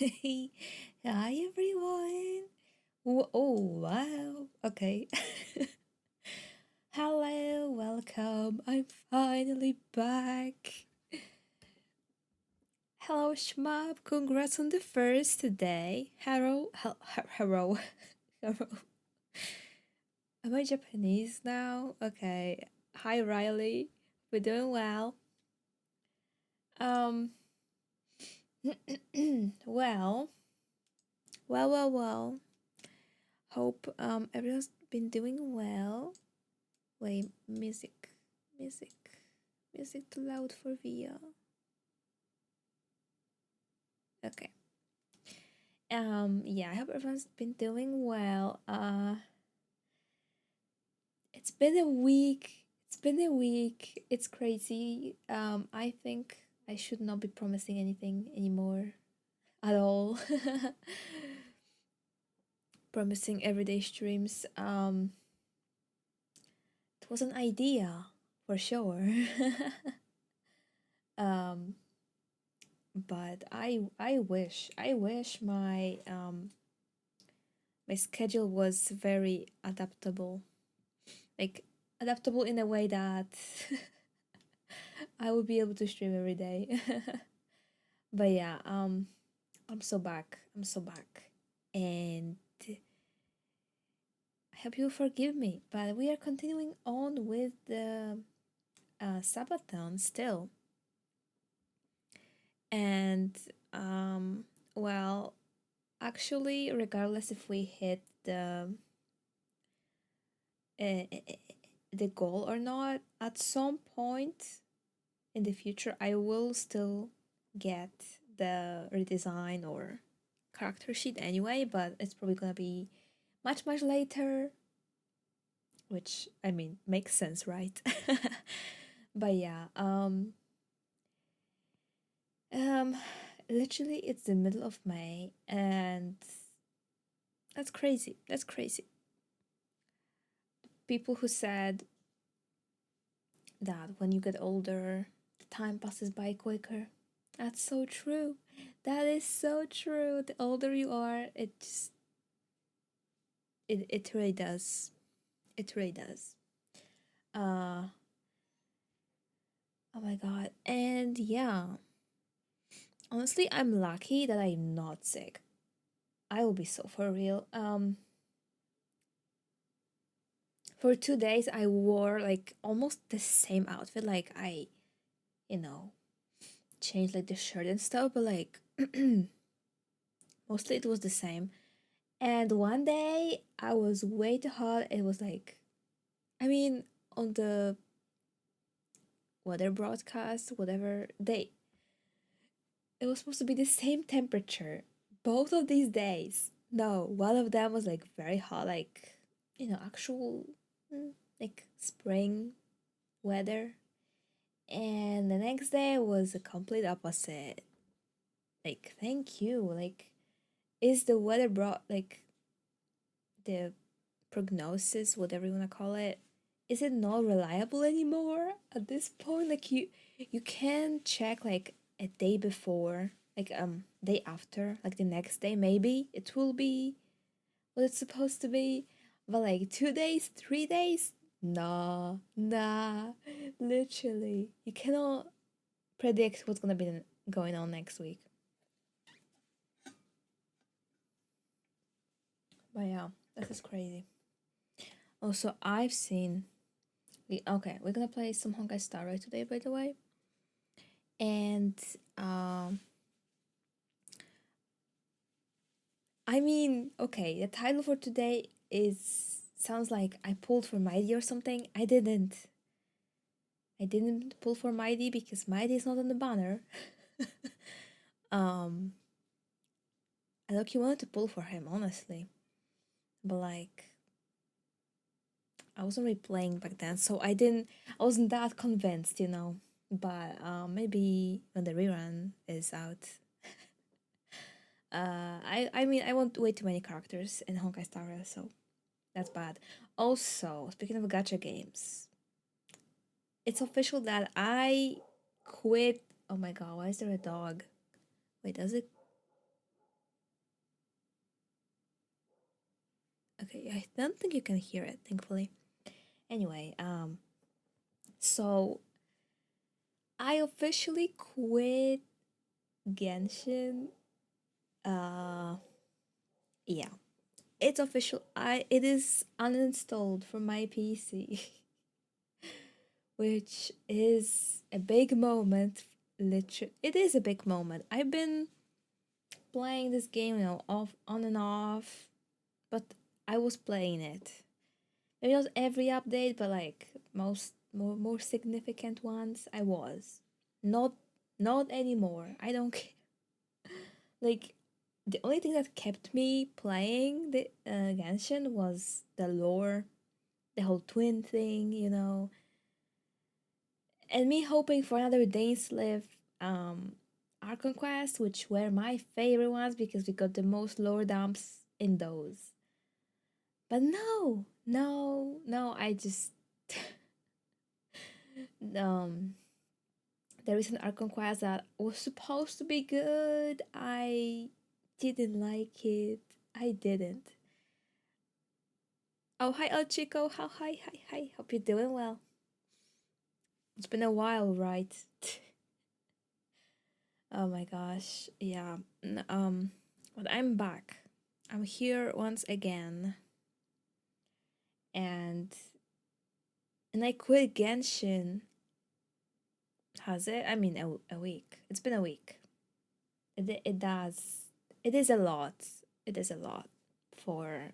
Hi everyone. Oh wow. Okay. Hello, welcome. I'm finally back. Hello, Shmab. Congrats on the first today. Hello. Hello. Am I Japanese now? Okay. Hi, Riley. We're doing well. Um. well. Well. Hope everyone's been doing well. Wait, music, music too loud for Via. Okay. Yeah, I hope everyone's been doing well. It's been a week. It's been a week. It's crazy. I think I should not be promising anything anymore at all. Promising everyday streams. It was an idea for sure. um, but I wish my schedule was very adaptable, like adaptable in a way that I would be able to stream every day. But yeah, I'm so back, and I hope you forgive me. But we are continuing on with the Sabaton still, and well, actually, regardless if we hit uh, the goal or not, at some point in the future, I will still get the redesign or character sheet anyway, but it's probably gonna be much later, which I mean makes sense, right? But yeah, um, literally, it's the middle of May, and that's crazy. That's crazy. People who said that when you get older, the time passes by quicker. That's so true. That is so true. The older you are, it really does. It really does. Uh oh my god. And yeah, honestly, I'm lucky that I'm not sick. I will be so for real. For 2 days I wore like almost the same outfit. Like I, you know, changed like the shirt and stuff, but like mostly it was the same. And one day I was way too hot. It was like, I mean, on the weather broadcast, whatever they, it was supposed to be the same temperature both of these days. No, one of them was like very hot, like, actual like spring weather. And the next day was a complete opposite. Like, thank you. Like, is the weather brought like the prognosis, whatever you want to call it, is it not reliable anymore at this point? Like you can check like a day before, like day after, like the next day maybe it will be what it's supposed to be, but like 2 days, 3 days, nah, literally you cannot predict what's gonna be going on next week. But yeah, this is crazy. Also, I've seen we're gonna play some Honkai Star Rail today, by the way. And um I mean, okay, the title for today is sounds like I pulled for Mydei or something. I didn't. I didn't pull for Mydei because Mydei is not on the banner. um I look you wanted to pull for him, honestly. But like I wasn't really playing back then, so I wasn't that convinced. But maybe when the rerun is out, I mean I want way too many characters in Honkai Star Rail, so that's bad. Also, speaking of gacha games, it's official that I quit. Oh my god, why is there a dog? Wait, does it? Okay, I don't think you can hear it, thankfully. Anyway, so I officially quit Genshin. Uh, yeah, it's official. It is uninstalled from my PC, which is a big moment. Literally, it is a big moment. I've been playing this game, off on and off, but I was playing it. Maybe not every update, but like more significant ones, I was. Not not anymore. I don't care. Like the only thing that kept me playing the Genshin was the lore, the whole twin thing, and me hoping for another Dainsleif Archon quest, which were my favorite ones because we got the most lore dumps in those. But no, no, no, I just um the recent Archon quest that was supposed to be good, I didn't like it. I didn't. Oh, hi, El Chico. How, hi, hi, hi. Hope you're doing well. It's been a while, right? Oh my gosh. Yeah. But I'm back. I'm here once again. And I quit Genshin. Has it? I mean, a week. It's been a week. It does. It is a lot. It is a lot for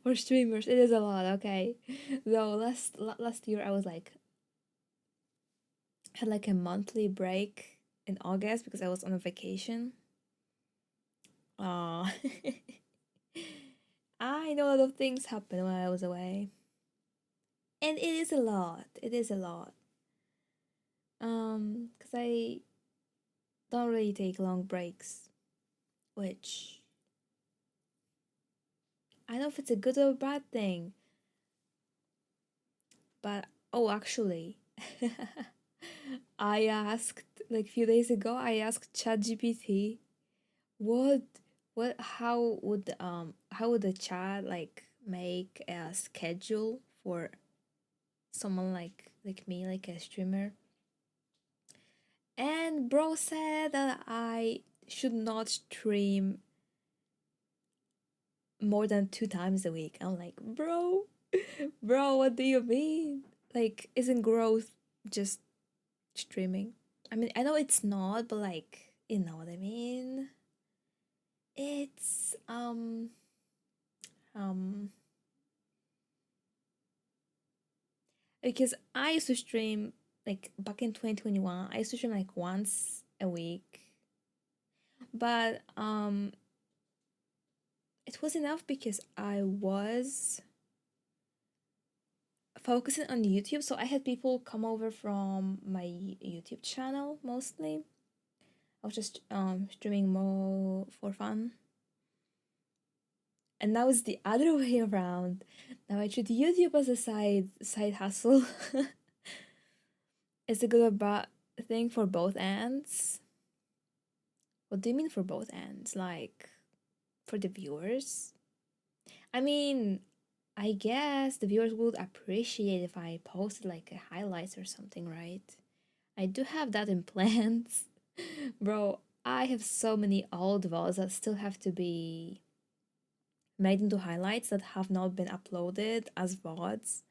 for streamers. It is a lot. Okay. Though last year I was like had like a monthly break in August because I was on a vacation. Uh I know a lot of things happened when I was away. And it is a lot. It is a lot. Cuz I don't really take long breaks, which I don't know if it's a good or bad thing. But oh, actually, I asked like a few days ago. I asked ChatGPT, what, how would the chat like make a schedule for someone like me, like a streamer? And bro said that I should not stream more than 2 times a week. I'm like, bro, what do you mean? Like, isn't growth just streaming? I mean, I know it's not, but like, you know what I mean? It's um because I used to stream like back in 2021. I used to stream like once a week. But it was enough because I was focusing on YouTube, so I had people come over from my YouTube channel mostly. I was just streaming more for fun. And now it's the other way around. Now I treat YouTube as a side hustle. It's a good or bad thing for both ends. What do you mean for both ends? Like for the viewers? I mean, I guess the viewers would appreciate if I posted like a highlights or something, right? I do have that in plans. Bro, I have so many old VODs that still have to be made into highlights that have not been uploaded as VODs.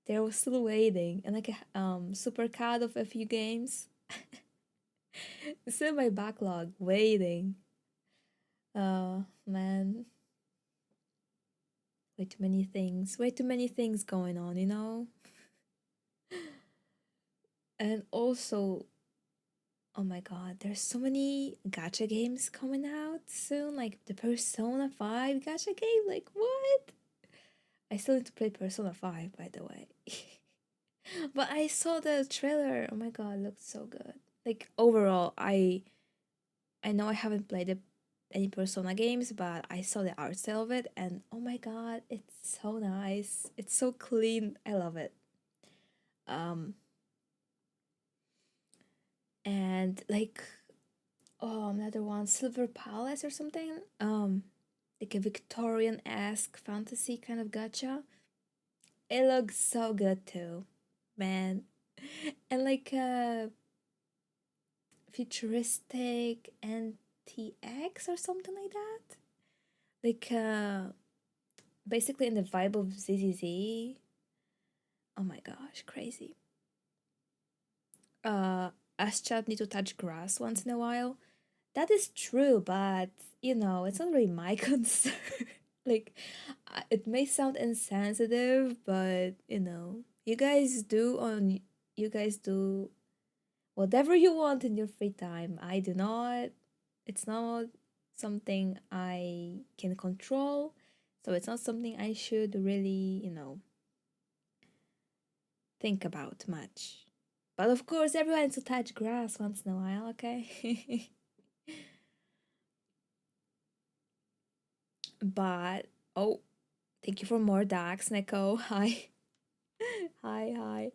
They're still waiting, and like a super cut of a few games. It's in my backlog, waiting. Man, way too many things. Way too many things going on. And also, oh my god, there's so many gacha games coming out soon. Like the Persona 5 gacha game. Like, what? I still need to play Persona 5, by the way. But I saw the trailer. Oh my god, it looked so good. Like overall, I know I haven't played any Persona games, but I saw the art style of it, and oh my god, it's so nice. It's so clean. I love it. Um, and like, oh, another one, Silver Palace or something. like a Victorian-esque fantasy kind of gacha. It looks so good too, man. And like futuristic NTX or something like that. Like basically in the vibe of ZZZ. Oh my gosh, crazy. Us chat need to touch grass once in a while. That is true, but it's not really my concern. Like, it may sound insensitive, but you guys do whatever you want in your free time. I do not. It's not something I can control, so it's not something I should really, think about much. But of course, everyone needs to touch grass once in a while, okay? But oh, thank you for more Dax, Neko. Hi. Hi.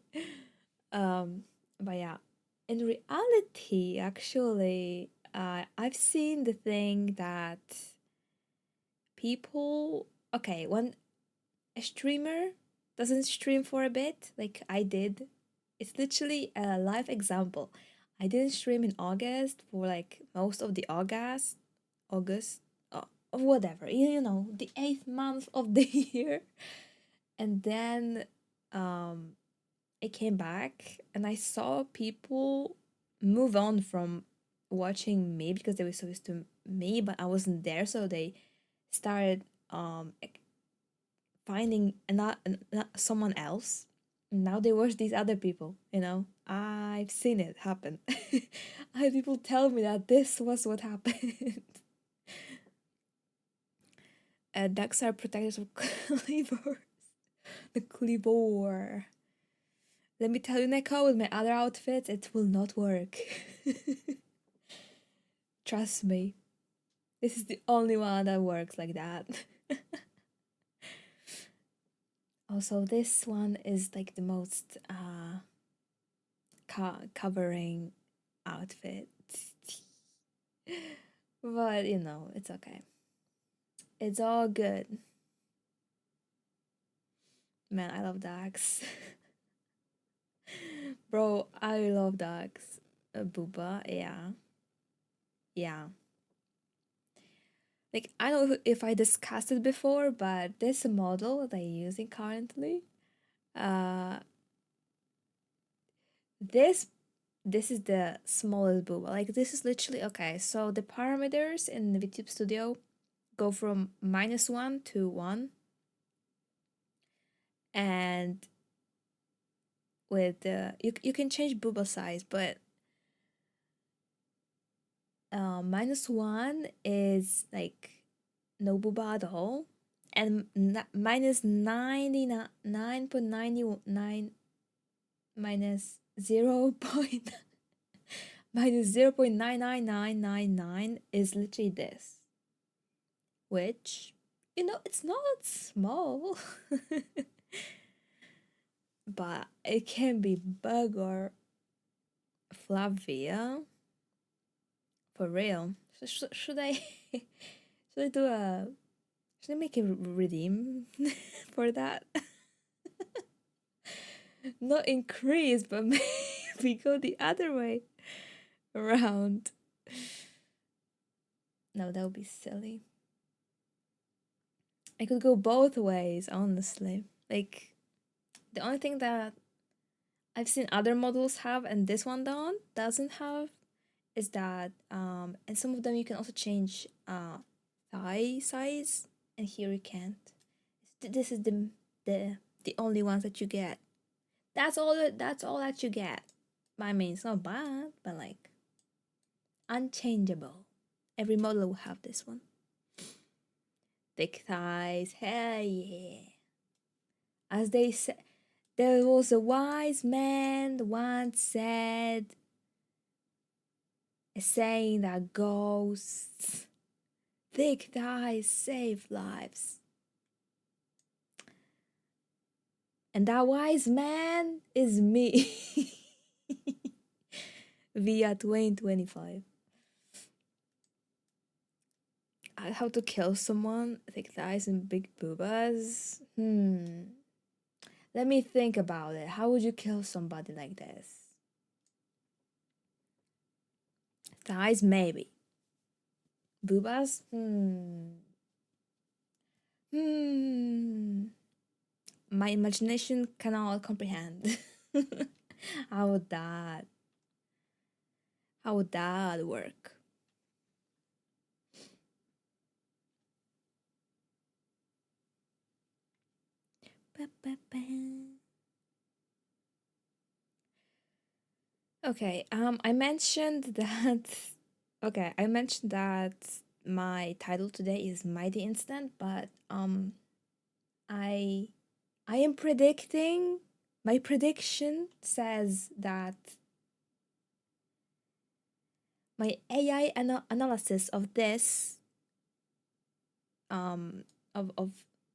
But yeah, in reality, actually, I've seen the thing that people, okay, when a streamer doesn't stream for a bit, like I did, it's literally a live example. I didn't stream in August for like most of the August, or whatever, the 8th month of the year. And then um I came back and I saw people move on from watching me because they were so used to me, but I wasn't there, so they started finding someone else. Now they watch these other people, I've seen it happen. I had people tell me that this was what happened. Ducks are protectors of cleavers. The cleavor. Let me tell you, Neko, with my other outfits, it will not work. Trust me. This is the only one that works like that. Also, this one is like the most covering outfit. But, it's okay. It's all good. Man, I love dogs. Bro, I love dogs. Booba, yeah. Yeah. Like, I don't know if I discussed it before, but this model that I'm using currently, uh, this this is the smallest booba. Like, this is literally okay. So the parameters in the VTube Studio go from -1 to 1, and with you can change booba size, but -1 is like no booba at all, and minus 99.99 minus 0. Minus 0.99999 is literally this, which it's not small. But it can be bug or Flavia for real. Should I should I do a should I make a redeem for that? Not increase, but maybe go the other way around. No, that would be silly. I could go both ways, honestly. Like, the only thing that I've seen other models have and this one doesn't have is that and some of them you can also change thigh size, and here you can't. This is the only ones that you get. That's all that you get. I mean, it's not bad, but like unchangeable. Every model will have this one. Thick thighs, hell yeah. As they said, there was a wise man once said, a saying that goes, thick thighs save lives. And that wise man is me. Via 2025. How to kill someone? Thick thighs and big boobas? Let me think about it. How would you kill somebody like this? Thighs, maybe. Boobas? My imagination cannot comprehend. How would that? How would that work? Okay, I mentioned that. Okay, I mentioned that my title today is Mydei Incident, but I am predicting. My prediction says that my AI analysis of this of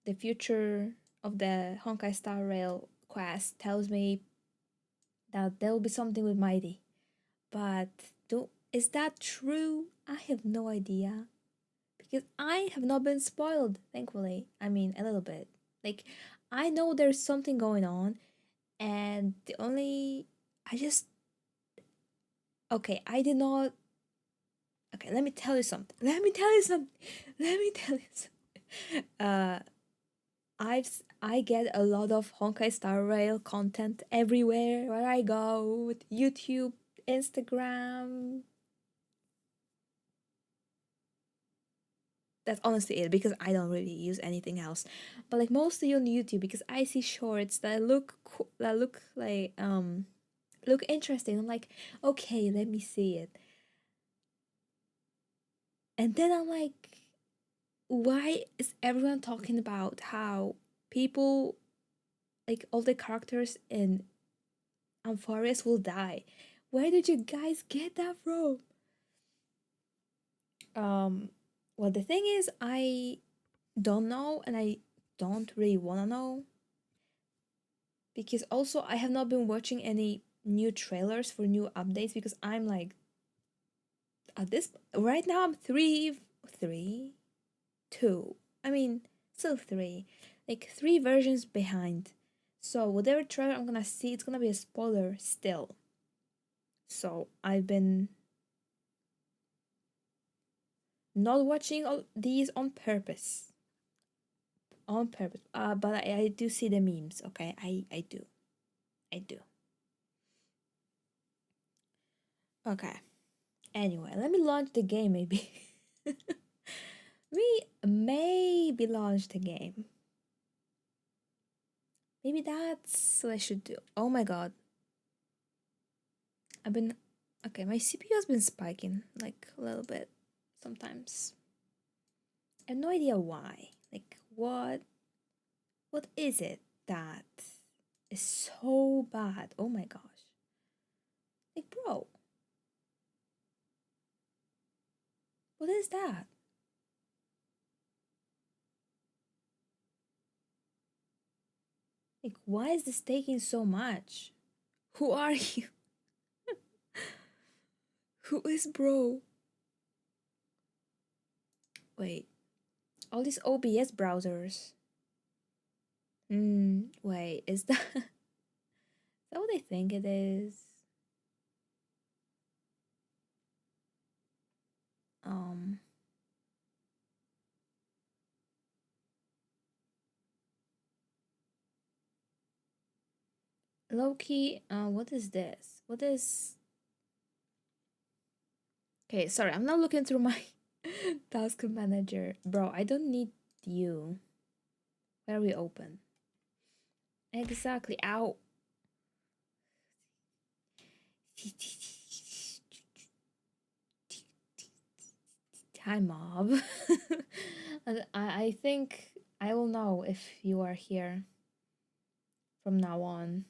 the future of the Honkai Star Rail quest tells me that there will be something with Mydei. But is that true? I have no idea. Because I have not been spoiled, thankfully. I mean, a little bit. Like, I know there's something going on, and the only. I just. Okay, I did not. Okay, let me tell you something. Let me tell you something. Let me tell you something. I get a lot of Honkai Star Rail content everywhere where I go, with YouTube, Instagram. That's honestly it, because I don't really use anything else, but like mostly on YouTube, because I see shorts that look like look interesting. I'm like, okay, let me see it, and then I'm like, why is everyone talking about how people, like all the characters in Forest will die? Where did you guys get that from? Well, the thing is, I don't know, and I don't really want to know, because also I have not been watching any new trailers for new updates, because I'm like, at this right now I'm two. I mean, still three, like three versions behind. So whatever trailer I'm gonna see, it's gonna be a spoiler still. So I've been not watching all these on purpose. On purpose. But I do see the memes. Okay, I do. I do. Okay. Anyway, let me launch the game maybe. We maybe launch the game. Maybe that's what I should do. Oh my god. I've been. Okay, my CPU has been spiking like a little bit sometimes. I have no idea why. Like, what is it that is so bad? Oh my gosh. Like, bro, what is that? Like, why is this taking so much? Who are you? Who is bro? Wait, all these OBS browsers. Wait, is that is that what they think it is? Um, low key, what is this? What is. Okay, sorry, I'm not looking through my task manager. Bro, I don't need you. Where we open? Exactly. Ow. Hi, mob. I think I will know if you are here from now on.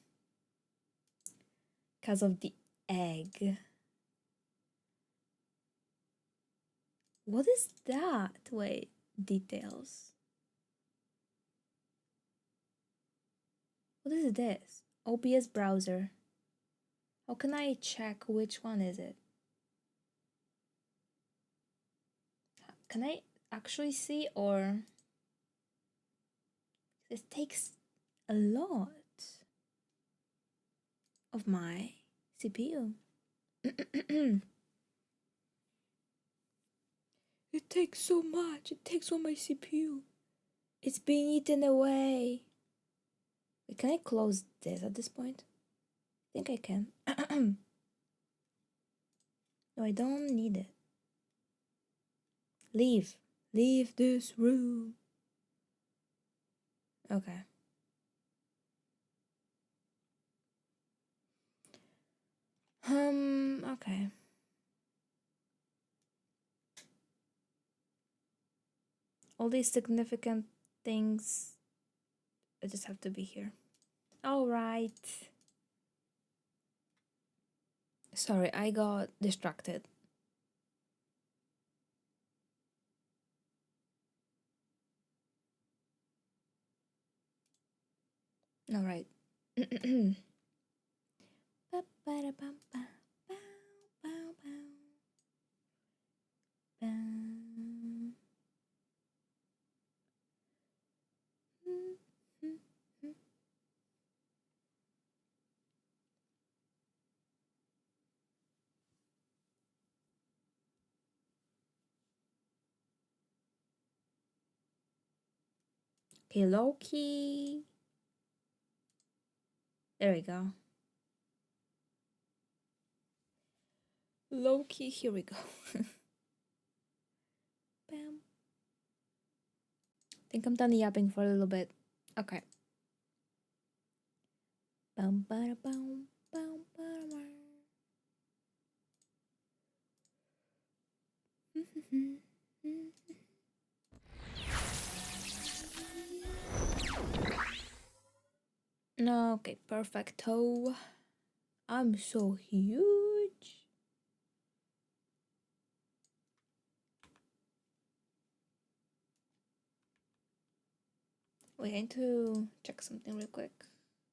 Because of the egg. What is that? Wait, details. What is this? OBS browser. How can I check which one is it? Can I? actually see, or it takes a lot of my CPU. It takes so much. It takes all my CPU. It's being eaten away. Can I close this at this point? I think I can. No, I don't need it. Leave. Leave this room. Okay. Okay. All these significant things, I just have to be here. All right. Sorry, I got distracted. All right. Okay, Loki. There we go. Loki, here we go. Bam. I think I'm done yapping for a little bit. Okay. Bum, bada, bum, bum, bada, bum. No, okay, perfecto. I'm so huge. Wait, I need to check something real quick.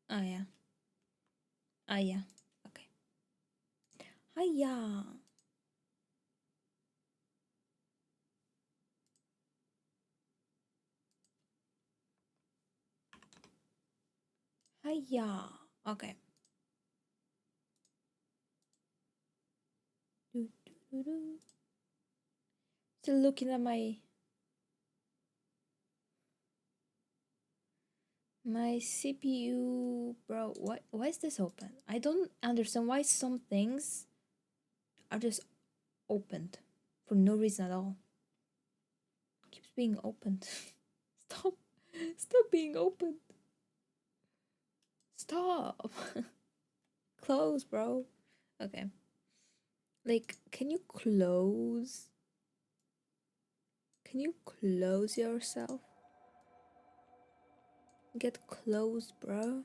Oh yeah. Ah yeah. Okay. Hiya. Hiya. Okay. Still looking at my CPU, bro. Why is this open? I don't understand why some things are just opened for no reason at all. It keeps being opened. Stop. Stop being opened. Stop. Close, bro. Okay. Like, can you close? Can you close yourself? Get close, bro.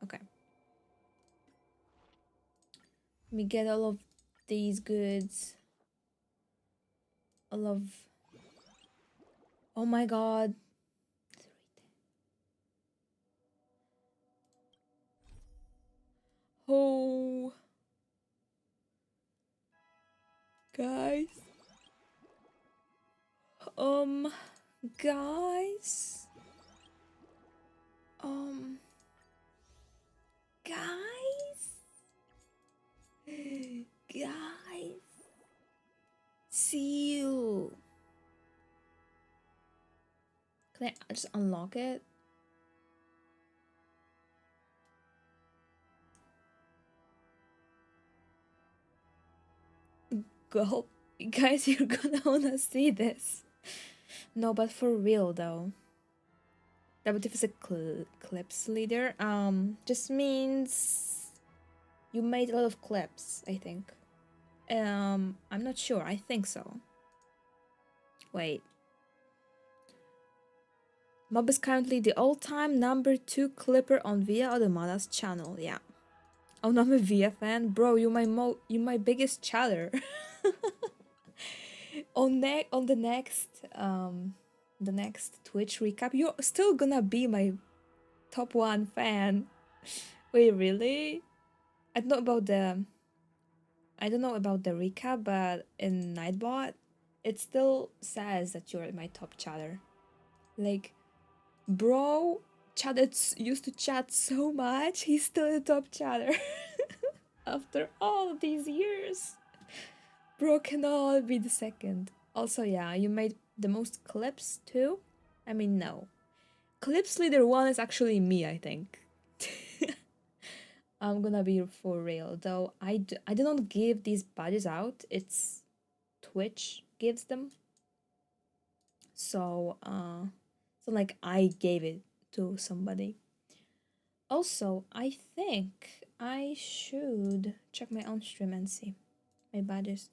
Okay. Let me get all of these goods. All of... Oh my god. Oh. Guys. Guys. Guys. Guys. See you. Can I just unlock it? Go. Guys, you're gonna wanna see this. No, but for real though. Double if it's a clips leader. Just means you made a lot of clips, I think. I'm not sure. I think so. Wait. Mob is currently the all-time #2 clipper on viaautomata's channel. Yeah. Oh, no, I'm a Via fan, bro. You my biggest chatter. on the next Twitch recap, you're still gonna be my top 1 fan. Wait, really? I don't know about the recap, but in Nightbot, it still says that you're my top chatter. Like, bro used to chat so much, he's still a top chatter. After all these years. Bro cannot be the second. Also, yeah, you made the most clips too? I mean, no. Clips leader 1 is actually me, I think. I'm gonna be for real, though I do not give these badges out, it's Twitch gives them. So, so like I gave it to somebody. Also, I think I should check my own stream and see my badges.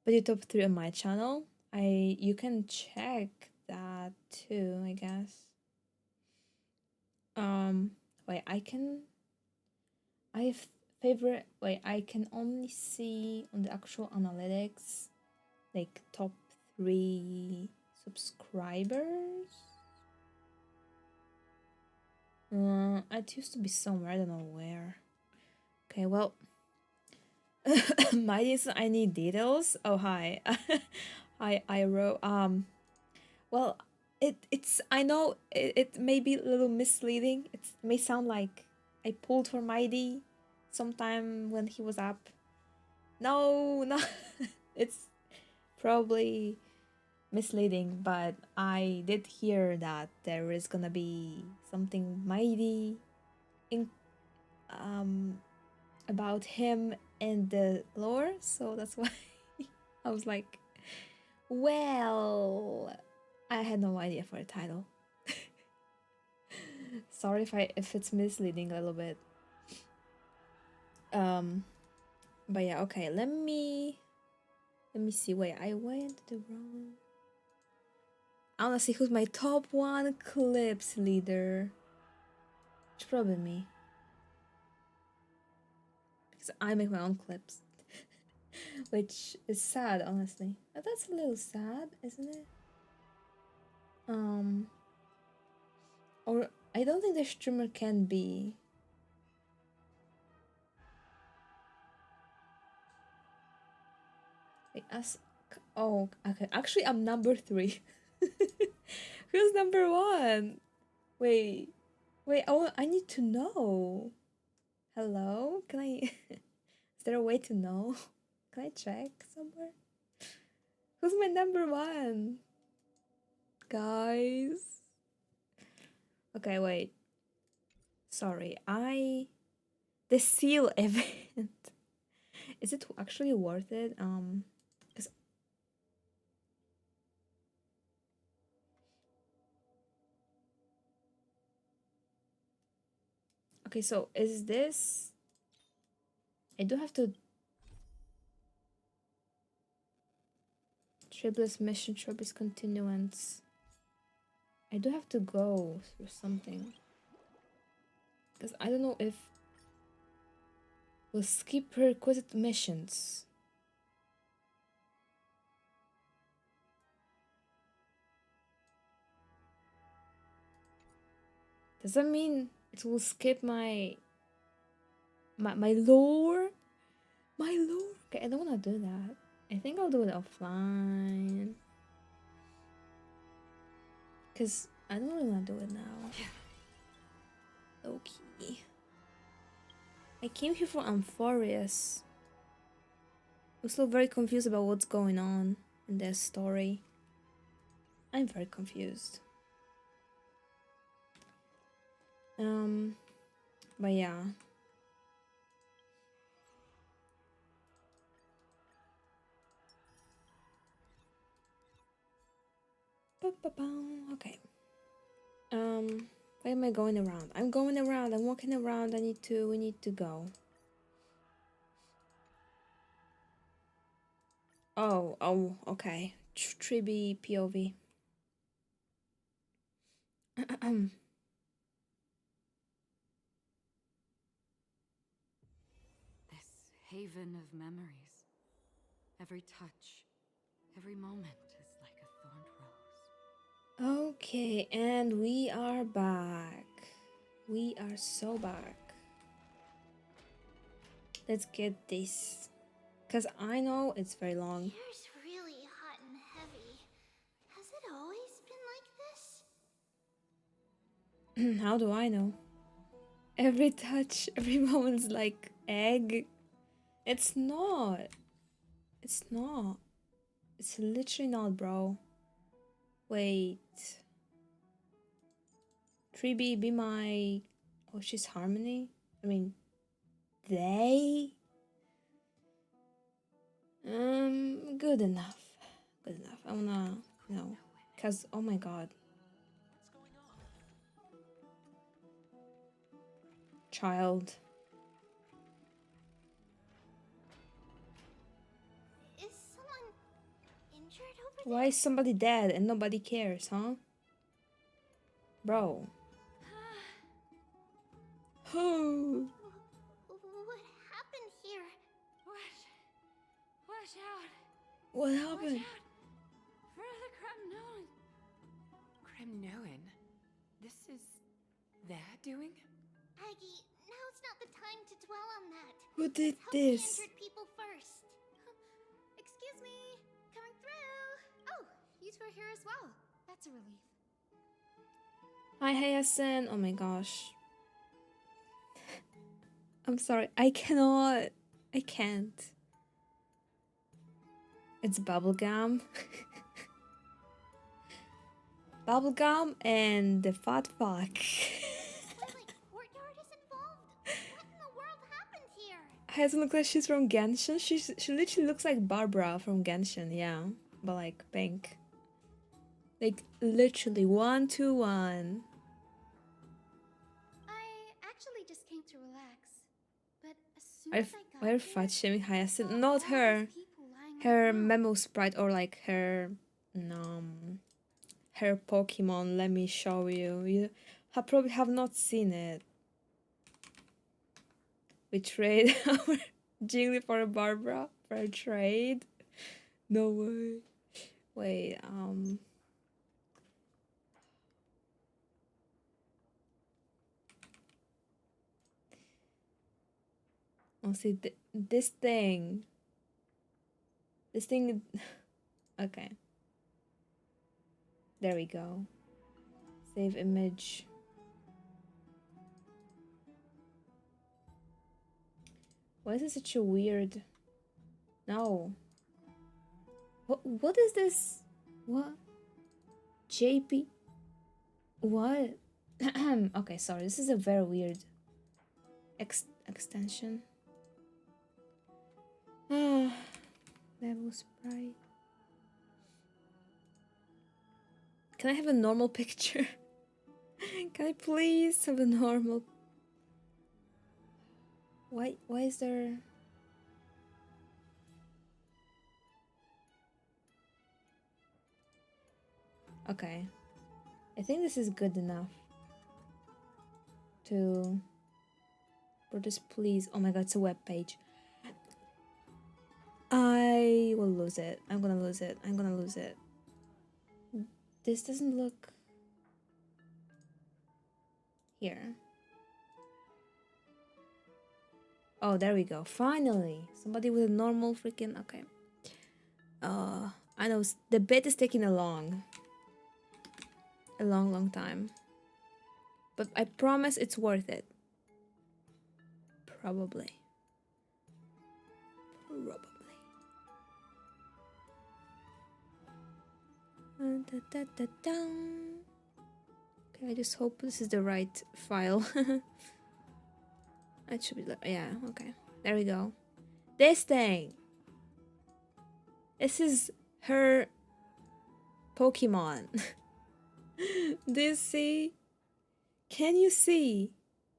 But you top 3 on my channel. You can check that too, I guess. Wait, I have favorite. Wait, I can only see on the actual analytics, like top 3 subscribers. It used to be somewhere. I don't know where. Okay, well, I need details. Oh hi, hi Iro. Well, it's I know it may be a little misleading. It may sound like I pulled for Mydei sometime when he was up. No, no, it's probably misleading, but I did hear that there is gonna be something Mydei in about him in the lore, so that's why I was like, well, I had no idea for a title. Sorry if it's misleading a little bit. But yeah, okay, let me see. Wait, I went the wrong. I wanna see who's my top 1 clips leader. It's probably me. Because I make my own clips. Which is sad, honestly. But that's a little sad, isn't it? Or I don't think the streamer can be. Wait, oh, okay. Actually, I'm number 3. Who's number 1? Wait, I need to know. Hello? Can I... Is there a way to know? Can I check somewhere? Who's my number 1? Guys. Okay, wait. Sorry, the seal event. Is it actually worth it? Cause... Okay, so is this... I do have to... Tripless mission, Tripless continuance. I do have to go through something. Because I don't know if we'll skip prerequisite missions. Does that mean it will skip my lore? My lore? Okay, I don't want to do that. I think I'll do it offline. Because I don't really want to do it now. Okay. I came here for Amphorius. I'm still very confused about what's going on in their story. I'm very confused. But yeah. Okay. Why am I going around? I'm going around. I'm walking around. We need to go. Oh, okay. 3B POV. This haven of memories. Every touch, every moment is like a thorned rose. Okay, and we are back. We are so back. Let's get this. Because I know it's very long. Here's really hot and How do I know? Every touch, every moment's like egg. It's not. It's not. It's literally not, bro. Wait. 3B, be my... Oh, she's Harmony? I mean, they? Good enough. Good enough. I wanna, you know, cause, oh my god. Child. Is someone injured over Why is somebody dead and nobody cares, huh? Bro. Oh. What happened here? Watch out! What Watch happened? out! For the Kremnoan! Kremnoan? This is their doing? Aggie, now's not the time to dwell on that. Who did Help the this? injured people first. Excuse me, coming through. Oh, you two are here as well. That's a relief. Hi, Hayasen. Oh my gosh. I'm sorry. I cannot. I can't. It's bubblegum. Bubblegum and the fat fuck. Twilight Courtyard is involved? What in the world happened here? Hayasen looks like she's from Genshin. She literally looks like Barbara from Genshin, yeah. But like pink. Like literally 1-to-1. I actually just came to relax. But as soon Why as I got are here, fat shaming I Hayasen? saw Not all her. these people lying on the Her ground. memo sprite or like her her Pokemon. Let me show you. You probably have not seen it. We trade our Jiggly for a Barbara for a trade. No way. Wait, oh, see, this thing. This thing. Okay. There we go. Save image. Why is it such a weird... No. What is this? What? JP? What? Okay, sorry. This is a very weird extension. Ah, level sprite. Can I have a normal picture? Can I please have a normal... Why is there... Okay. I think this is good enough. To... Brothers, please. Oh my god, it's a web page. I will lose it. I'm gonna lose it. I'm gonna lose it. This doesn't look... Here. Oh, there we go. Finally! Somebody with a normal freaking... Okay. I know the bit is taking a long time. But I promise it's worth it. Probably. Okay, I just hope this is the right file. It should be... Yeah, okay. There we go. This thing! This is her Pokemon. Do you see? Can you see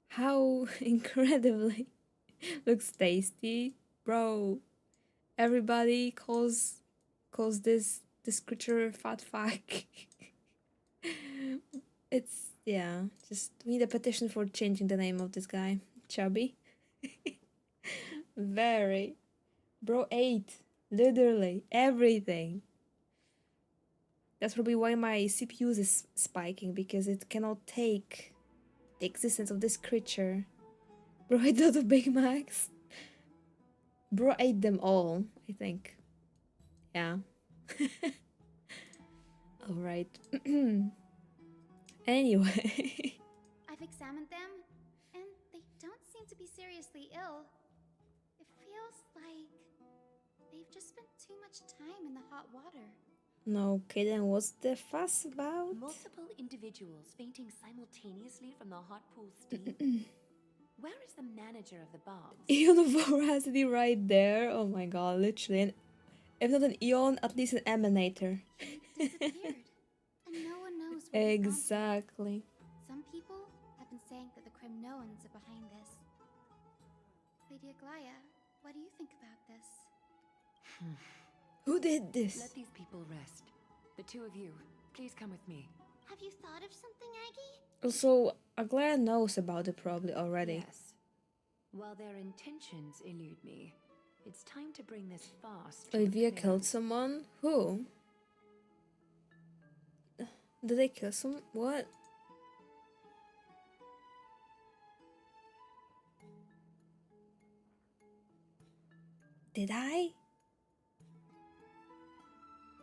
how incredibly looks tasty? Bro, everybody calls this creature fat fuck. It's, yeah, just we need a petition for changing the name of this guy. Chubby. Very. Bro ate literally everything. That's probably why my CPU is spiking, because it cannot take the existence of this creature. Bro ate a lot of Big Macs. Bro ate them all, I think. Yeah. Alright. Anyway. examined them, and they don't seem to be seriously ill. It feels like they've just spent too much time in the hot water. No, okay, then what's the fuss about? Multiple individuals fainting simultaneously from the hot pool steam? Where is the manager of the baths? Eon voracity right there. Oh my god, literally. If not an Eon, at least an emanator. He disappeared, and no one knows where he's gone to. Exactly. Some people have been saying that the Kremnoans are behind this. Lady Aglaya, what do you think about this? Who did this? Let these people rest. The two of you, please come with me. Have you thought of something, Aggie? Also, Aglaya knows about it probably already. Yes. While their intentions elude me, it's time to bring this fast. Olivia killed someone? Who? Did they kill some? What? Did I?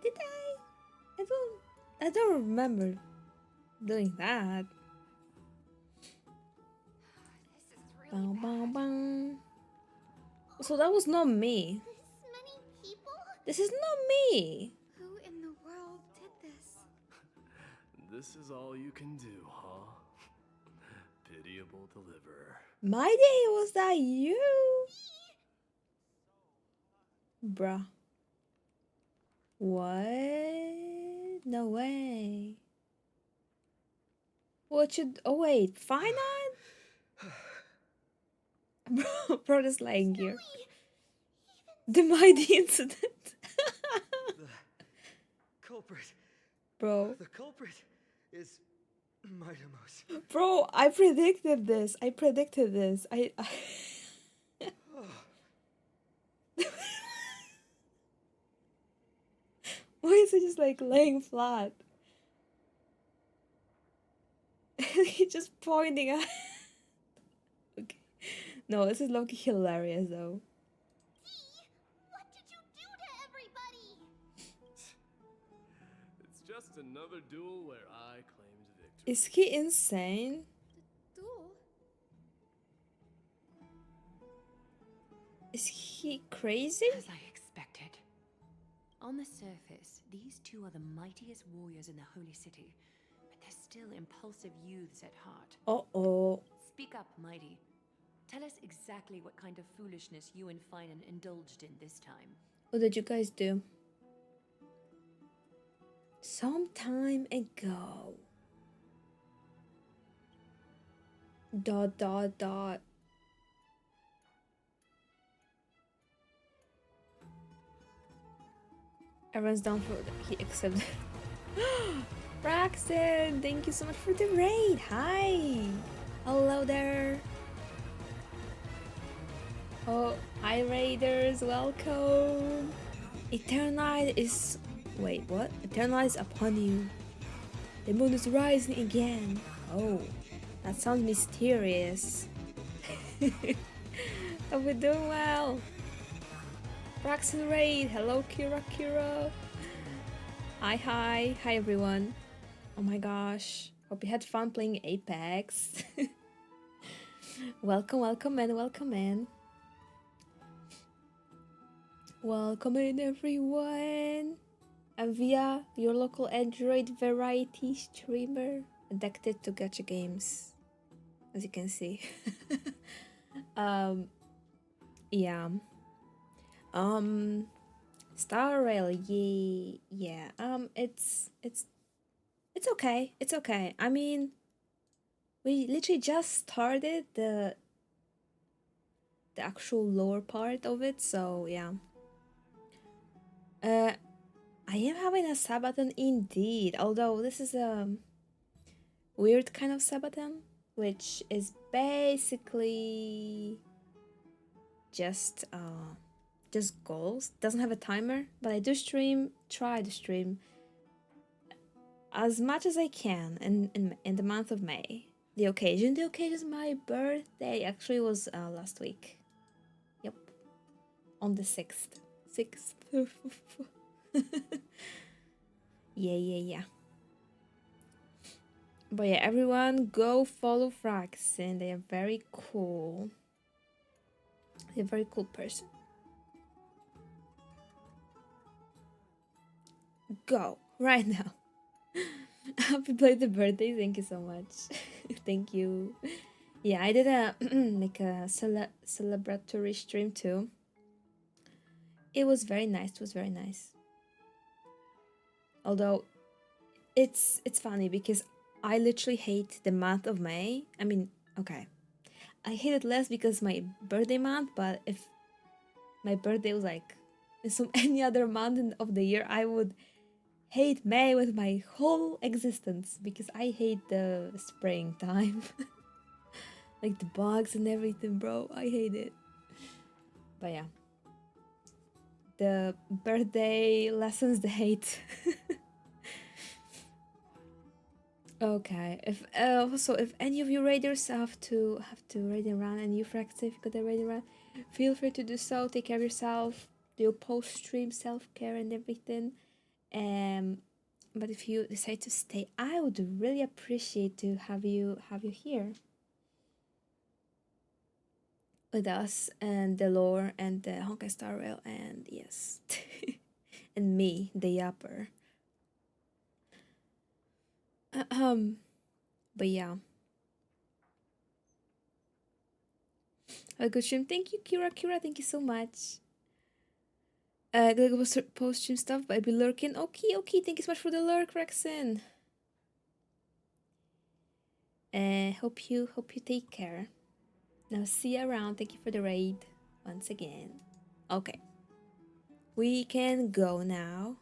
Did I? I don't remember doing that. This is Bang, really bang, bang. So that was not me. This many people? This is not me. Who in the world did this? This is all you can do, huh? Pitiable deliverer. Mydei, was that you? Bruh. What? No way. What should... Oh wait, fine on? Bro, just lying here. The Mydei Incident. The culprit. Bro. The culprit is Mydamos. Bro, I predicted this. I predicted this. I... Why is he just like laying flat? He's just pointing at... Okay. No, this is low-key hilarious though. What did you do to everybody? It's just another duel where I claimed victory. Is he insane? Duel? Is he crazy? As I expected. On the surface, these two are the mightiest warriors in the Holy City, but they're still impulsive youths at heart. Uh-oh. Speak up, Mighty. Tell us exactly what kind of foolishness you and Finan indulged in this time. What did you guys do? Some time ago. ... Everyone's down for he accepted. Braxton, thank you so much for the raid. Hi. Hello there. Oh, hi raiders, welcome. Eternite is... Wait, what? Eternite is upon you. The moon is rising again. Oh, that sounds mysterious. Oh, we're doing well. Braxton raid. Hello, Kira. Hi everyone. Oh my gosh. Hope you had fun playing Apex. welcome in. Welcome in everyone. I'm Via, your local Android variety streamer, addicted to gacha games, as you can see. Yeah. Star Rail, yeah. It's okay. It's okay. I mean, we literally just started the actual lower part of it, so yeah. I am having a Sabaton indeed, although this is a weird kind of Sabaton, which is basically just goals. Doesn't have a timer, but I do try to stream as much as I can in the month of May. The occasion is my birthday. Actually, it was last week. Yep, on the 6th. Yeah. But yeah, everyone go follow Fraxin. They are very cool. They're a very cool person. Go right now. Happy belated birthday! Thank you so much. Thank you. Yeah, I did a like a celebratory stream too. It was very nice. It was very nice. Although it's funny because I literally hate the month of May. I mean, okay, I hate it less because my birthday month. But if my birthday was like in some any other month of the year, I would hate May with my whole existence because I hate the springtime. Like the bugs and everything, bro. I hate it. But yeah. The birthday lessons the hate. Okay. If also if any of you raiders have to raid around and you Fraxin, if you got a raid around, feel free to do so. Take care of yourself. Do post stream self-care and everything. But if you decide to stay, I would really appreciate to have you here with us and the lore and the Honkai Star Rail and yes, and me, the yapper. But yeah, a good stream. Thank you, Kira. Kira, thank you so much. Gonna go post stream stuff, but I'll be lurking. Okay, okay. Thank you so much for the lurk, Rexen. Hope you take care. Now see you around. Thank you for the raid once again. Okay, we can go now.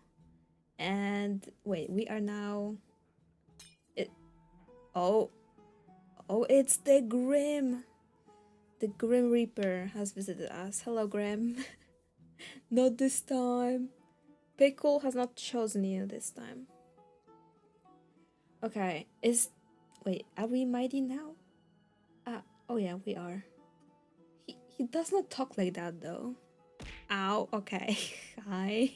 And wait, we are now. Oh, it's the Grim. The Grim Reaper has visited us. Hello, Grim. Not this time. Pickle has not chosen you this time. Okay, wait, are we mighty now? Oh yeah, we are. He does not talk like that though. Ow, okay. Hi.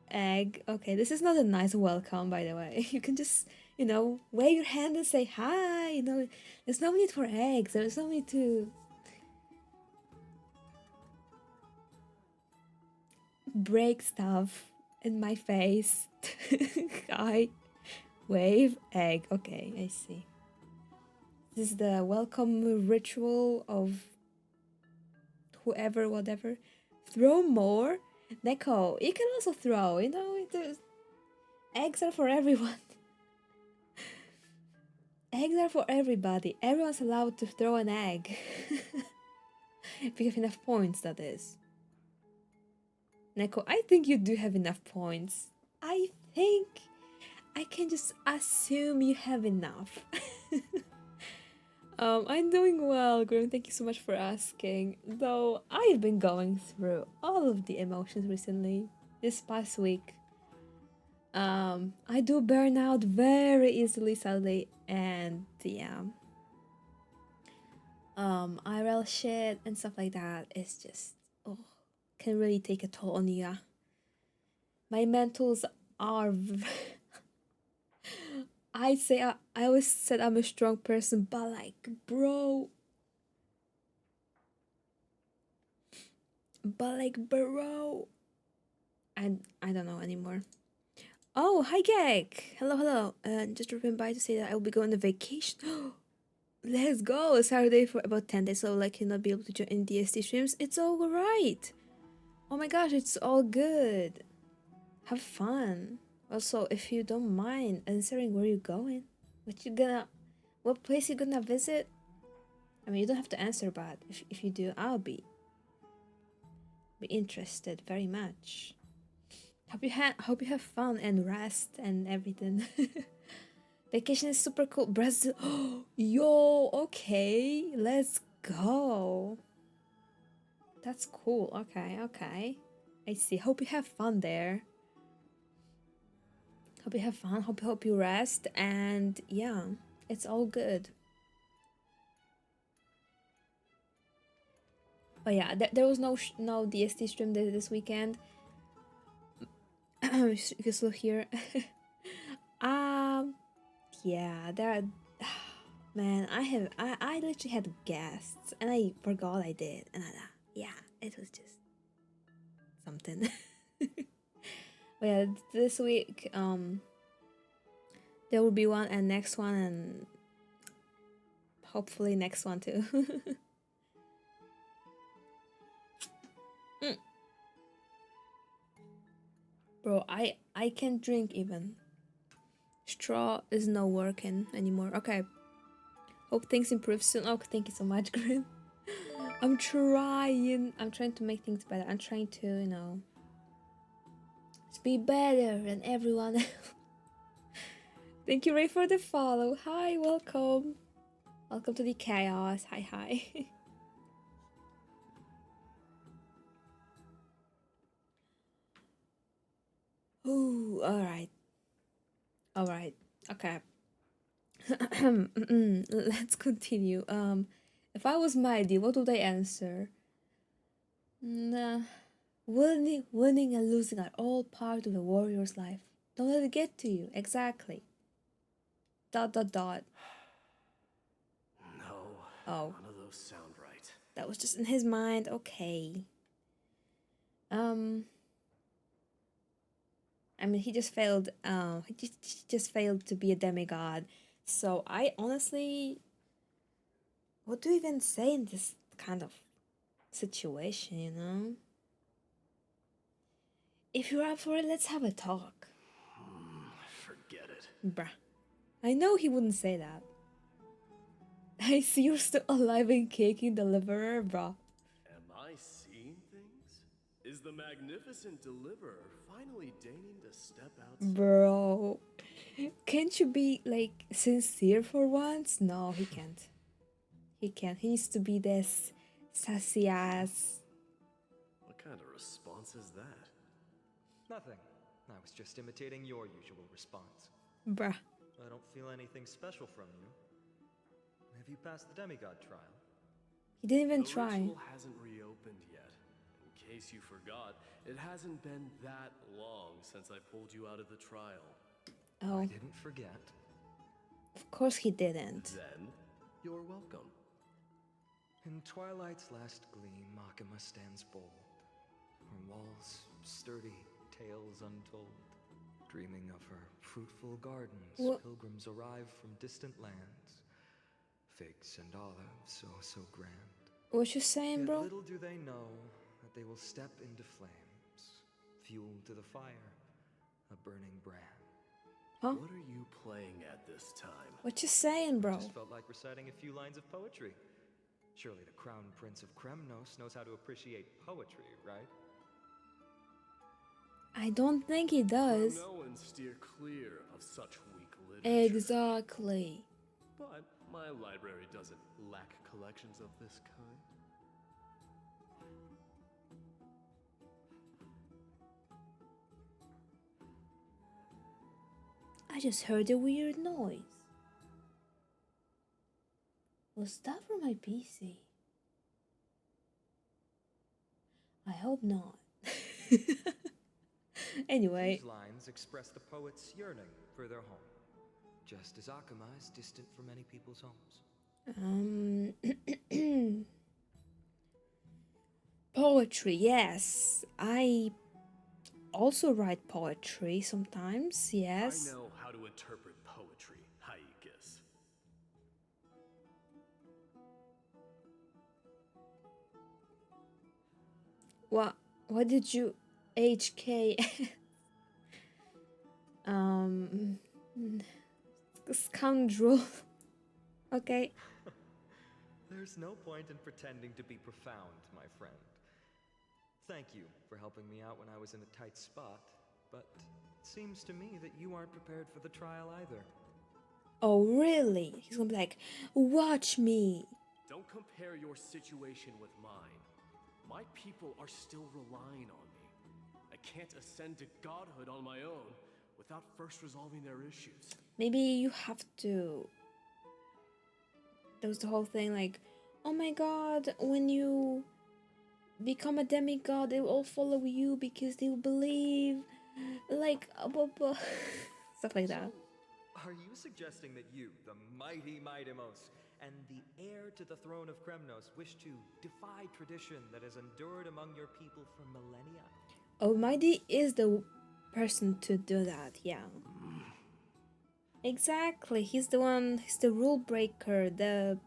Egg. Okay, this is not a nice welcome, by the way. You can just, wave your hand and say hi. There's no need for eggs. There's no need to break stuff in my face. Hi. Wave. Egg. Okay, I see. This is the welcome ritual of whoever, whatever. Throw more? Neko, you can also throw, eggs are for everyone. Eggs are for everybody. Everyone's allowed to throw an egg. If you have enough points, that is. Neko, I think you do have enough points. I think I can just assume you have enough. I'm doing well, Grim. Thank you so much for asking. Though I've been going through all of the emotions recently, this past week. I do burn out very easily, sadly, and yeah. IRL shit and stuff like that is just can really take a toll on you. My mentals are. I say I always said I'm a strong person, but like, bro. I don't know anymore. Oh, hi Gek! Hello. Just dropping by to say that I will be going on vacation. Let's go! Saturday for about 10 days, so like not be able to join DST streams. It's all right. Oh my gosh, it's all good. Have fun. Also, if you don't mind answering where you're going, what place you gonna visit? I mean, you don't have to answer, but if you do, I'll be interested very much. Hope you have fun and rest and everything. Vacation is super cool. Brazil. Yo, okay, let's go. That's cool. Okay. I see. Hope you have fun there. Hope you have fun. Hope you rest, and yeah, it's all good. But yeah, there was no DST stream this weekend. You can still hear. Yeah, there are. Man, I literally had guests and I forgot I did, and yeah, it was just something. But yeah, this week there will be one and next one and hopefully next one too. Bro, I can't drink even. Straw is not working anymore. Okay. Hope things improve soon. Oh, thank you so much, Grim. I'm trying to make things better. I'm trying to, you know, just be better than everyone else. Thank you, Ray, for the follow. Hi, welcome. Welcome to the chaos. Hi, hi. Ooh, alright. Alright. Okay. Let's continue. If I was Mydei, what would I answer? Nah. Winning and losing are all part of the warrior's life. Don't let it get to you. Exactly. ... No. Oh. None of those sound right. That was just in his mind. Okay. I mean, he just failed. He just failed to be a demigod. So I honestly, what do you even say in this kind of situation? You know, if you're up for it, let's have a talk. Forget it. Bruh, I know he wouldn't say that. I see you're still alive and kicking, Deliverer, bruh. Am I seeing things? Is the magnificent deliverer finally deigning to step outside? Bro, can't you be like sincere for once? No, he can't. He can't. He needs to be this sassy ass. What kind of response is that? Nothing. I was just imitating your usual response. Bruh. I don't feel anything special from you. Have you passed the demigod trial? He didn't even The try. ritual hasn't reopened yet. In case you forgot, it hasn't been that long since I pulled you out of the trial. Oh, I didn't forget. of course he didn't. Then, you're welcome. In twilight's last gleam, Makima stands bold. Her walls sturdy, tales untold. Dreaming of her fruitful gardens, pilgrims arrive from distant lands. Figs and olives, so grand. What you saying, Yet bro? little do they know that they will step into flames, fuel to the fire, a burning brand. Huh? What are you playing at this time? What you saying, bro? Just felt like reciting a few lines of poetry. Surely the Crown Prince of Kremnos knows how to appreciate poetry, right? I don't think he does. Noans steer clear of such weak literature. Exactly. But my library doesn't lack collections of this kind. I just heard a weird noise. Was that from my PC? I hope not. Anyway. These lines express the poet's yearning for their home, just as Akuma is distant from many people's homes. Poetry, yes. I also write poetry sometimes, yes. I know how to interpret poetry, Haikis. What did you HK scoundrel? Okay. There's no point in pretending to be profound, my friend. Thank you for helping me out when I was in a tight spot, but it seems to me that you aren't prepared for the trial either. Oh, really? He's gonna be like, watch me. Don't compare your situation with mine. My people are still relying on me. I can't ascend to godhood on my own without first resolving their issues. Maybe you have to. There was the whole thing like, oh my god, when you become a demigod, they will all follow you because they will believe. Like, stuff like that. Are you suggesting that you, the mighty Mydemos, and the heir to the throne of Kremnos, wish to defy tradition that has endured among your people for millennia? Oh, Mydei is the person to do that, yeah. Exactly, he's the one, he's the rule breaker, the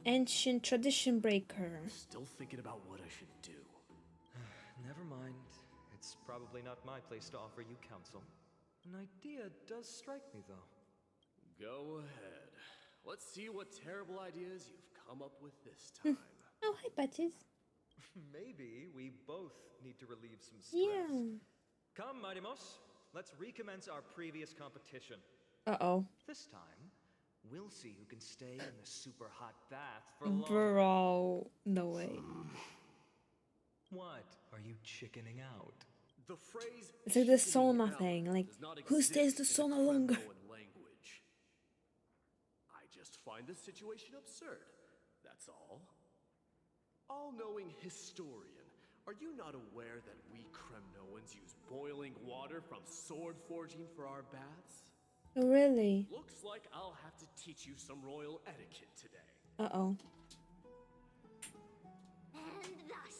ancient tradition breaker. Still thinking about what I should do. Never mind. It's probably not my place to offer you counsel. An idea does strike me, though. Go ahead. Let's see what terrible ideas you've come up with this time. Oh, hi, Patches. Maybe we both need to relieve some stress. Yeah. Come, Mydemos. Let's recommence our previous competition. Uh-oh. This time, we'll see who can stay in the super hot bath for longer. Bro, no way. What? Are you chickening out? The phrase It's like the "chickening sauna out" thing, like, does not who stays the exist in sauna longer? Kremnoan language. I just find this situation absurd. That's all. All-knowing historian, are you not aware that we Kremnoans use boiling water from sword forging for our baths? Oh, really? Looks like I'll have to teach you some royal etiquette today. Uh-oh. And thus,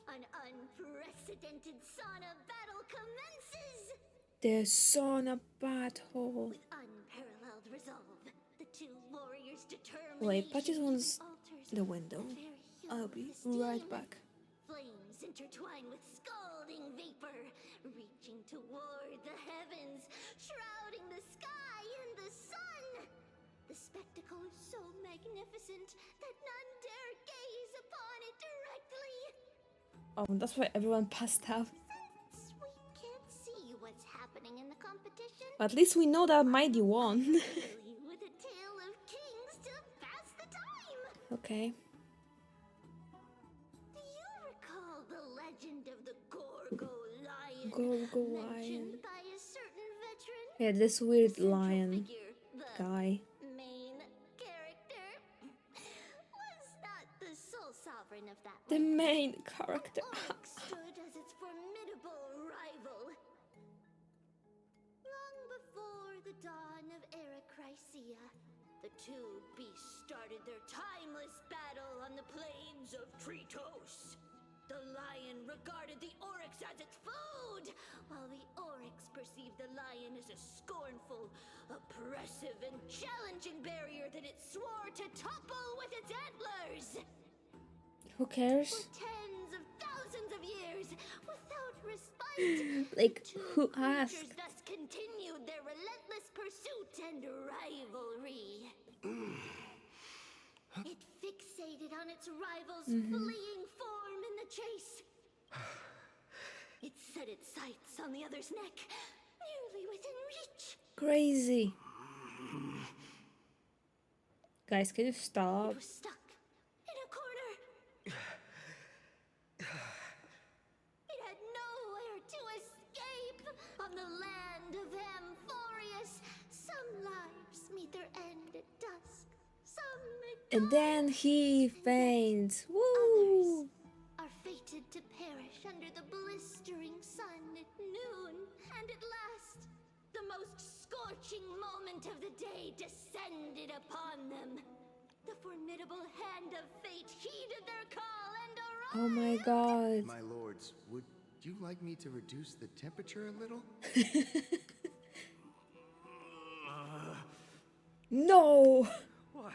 an unprecedented sauna battle commences! The sauna battle. With unparalleled resolve, the two warriors determine. Wait, Patches wants the window. I'll be right back. Flames intertwine with scalding vapor, reaching toward the heavens, shrouding the sky and the sun. The spectacle is so magnificent that none dare gaze upon it directly. Oh, that's why everyone passed out. Since we can't see what's happening in the competition, At least we know that Mydei won. fill you with a tale of kings to pass the time. Okay. Do you recall the legend of the Gorgo lion? Gorgo mentioned lion. by a certain veteran? Yeah, this weird Central lion figure, the guy. main character, was not the sole sovereign of that The land. main character. Orc stood as its formidable rival. Long before the dawn of Erechrysia, the two beasts started their timeless battle on the plains of Tritos. The lion regarded the oryx as its food, while the oryx perceived the lion as a scornful, oppressive, and challenging barrier that it swore to topple with its antlers. Who For cares? tens of thousands of years, without respite, Like, the two who creatures asked? thus continued their relentless pursuit and rivalry. It fixated on its rival's fleeing form in the chase. It set its sights on the other's neck, nearly within reach. Crazy. Guys, can you It stop? was stuck in a corner. It had nowhere to escape. On the land of Amphorius, some lives meet their end at dusk. Some at And then he faints. Woo! are fated to perish under the blistering sun at noon. And at last, the most scorching moment of the day descended upon them. The formidable hand of fate heeded their call and arrived. Oh my god. My lords, would you like me to reduce the temperature a little? No! What?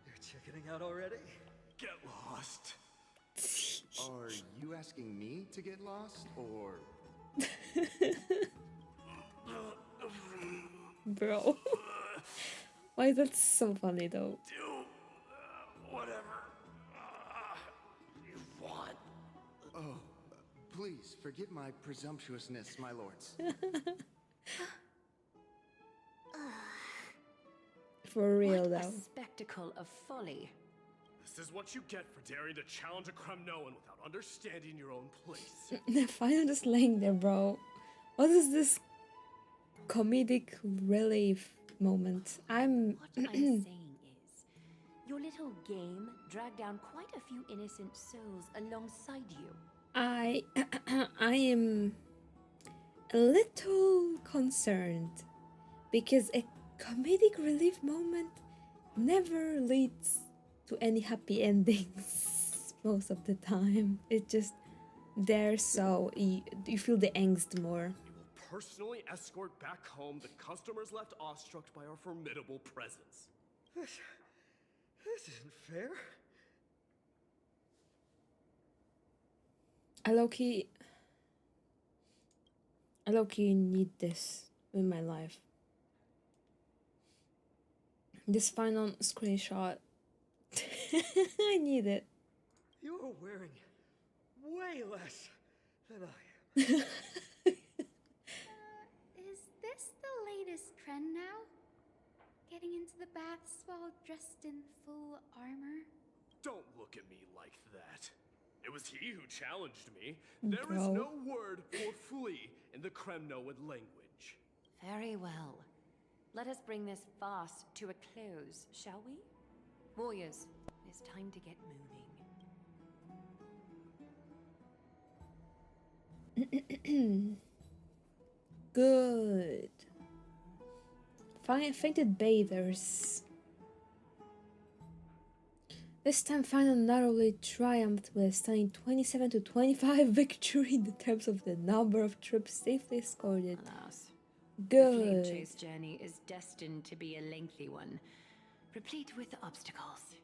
You're chickening out already? Get lost. Are you asking me to get lost, or Bro. Why is that so funny though? Do whatever you want. oh, please forgive my presumptuousness, my lords. For real What a though. spectacle of folly. This is what you get for daring to challenge a Kremnoan without understanding your own place. Fine, I'm just laying there, bro. What is this comedic relief moment? What I'm saying is, your little game dragged down quite a few innocent souls alongside you. I am a little concerned because a comedic relief moment never leads to any happy endings most of the time. It's just there, so you feel the angst more. We will personally escort back home the customers left awestruck by our formidable presence. This isn't fair. I low-key need this in my life. This final screenshot. I need it. You're wearing way less than I am. Is this the latest trend now? Getting into the baths while dressed in full armor? Don't look at me like that. It was he who challenged me. There is Bro. no word for flee in the Kremnoan language. Very well. Let us bring this farce to a close, shall we? Warriors, it's time to get moving. Good. Fainted bathers. This time final narrowly triumphed with a stunning 27-25 victory in the terms of the number of troops safely escorted. Alas, Good. the flame chase journey is destined to be a lengthy one, replete with obstacles.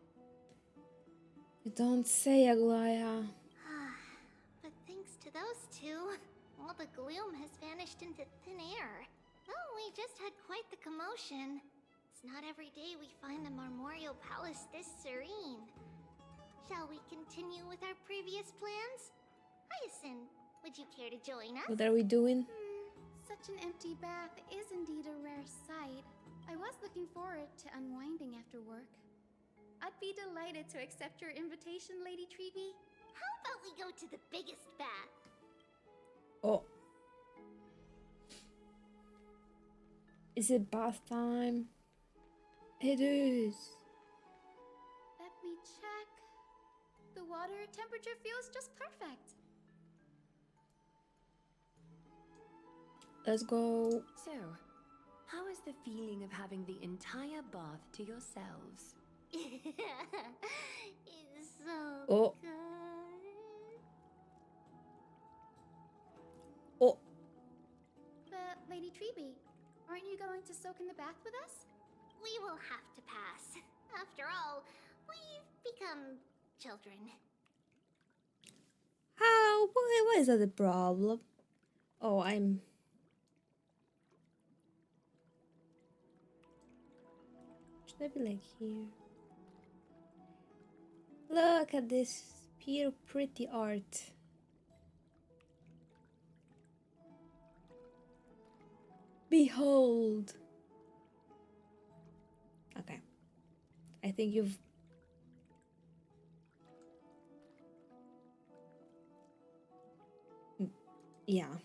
You don't say, Aglaya. But thanks to those two, all the gloom has vanished into thin air. Well, we just had quite the commotion. It's not every day we find the Marmorial Palace this serene. Shall we continue with our previous plans? Hyacinth, would you care to join us? What are we doing? Such an empty bath is indeed a rare sight. I was looking forward to unwinding after work. I'd be delighted to accept your invitation, Lady Treeby. How about we go to the biggest bath? Oh. Is it bath time? It is. Let me check. The water temperature feels just perfect. Let's go. So, how is the feeling of having the entire bath to yourselves? It's so Oh. good. Oh. But, Lady Treeby, aren't you going to soak in the bath with us? We will have to pass. After all, we've become children. How? Why is that a problem? Oh, should I be like here? Look at this pure pretty art. Behold. Okay. I think you've... Yeah.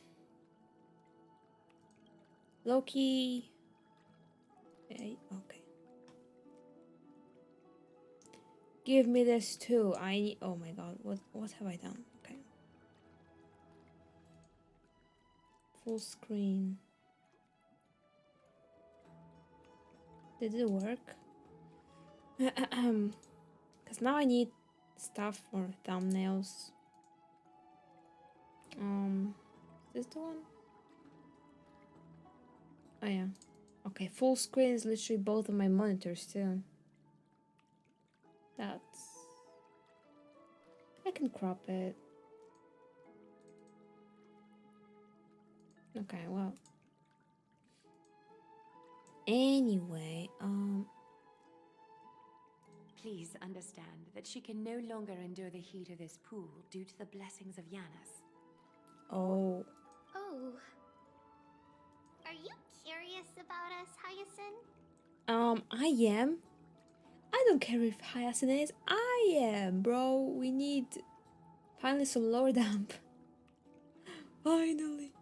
Loki. Okay. Give me this too. I need... Oh my god. What have I done? Okay. Full screen. Did it work? Because now I need stuff for thumbnails. Is this the one? Oh yeah. Okay, full screen is literally both of my monitors too. That's... I can crop it. Okay, well. Anyway, Please understand that she can no longer endure the heat of this pool due to the blessings of Yanis. Oh. Oh. Are you curious about us, Hyacinth? I am. I don't care if Hyacinth is. I am, bro. We need finally some lower damp. Finally.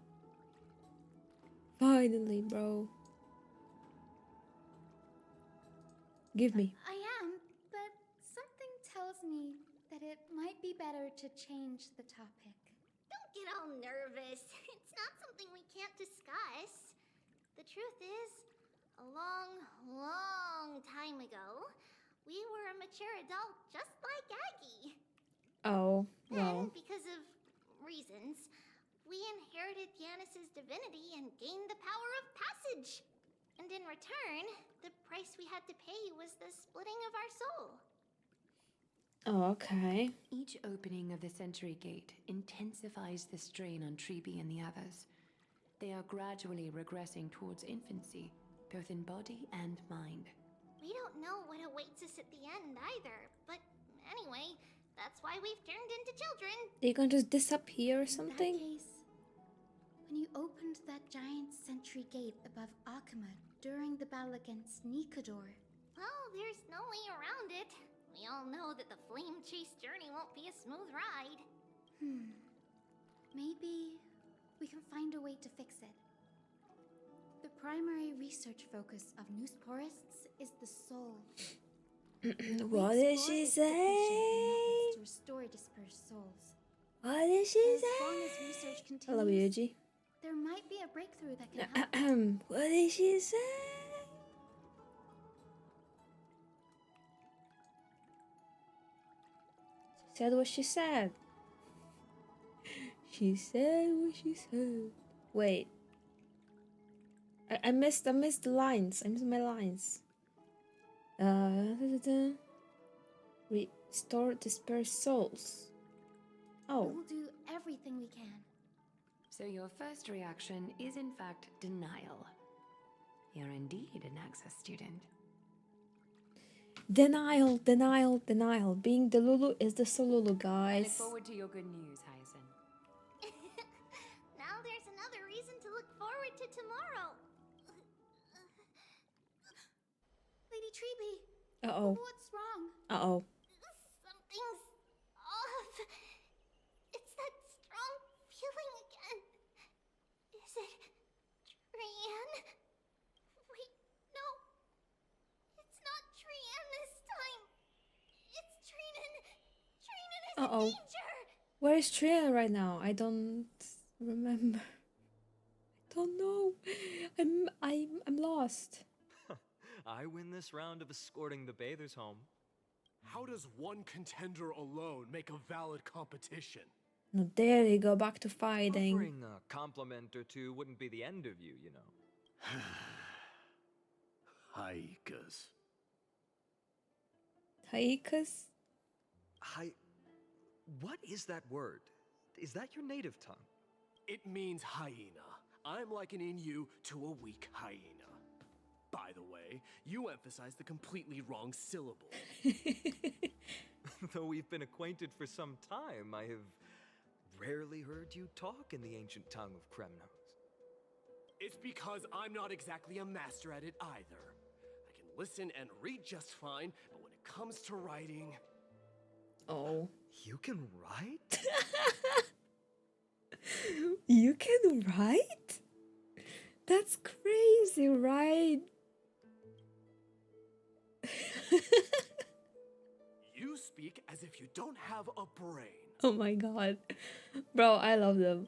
Finally, bro. Give me. I am, but something tells me that it might be better to change the topic. Don't Don't get all nervous. It's not something we can't discuss. The truth is, a long, long time ago, we were a mature adult just like Aggie. Oh, Then, well. because of reasons, we inherited Yanis's divinity and gained the power of passage. And in return, the price we had to pay was the splitting of our soul. Oh, okay. Each opening of the Century Gate intensifies the strain on Treeby and the others. They are gradually regressing towards infancy, both in body and mind. We don't know what awaits us at the end either, but anyway, that's why we've turned into children. They gonna just disappear or In something? that case, when you opened that giant sentry gate above Akuma during the battle against Nikador, Well, there's no way around it. We all know that the flame chase journey won't be a smooth ride. maybe we can find a way to fix it. The primary research focus of Newsporists is the soul. What did she say? To restore dispersed souls. What did she As say? long as research I love continues, Yuji. there might be a breakthrough that can help. What did she say? She said what she said. She said what she said. Wait. I missed the lines. I missed my lines. Restore dispersed souls. Oh. We'll do everything we can. So your first reaction is in fact denial. You're indeed an Access student. Denial, denial, denial. Being the Lulu is the Solulu, I look guys. forward to your good news, Hyacinth. Now there's another reason to look forward to tomorrow. Lady Treeby, Uh-oh. what's wrong? Uh-oh. Something's off. It's that strong feeling again. Is it Trian? Wait, no. It's not Trian this time. It's Trinan. Trinan is in danger. Where is Trian right now? I don't remember. I don't know. I'm lost. I win this round of escorting the bathers home. How does one contender alone make a valid competition? Now there they go back to fighting. Offering a compliment or two wouldn't be the end of you, you know. Haikas. Haikas? What is that word? Is that your native tongue? It means hyena. I'm likening you to a weak hyena. By the way, you emphasize the completely wrong syllable. Though we've been acquainted for some time, I have rarely heard you talk in the ancient tongue of Kremnos. It's because I'm not exactly a master at it either. I can listen and read just fine, but when it comes to writing... Oh. You can write? You can write? That's crazy, right? You speak as if you don't have a brain. Oh my god. Bro, I love them.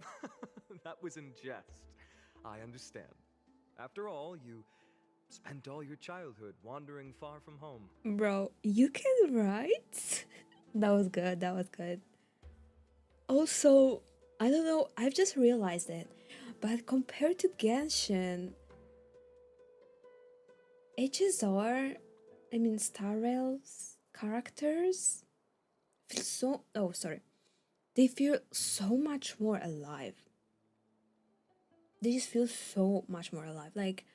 That was in jest. I understand. After all, you spent all your childhood wandering far from home. Bro, you can write? That was good, that was good. Also, I don't know, I've just realized it, but compared to Genshin, HSR, I mean Star Rail's characters feel so... Oh, sorry. They feel so much more alive. They just feel so much more alive. Like,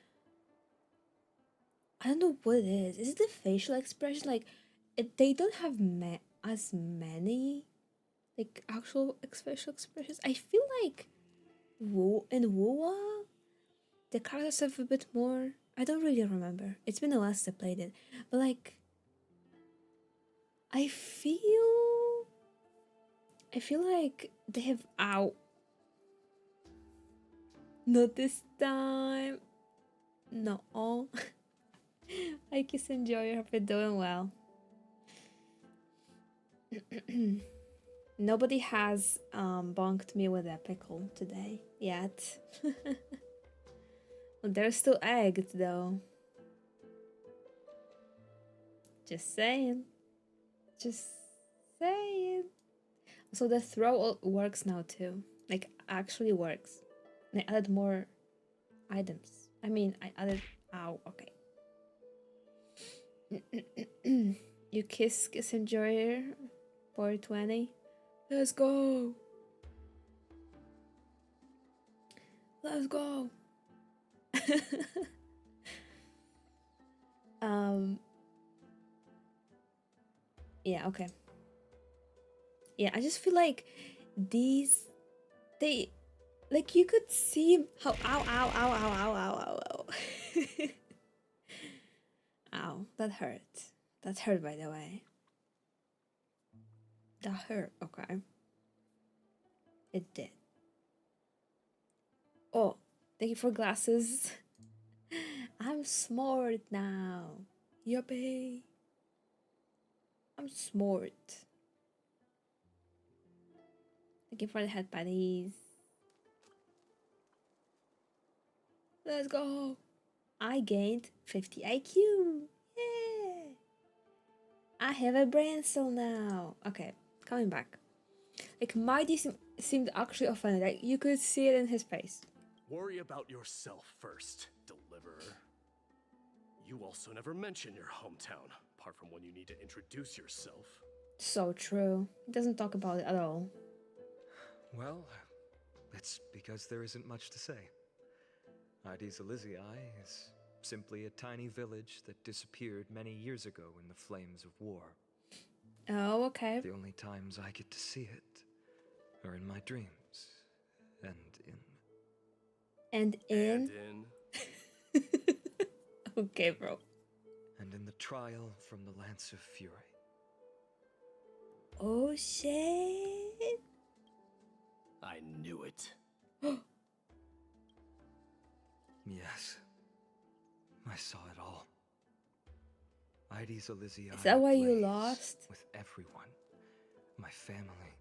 I don't know what it is. Is it the facial expression? Like, they don't have as many like actual facial expressions. I feel like in Wuwa, the characters have a bit more. I don't really remember. It's been a while since I played it, but like, I feel like they have Not this time. No. I kiss and Joy. I hope you're doing well. Nobody has bonked me with a pickle today yet. Well, they're still egged though. Just saying. Just saying. So the throw works now too. Like, actually works. And I added more items. I mean, I added... Ow, okay. You kiss Enjoyer 420. Let's go. Let's go. Yeah, okay. Yeah, I just feel like these, they, like, you could see how... Ow, ow, ow, ow, ow, ow, ow, ow. Ow, that hurt. That hurt, by the way. That hurt, okay. It did. Oh, thank you for glasses. I'm smart now. Yuppie. I'm smart. Thank you for the head buddies. Let's go. I gained 50 IQ. Yeah. I have a brain cell now. Okay, coming back. Like, Mydei seemed actually offended. Like, you could see it in his face. Worry about yourself first, deliverer. You also never mention your hometown, apart from when you need to introduce yourself. So true. He doesn't talk about it at all. Well, it's because there isn't much to say. Mydei is simply a tiny village that disappeared many years ago in the flames of war. Oh, okay. The only times I get to see it are in my dreams, and in... And in? Okay, bro. And in the trial from the Lance of Fury. Oh, shit. I knew it. Yes. I saw it all. Mydei Is that why you lost? With everyone. My family,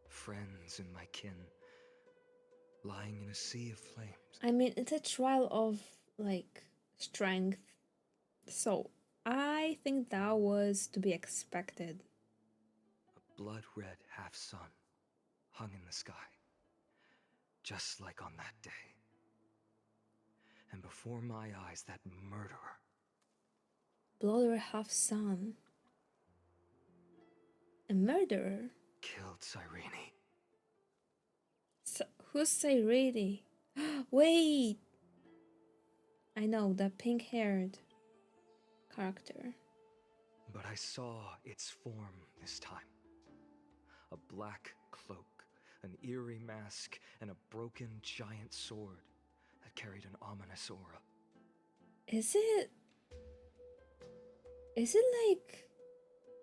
friends, and my kin. Lying in a sea of flames. I mean, it's a trial of, like, strength. So, I think that was to be expected. A blood-red half-sun hung in the sky. Just like on that day. And before my eyes, that murderer. Blood-red half-sun. A murderer? Killed Cyrene. Who's Cyrene? Wait! I know, the pink-haired character. But I saw its form this time. A black cloak, an eerie mask, and a broken giant sword that carried an ominous aura. Is it like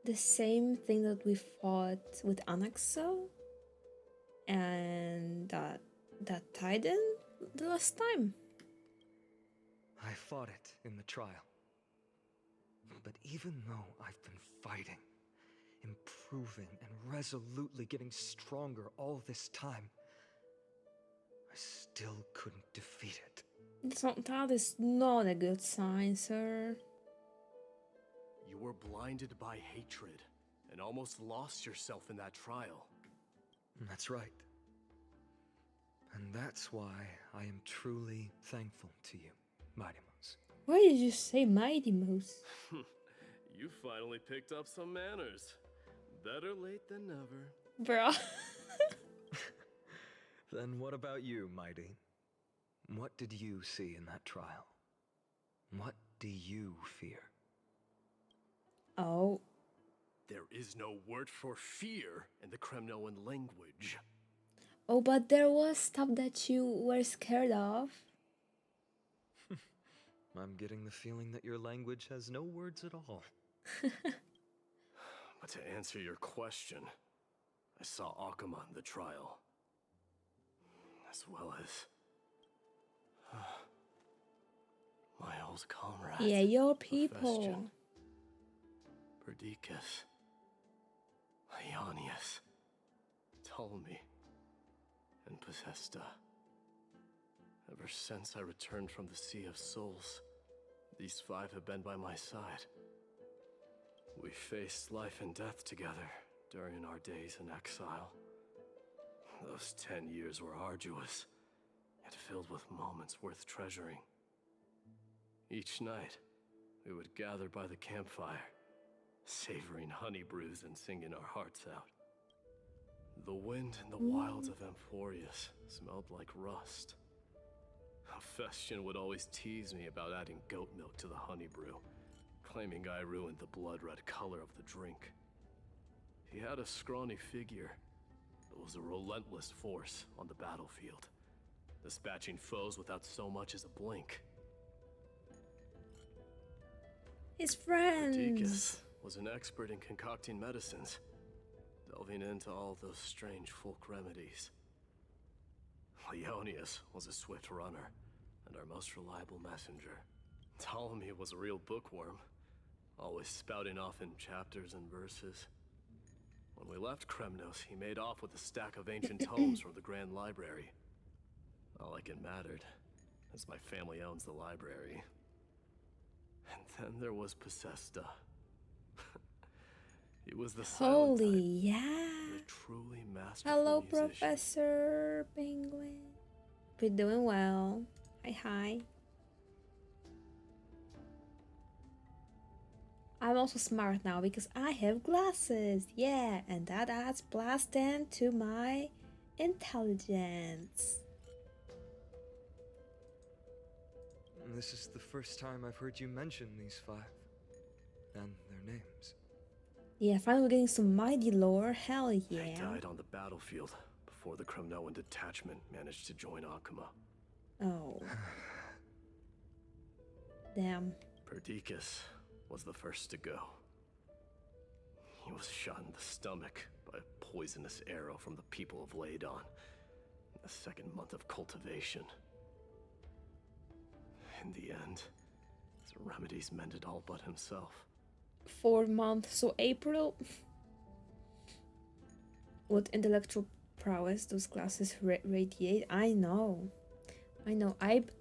the same thing that we fought with Anaxo and that Titan the last time? I fought it in the trial. But even though I've been fighting, improving, and resolutely getting stronger all this time, I still couldn't defeat it. That is not a good sign, sir. You were blinded by hatred and almost lost yourself in that trial. That's right. And that's why I am truly thankful to you, Mydei. Why did you say Mighty Moose? You finally picked up some manners. Better late than never. Bruh. Then what about you, Mydei? What did you see in that trial? What do you fear? Oh. There is no word for fear in the Kremnoan language. Oh, but there was stuff that you were scared of. I'm getting the feeling that your language has no words at all. But to answer your question, I saw Akuma in the trial. As well as... my old comrades. Yeah, your people. Perdiccas. Ionius. Ptolemy, and Possesta. Ever since I returned from the Sea of Souls, these 5 have been by my side. We faced life and death together during our days in exile. Those 10 years were arduous, yet filled with moments worth treasuring. Each night, we would gather by the campfire, savoring honey brews and singing our hearts out. The wind in the wilds of Amphorius smelled like rust. Festian would always tease me about adding goat milk to the honey brew, claiming I ruined the blood-red color of the drink. He had a scrawny figure, but was a relentless force on the battlefield, dispatching foes without so much as a blink. His friends. Perdiccas was an expert in concocting medicines, delving into all those strange folk remedies. Leonius was a swift runner and our most reliable messenger. Ptolemy was a real bookworm, always spouting off in chapters and verses. When we left Kremnos, he made off with a stack of ancient tomes from the Grand Library. Not like it mattered, as my family owns the library. And then there was Possesta. He was the silent Holy, type, yeah. but a truly masterful Hello, musician. Professor Penguin. We're doing well. Hi, hi. I'm also smart now because I have glasses. Yeah, and that adds +10 to my intelligence. This is the first time I've heard you mention these 5. And their names. Yeah, finally getting some mighty lore. Hell yeah. They died on the battlefield before the Kremnoan detachment managed to join Akuma. Oh. Damn. Perdiccas was the first to go. He was shot in the stomach by a poisonous arrow from the people of Ladon in the 2nd month of cultivation. In the end, his remedies mended all but himself. 4 months, so April. What intellectual prowess those glasses radiate. I know.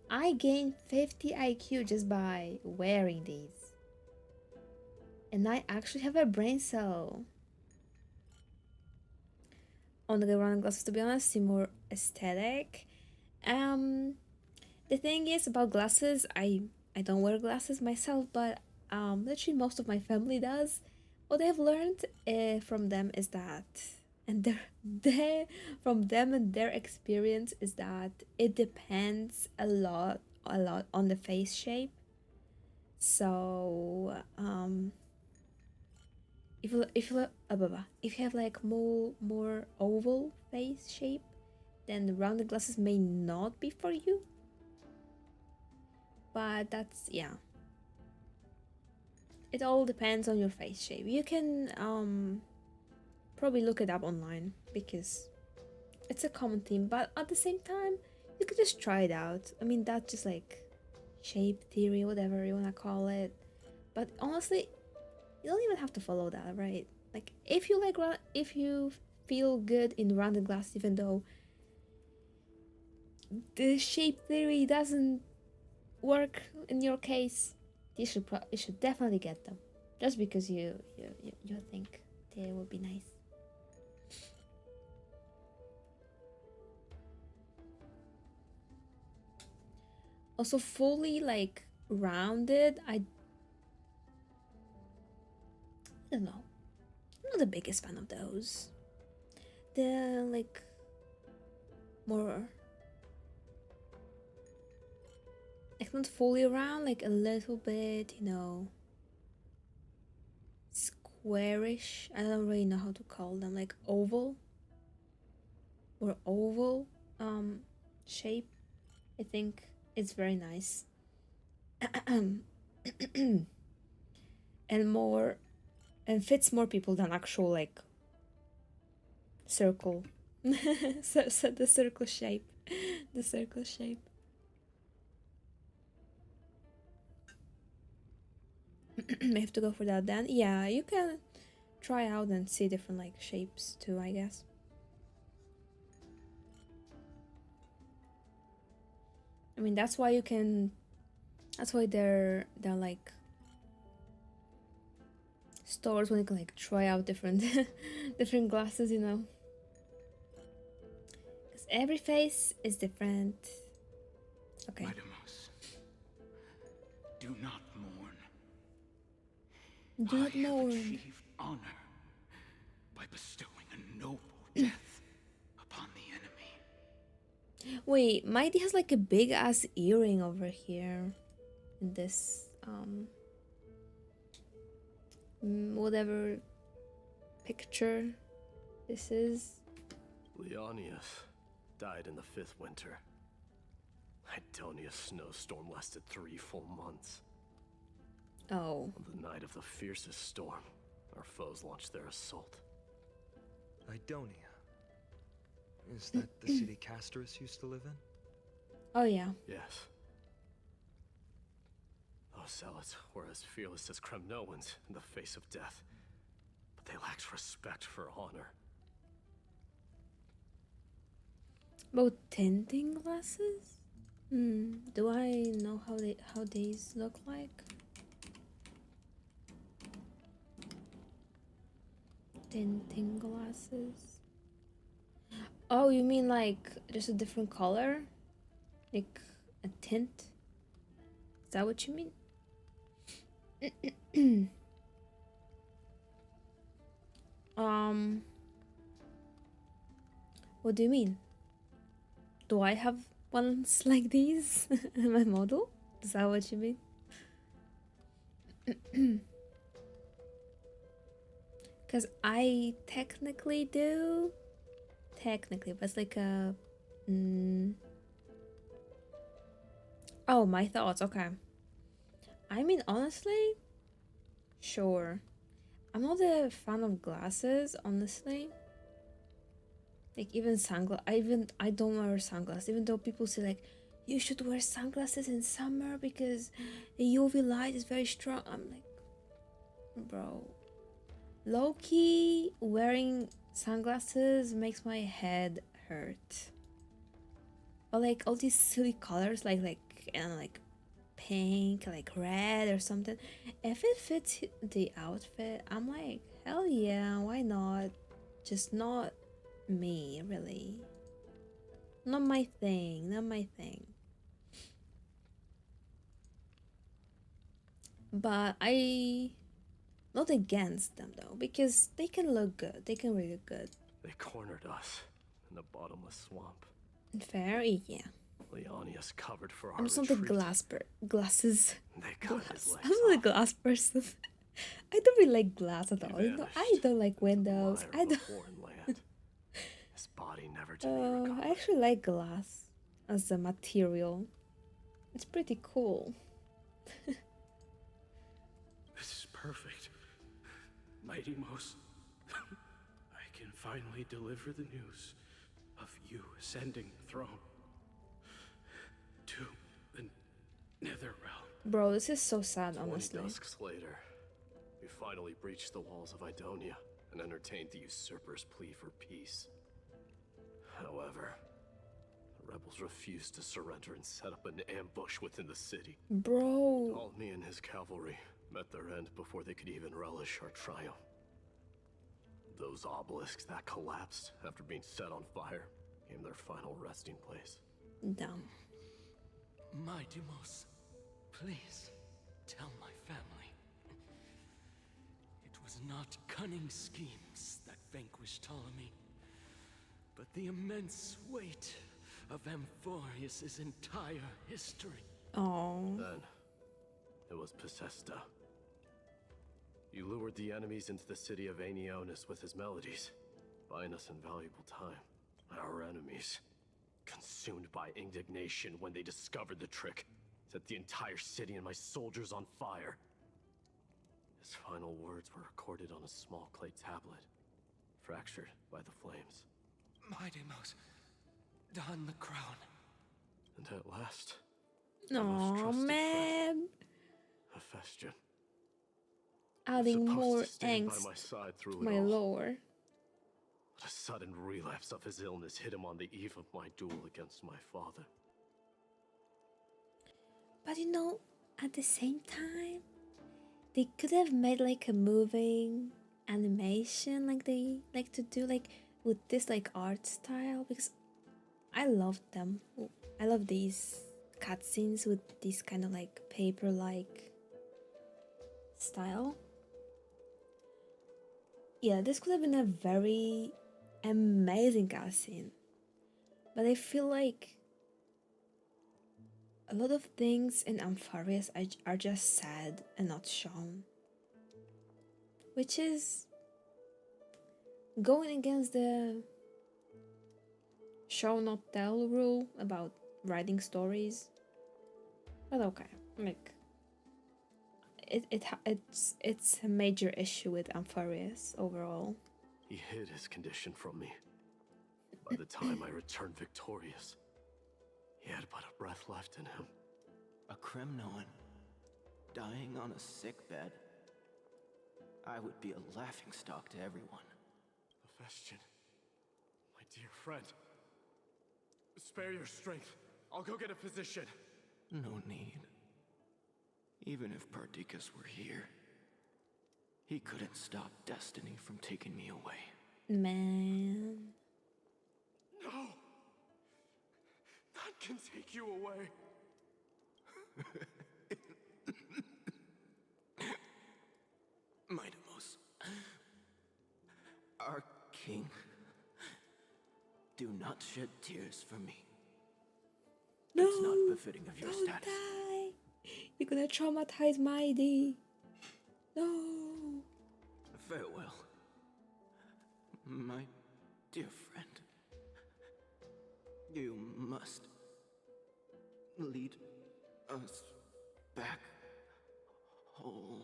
I gained 50 IQ just by wearing these. And I actually have a brain cell. On the round glasses, to be honest, seem more aesthetic. The thing is about glasses, I don't wear glasses myself, but literally most of my family does. What I've learned from them is that, and from them and their experience is that it depends a lot on the face shape. So if you have like more oval face shape, then the rounded glasses may not be for you. But that's, yeah. It all depends on your face shape. You can probably look it up online because it's a common theme, but at the same time, you could just try it out. I mean, that's just like shape theory, whatever you wanna call it. But honestly, you don't even have to follow that, right? Like, if you feel good in rounded glasses, even though the shape theory doesn't work in your case, you should definitely get them, just because you think they would be nice. Also, fully like rounded, I don't know. I'm not the biggest fan of those. The like more like not fully round, like a little bit, squarish. I don't really know how to call them, like oval shape. I think it's very nice. and fits more people than actual like circle. so the circle shape. The circle shape. I have to go for that then. Yeah, you can try out and see different like shapes too, I guess. I mean, that's why you can. That's why they're like stores when you can like try out different different glasses, you know. Because every face is different. Okay. Mydei, do not mourn. Do not I have mourn. achieved honor by bestowing a noble death upon the enemy. Wait, Mydei has like a big ass earring over here in this whatever picture this is. Leonius died in the 5th winter. Idonia's snowstorm lasted 3 full months. Oh. On the night of the fiercest storm, our foes launched their assault. Idonia. Is that the city Castorus used to live in? Oh yeah. Yes. Those zealots were as fearless as Kremnoans in the face of death, but they lacked respect for honor. About tinting glasses? Do I know how these look like? Tinting glasses. Oh, you mean like just a different color? Like a tint? Is that what you mean? What do you mean? Do I have ones like these in my model? Is that what you mean? Because I technically do. Technically, but it's like a... Oh, my thoughts, okay. I mean, honestly, sure. I'm not a fan of glasses, honestly. Like, even sunglasses, I don't wear sunglasses, even though people say, like, you should wear sunglasses in summer because the UV light is very strong. I'm like, bro. Low-key, wearing sunglasses makes my head hurt. But like all these silly colors, like pink, like red or something. If it fits the outfit, I'm like, hell yeah, why not? Just not me, really. Not my thing, not my thing. But not against them though, because they can look good. They can really look good. They cornered us in the bottomless swamp. Fair, yeah. Leonius covered for our I'm just not the glasses. They cut his legs I'm not a glass person. I don't really like glass at all. You know, I don't like windows. I don't. His body never to be recovered. I actually like glass as a material. It's pretty cool. This is perfect. Mydei, I can finally deliver the news of you ascending the throne to the Netherrealm. Bro, this is so sad, honestly. 20 dusks later, we finally breached the walls of Idonia and entertained the usurper's plea for peace. However, the rebels refused to surrender and set up an ambush within the city. Bro. Ptolemy and his cavalry met their end before they could even relish our triumph. Those obelisks that collapsed after being set on fire became their final resting place. Dumb. Mydei, please tell my family. It was not cunning schemes that vanquished Ptolemy, but the immense weight of Amphorius' entire history. Oh. Then, it was Pacesta. You lured the enemies into the city of Aenionis with his melodies, buying us invaluable time. Our enemies, consumed by indignation when they discovered the trick, set the entire city and my soldiers on fire. His final words were recorded on a small clay tablet, fractured by the flames. Mydei, don the crown. And at last, Oh man. Hephaestion. Adding more angst to my lore. But a sudden relapse of his illness hit him on the eve of my duel against my father. But you know, at the same time, they could have made like a moving animation like they like to do, like with this like art style, because I love them. I love these cutscenes with this kind of like paper like style. Yeah, this could have been a very amazing cutscene. But I feel like a lot of things in Ampharius are just said and not shown. Which is going against the show not tell rule about writing stories. But okay, like it's a major issue with Ampharius overall. He hid his condition from me. By the time I returned victorious, he had but a breath left in him. A Kremnoan dying on a sick bed. I would be a laughingstock to everyone. Hephaestion, my dear friend, spare your strength. I'll go get a physician. No need. Even if Perdiccas were here, he couldn't stop destiny from taking me away. Man. No! None can take you away. Mydei, our king, do not shed tears for me. No, it's not befitting of your don't status. Die. You're gonna traumatize Mydei. No. Farewell, my dear friend. You must lead us back home.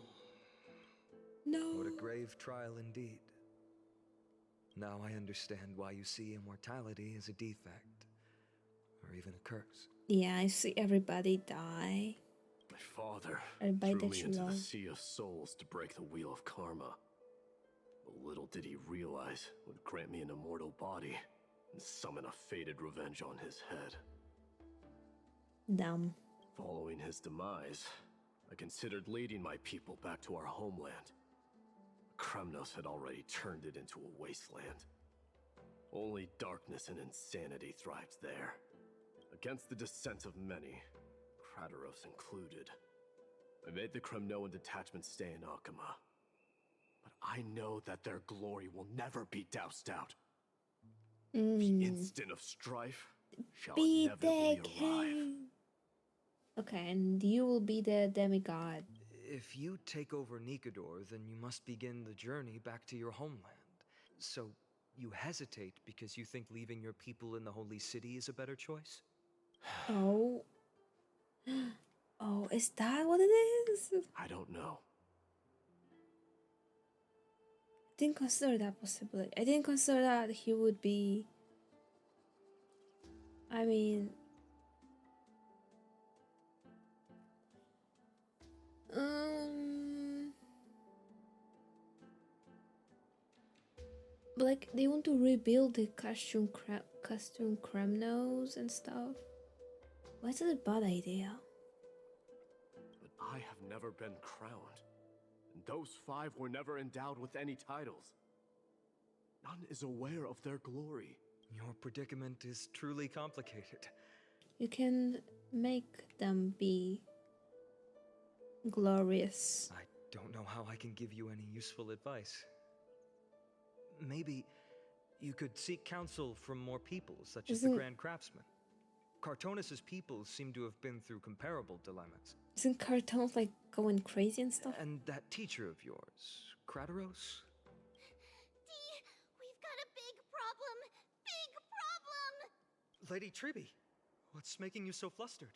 No. What a grave trial indeed. Now I understand why you see immortality as a defect, or even a curse. Yeah, I see everybody die. My father Everybody threw that me you into the love. sea of souls to break the wheel of karma. But little did he realize it would grant me an immortal body and summon a fated revenge on his head. Dumb. Following his demise, I considered leading my people back to our homeland. Kremnos had already turned it into a wasteland. Only darkness and insanity thrived there. Against the dissent of many, Krateros included. I made the Kremnoan detachment stay in Akama. But I know that their glory will never be doused out. The instant of strife shall Be inevitably the arrive. king. Okay, and you will be the demigod. If you take over Nikador, then you must begin the journey back to your homeland. So, you hesitate because you think leaving your people in the Holy City is a better choice? Oh. Oh, is that what it is? I don't know. I didn't consider that possibility. I didn't consider that he would be... I mean... But like, they want to rebuild the costume Kremnos and stuff. Why is it a bad idea? But I have never been crowned. And those 5 were never endowed with any titles. None is aware of their glory. Your predicament is truly complicated. You can make them be glorious. I don't know how I can give you any useful advice. Maybe you could seek counsel from more peoples, such as the Grand Craftsman. Cartonis' peoples seem to have been through comparable dilemmas. Isn't Cartonis like going crazy and stuff? And that teacher of yours, Krateros? Dee, we've got a big problem! Big problem! Lady Triby, what's making you so flustered?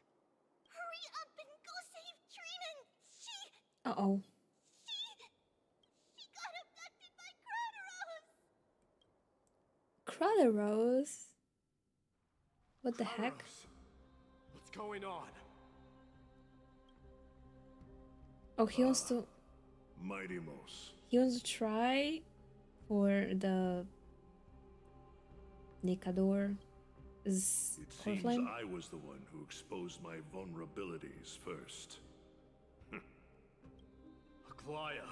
Hurry up and go save Trinan! She Uh-oh. got abducted by Krateros! Krateros? What the heck? What's going on? Oh, he wants to... Mydei. He wants to try for the Nikador Is It core seems flame? I was the one who exposed my vulnerabilities first. Aglaya,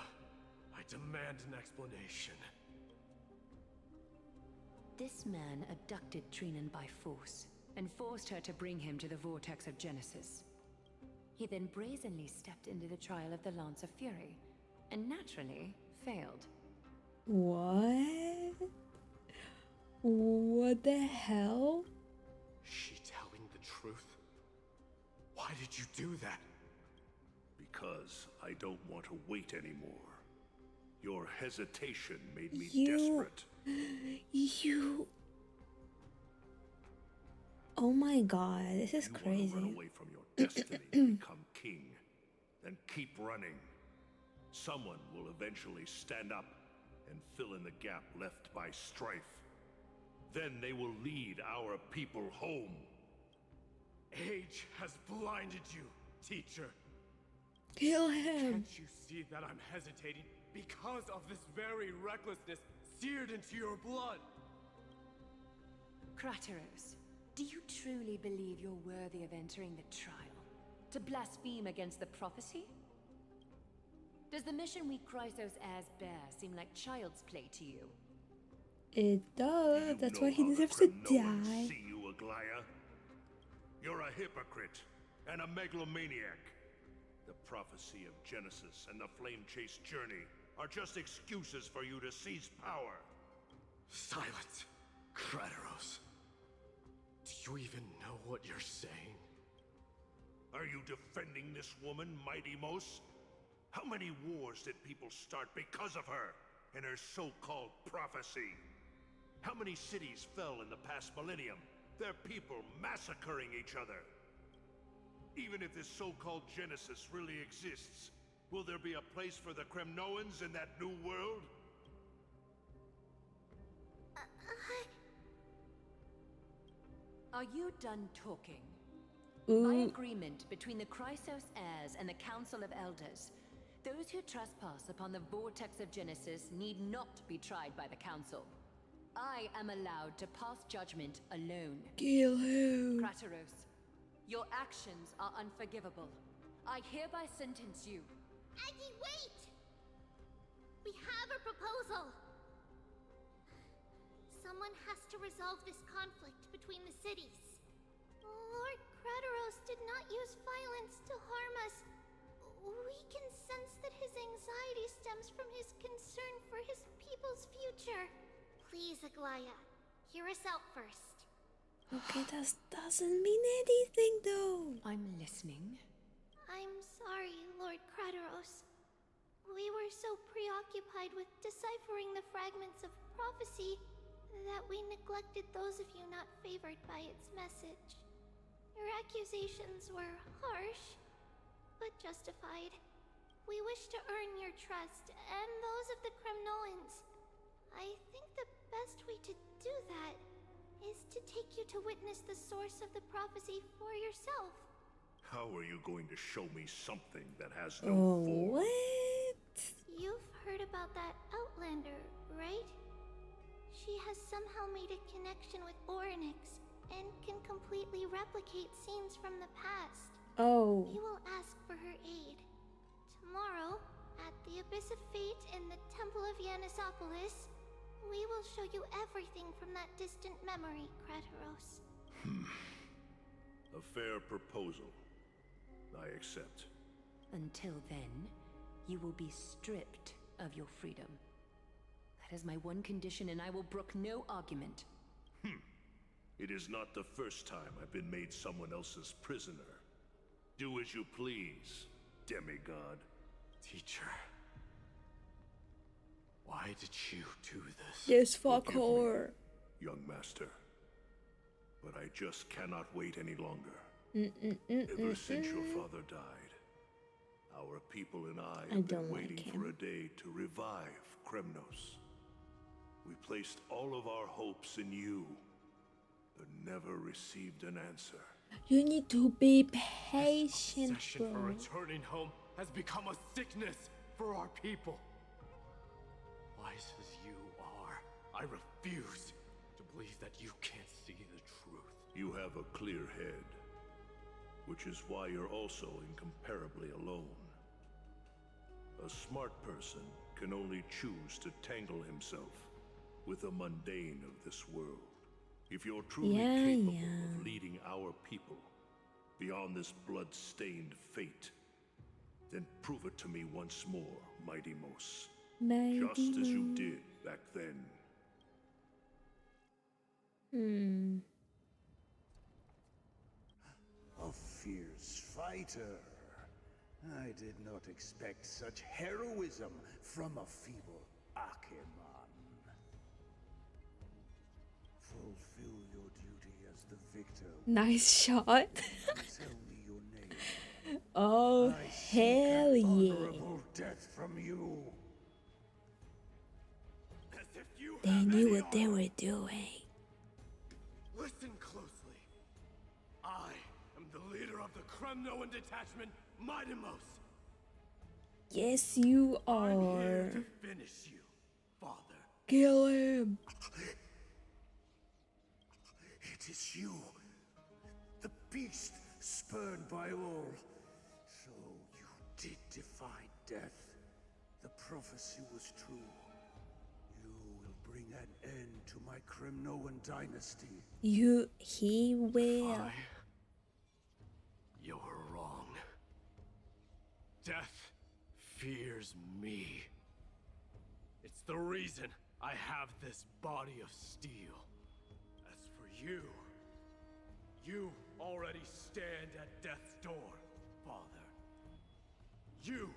I demand an explanation. This man abducted Trinan by force and forced her to bring him to the vortex of Genesis. He then brazenly stepped into the trial of the Lance of Fury, and naturally failed. What? What the hell? Is she telling the truth? Why did you do that? Because I don't want to wait anymore. Your hesitation made me You- desperate. You... Oh my god, this is You want to crazy. run away from your destiny to become king, then keep running. Someone will eventually stand up and fill in the gap left by strife. Then they will lead our people home. Age has blinded you, teacher. Kill him. Can't you see that I'm hesitating because of this very recklessness seared into your blood? Krateros, do you truly believe you're worthy of entering the trial? To blaspheme against the prophecy? Does the mission we Chrysos heirs bear seem like child's play to you? It does. You That's know why he how the deserves to Kremnoans die. see you, Aglaya? You're a hypocrite and a megalomaniac. The prophecy of Genesis and the Flame Chase journey are just excuses for you to seize power. Silence, Krateros. Do you even know what you're saying? Are you defending this woman, Mydei? How many wars did people start because of her and her so-called prophecy? How many cities fell in the past millennium? Their people massacring each other. Even if this so-called Genesis really exists, will there be a place for the Kremnoans in that new world? Are you done talking? Ooh. By agreement between the Chrysos heirs and the Council of Elders, those who trespass upon the vortex of Genesis need not be tried by the Council. I am allowed to pass judgment alone. Kill him. Krateros, your actions are unforgivable. I hereby sentence you. Aggie, wait! We have a proposal! Someone has to resolve this conflict between the cities. Lord Krateros did not use violence to harm us. We can sense that his anxiety stems from his concern for his people's future. Please, Aglaya, hear us out first. Okay, that doesn't mean anything though. I'm listening. I'm sorry, Lord Krateros. We were so preoccupied with deciphering the fragments of prophecy that we neglected those of you not favored by its message. Your accusations were harsh, but justified. We wish to earn your trust and those of the Kremnoans. I think the best way to do that is to take you to witness the source of the prophecy for yourself. How are you going to show me something that has no Oh, form? what? You've heard about that Outlander, right? She has somehow made a connection with Orynyx and can completely replicate scenes from the past. Oh. We will ask for her aid. Tomorrow, at the Abyss of Fate in the Temple of Yanisopolis, we will show you everything from that distant memory, Krateros. A fair proposal. I accept. Until then, you will be stripped of your freedom. That is my one condition, and I will brook no argument. It is not the first time I've been made someone else's prisoner. Do as you please, demigod. Teacher, why did you do this? This fuck Forgive me, whore. young master. But I just cannot wait any longer. Ever since your father died, our people and I have been don't like waiting him. for a day to revive Kremnos. We placed all of our hopes in you, but never received an answer. You need to be patient, Obsession for bro. returning home has become a sickness for our people. Wise as you are, I refuse to believe that you can't see the truth. You have a clear head, which is why you're also incomparably alone. A smart person can only choose to tangle himself with the mundane of this world. If you're truly capable of leading our people beyond this blood-stained fate, then prove it to me once more, Mydei Mos. Just as you did back then. A fierce fighter. I did not expect such heroism from a feeble Akeman. Fulfill your duty as the victor. Nice shot. Tell me your name. Oh, hell yeah. Honorable death from you. They knew what they were doing. Listen closely. I am the leader of the Kremnoan detachment, Mydei Mos. Yes, you I'm here are. to finish you, Father. Kill him. It is you. The beast spurned by all. So you did defy death. The prophecy was true. You will bring an end to my Kremnoan dynasty. He will. You're wrong. Death fears me. It's the reason I have this body of steel. As for you, you already stand at death's door, Father. You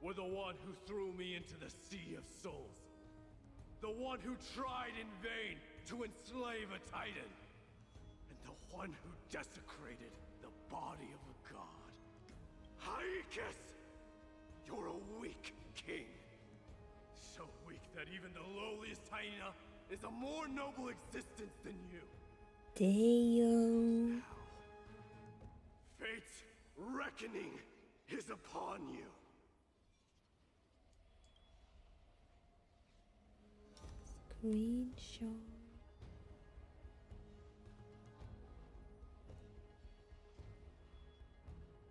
were the one who threw me into the Sea of Souls. The one who tried in vain to enslave a Titan. And the one who desecrated the body of a god. Haikus! You're a weak king. So weak that even the lowliest hyena is a more noble existence than you. Damn. Fate's reckoning is upon you. Screenshot.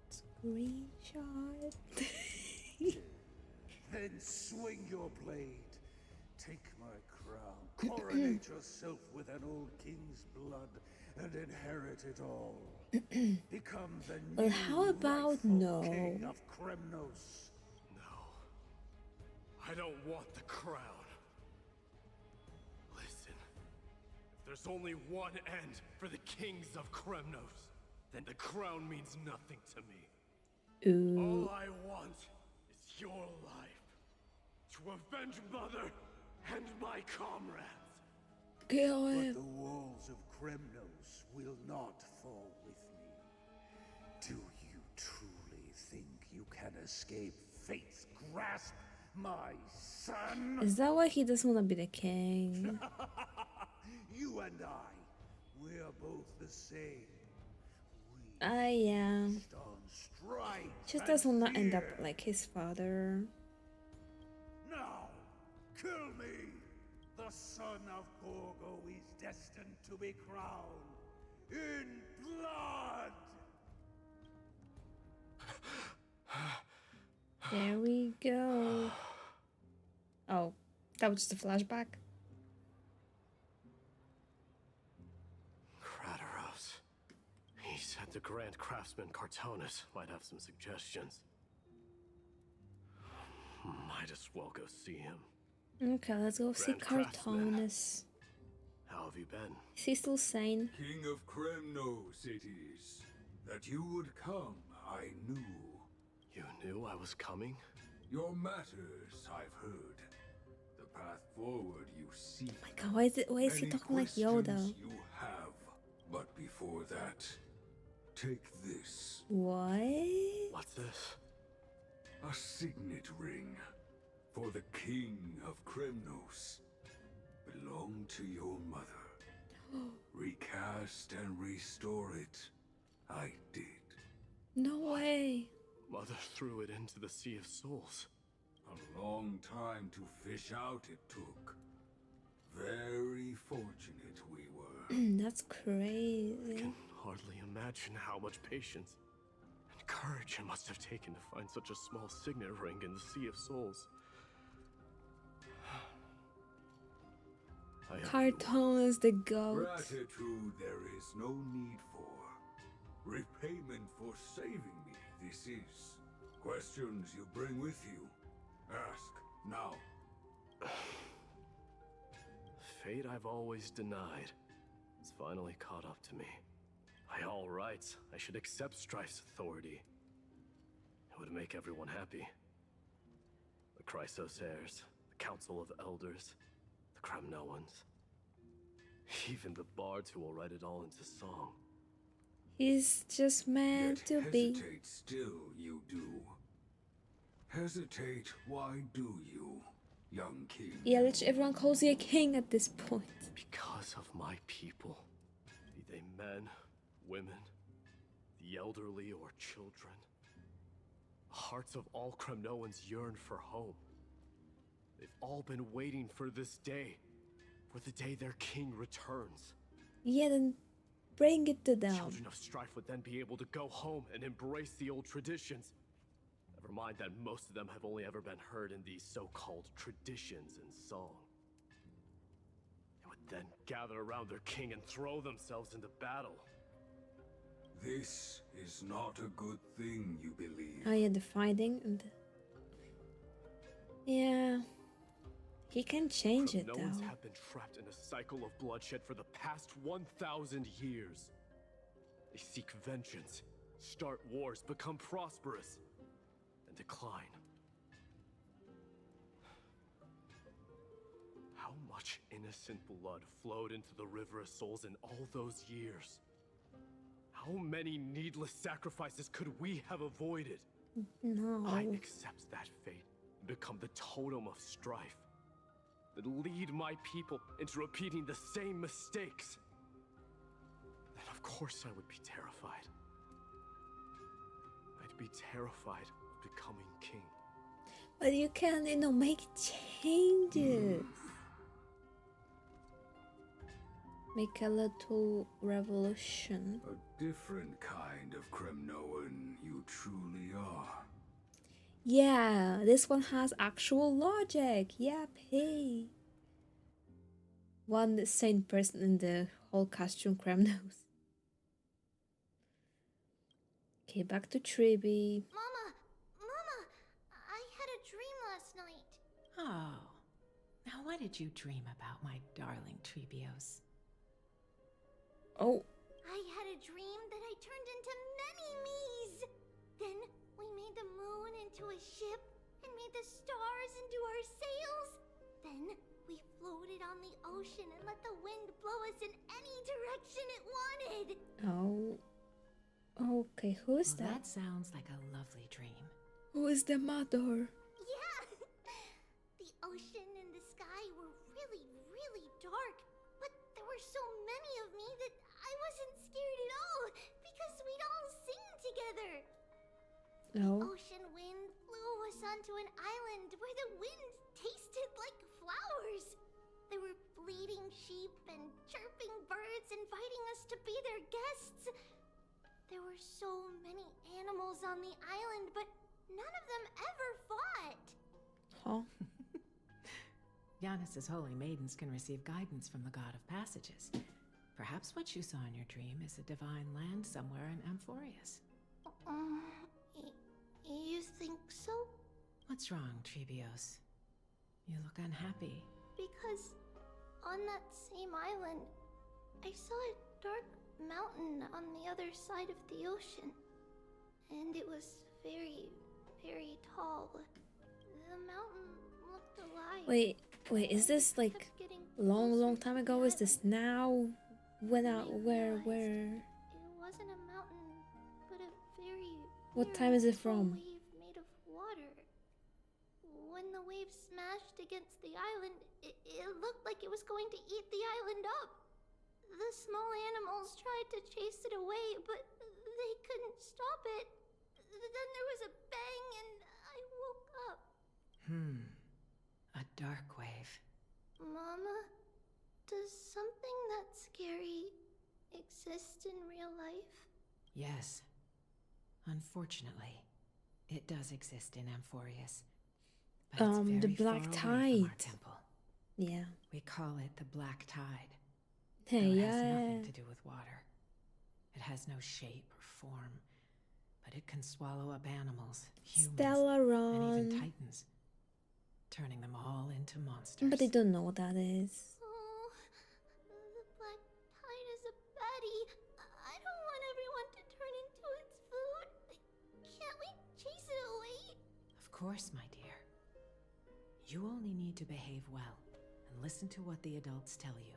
Screenshot. Then swing your blade. Take my crown. Coronate yourself with an old king's blood and inherit it all. Become the Well, new how about rightful no? king of Kremnos. No. I don't want the crown. Listen. If there's only one end for the kings of Kremnos, then the crown means nothing to me. Ooh. All I want is your life. To avenge Mother and my comrades. Kill him. But the walls of Kremnos will not fall with me. Do you truly think you can escape fate's grasp, my son? Is that why he doesn't want to be the king? You and I, we are both the same. Yeah. Just doesn't want to end up fear. like his father. Now, kill me! The son of Gorgo is destined to be crowned in blood! There we go. Oh, that was just a flashback. Krateros. He said the Grand Craftsman Cartonus might have some suggestions. Might as well go see him. Okay, let's go see Grand Craftsman. Cartonus. How have you been? Is he still sane? King of Kremnos it is. That you would come, I knew. You knew I was coming? Your matters, I've heard. The path forward you seek. Oh my god, why is he Many talking like questions Yoda? you have. But before that, take this. What? What's this? A signet ring. For the king of Kremnos. Belonged to your mother. Recast and restore it. I did. No way. Mother threw it into the Sea of Souls. A long time to fish out it took. Very fortunate we were. That's I crazy. can hardly imagine how much patience and courage it must have taken to find such a small signet ring in the Sea of Souls. I owe you one. Cartoon is the goat. Gratitude there is no need for. Repayment for saving me, this is. Questions you bring with you. Ask, now. Fate I've always denied. It's finally caught up to me. By all rights, I should accept Strife's authority. It would make everyone happy. The Chrysos heirs, the Council of Elders, the Kremnoans. Even the bards who will write it all into song. He's just meant to be. Hesitate still, you do. Hesitate, why do you, young king? Yeah, literally everyone calls you a king at this point. Because of my people. Be they men, women, the elderly or children. The hearts of all Kremnoans yearn for home. They've all been waiting for this day. For the day their king returns. Yeah, then bring it to them. Children of Strife would then be able to go home and embrace the old traditions. Never mind that most of them have only ever been heard in these so-called traditions and song. They would then gather around their king and throw themselves into battle. This is not a good thing, you believe. Oh yeah, the fighting and yeah. He can change it though. Kremnoans have been trapped in a cycle of bloodshed for the past 1,000 years. They seek vengeance, start wars, become prosperous, and decline. How much innocent blood flowed into the River of Souls in all those years? How many needless sacrifices could we have avoided? No. I accept that fate and become the totem of strife that lead my people into repeating the same mistakes. Then of course I would be terrified. I'd be terrified of becoming king. But you can, make changes. Make a little revolution. A different kind of Kremnoan you truly are. Yeah, this one has actual logic. Yep, hey. One sane person in the whole costume Krem knows. Okay, back to Triby. Mama! I had a dream last night. Oh. Now what did you dream about, my darling Trebios? Oh. I had a dream that I turned into many me's. Then we made the moon into a ship and made the stars into our sails. Then we floated on the ocean and let the wind blow us in any direction it wanted. Oh. Okay, who is that? That sounds like a lovely dream. Who is the mother? Yeah! The ocean and the sky were really, really dark. But there were so many of me that I wasn't scared at all because we'd all sing together. Oh. The ocean wind blew us onto an island where the wind tasted like flowers. There were bleating sheep and chirping birds inviting us to be their guests. There were so many animals on the island, but none of them ever fought. Huh? Giannis's holy maidens can receive guidance from the god of passages. Perhaps what you saw in your dream is a divine land somewhere in Amphorius. You think so? What's wrong, Trebios? You look unhappy. Because on that same island, I saw a dark mountain on the other side of the ocean. And it was very, very tall. The mountain looked alive. Wait, is this like long time ago? Is this now? Where? It wasn't a mountain, but a very, What time is it from? wave made of water. When the wave smashed against the island, it looked like it was going to eat the island up. The small animals tried to chase it away, but they couldn't stop it. Then there was a bang and I woke up. A dark wave. Mama, Does something that scary exist in real life? Yes. Unfortunately, it does exist in Amphorius. But it's very The Black far away from our Tide. temple. Yeah. We call it the Black Tide. Hey, though it yeah. has nothing to do with water. It has no shape or form, but it can swallow up animals, humans, and even titans, turning them all into monsters. But they don't know what that is. Oh, the Black Tide is a baddie. I don't want everyone to turn into its food. Can't we chase it away? Of course, my dear. You only need to behave well and listen to what the adults tell you.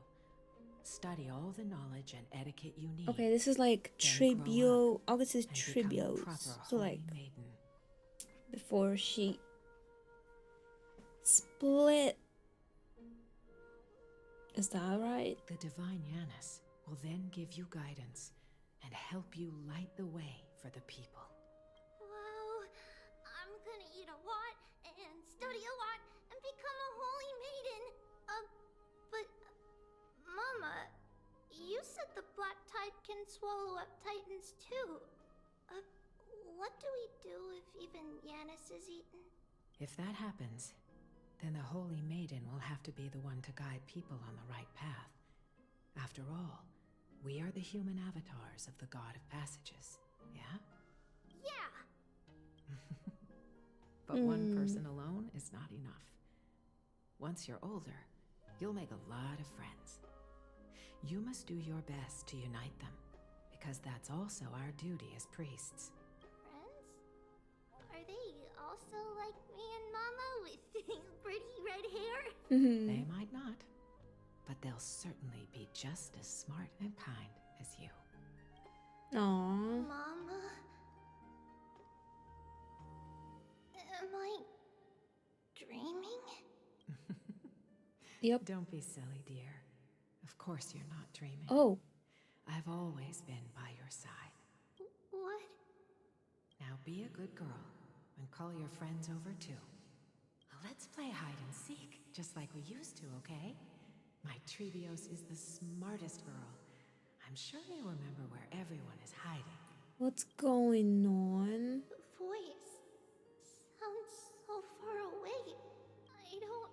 Study all the knowledge and etiquette you need. Okay, this is like tribute. August is tribute. So like maiden. Before she split. Is that right? The divine Yanis will then give you guidance and help you light the way for the people. Wow, I'm gonna eat a lot and study a lot and become a holy maiden. But Mama, you said the Black Tide can swallow up titans too. What do we do if even Yanis is eaten? If that happens, then the Holy Maiden will have to be the one to guide people on the right path. After all, we are the human avatars of the God of Passages, yeah? Yeah! But one person alone is not enough. Once you're older, you'll make a lot of friends. You must do your best to unite them, because that's also our duty as priests. Friends? Are they also like me and Mama with pretty red hair? They might not, but they'll certainly be just as smart and kind as you. Aww. Mama? Am I dreaming? Yep. Don't be silly, dear. Of course you're not dreaming. Oh. I've always been by your side. What? Now be a good girl and call your friends over too. Let's play hide and seek, just like we used to, okay? My Trebios is the smartest girl. I'm sure you remember where everyone is hiding. What's going on? The voice sounds so far away. I don't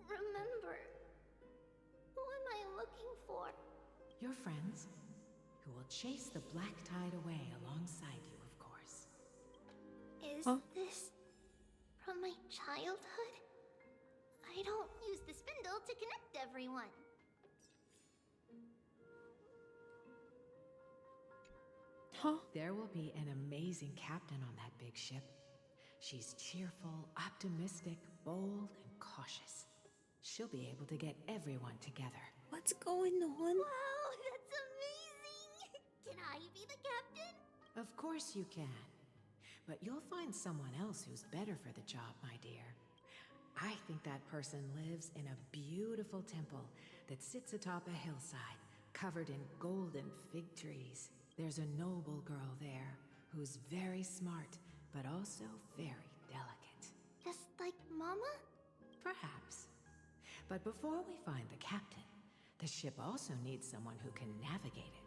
remember. Who am I looking for? Your friends, who will chase the Black Tide away alongside you, of course. Is this from my childhood? I don't use the spindle to connect everyone. Huh? There will be an amazing captain on that big ship. She's cheerful, optimistic, bold, and cautious. She'll be able to get everyone together. What's going on? Wow, that's amazing! Can I be the captain? Of course you can. But you'll find someone else who's better for the job, my dear. I think that person lives in a beautiful temple that sits atop a hillside, covered in golden fig trees. There's a noble girl there who's very smart, but also very delicate. Just like Mama? Perhaps. But before we find the captain, the ship also needs someone who can navigate it.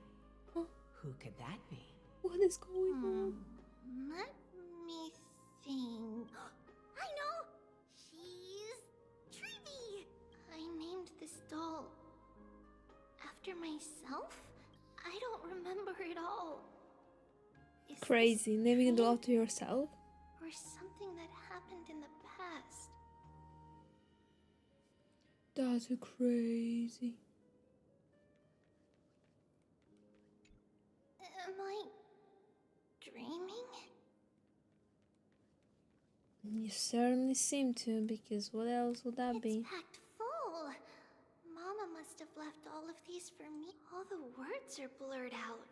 Huh? Who could that be? What is going on? Let me think. I know! She's Trivy! I named this doll after myself? I don't remember it all. Is Crazy, naming a doll after yourself? or something that happened in the past? That's crazy. Am I dreaming? You certainly seem to, because what else would that be? It's packed full. Mama must have left all of these for me. All the words are blurred out.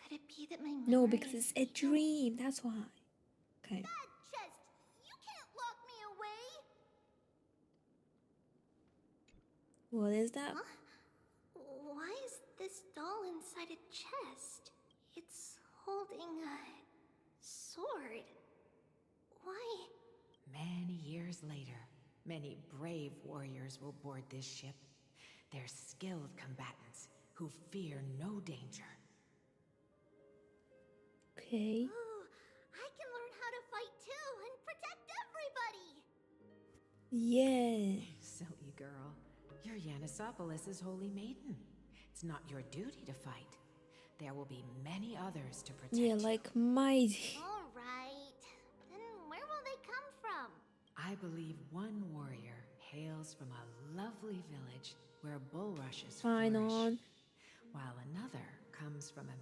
Could it be that my memory No, because is it's a dream. That's why. Okay. That chest! You can't lock me away! What is that? Huh? Why is this doll inside a chest? It's holding a sword. Why? Many years later, many brave warriors will board this ship. They're skilled combatants who fear no danger. Okay. Ooh, I can learn how to fight too and protect everybody! Yeah. Silly girl. You're Yanisopoulos' holy maiden. It's not your duty to fight. There will be many others to protect Yeah, you. like Mydei. Alright. Then where will they come from? I believe one warrior hails from a lovely village where bulrushes Fine flourish, on. while another comes from a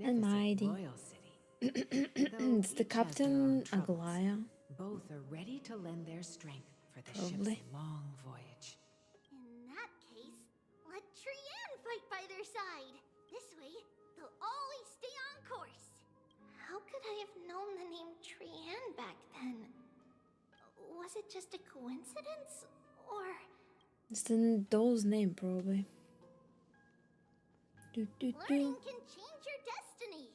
And magnificent Mydei. royal city. It's the Each has their Captain own troubles. Aglaya. Both are ready to lend their strength for the Probably. ship's long voyage. In that case, let Trian fight by their side. This way, they'll always stay on course. How could I have known the name Trian back then? Was it just a coincidence? Or... It's the doll's name, probably. Learning can change your destiny.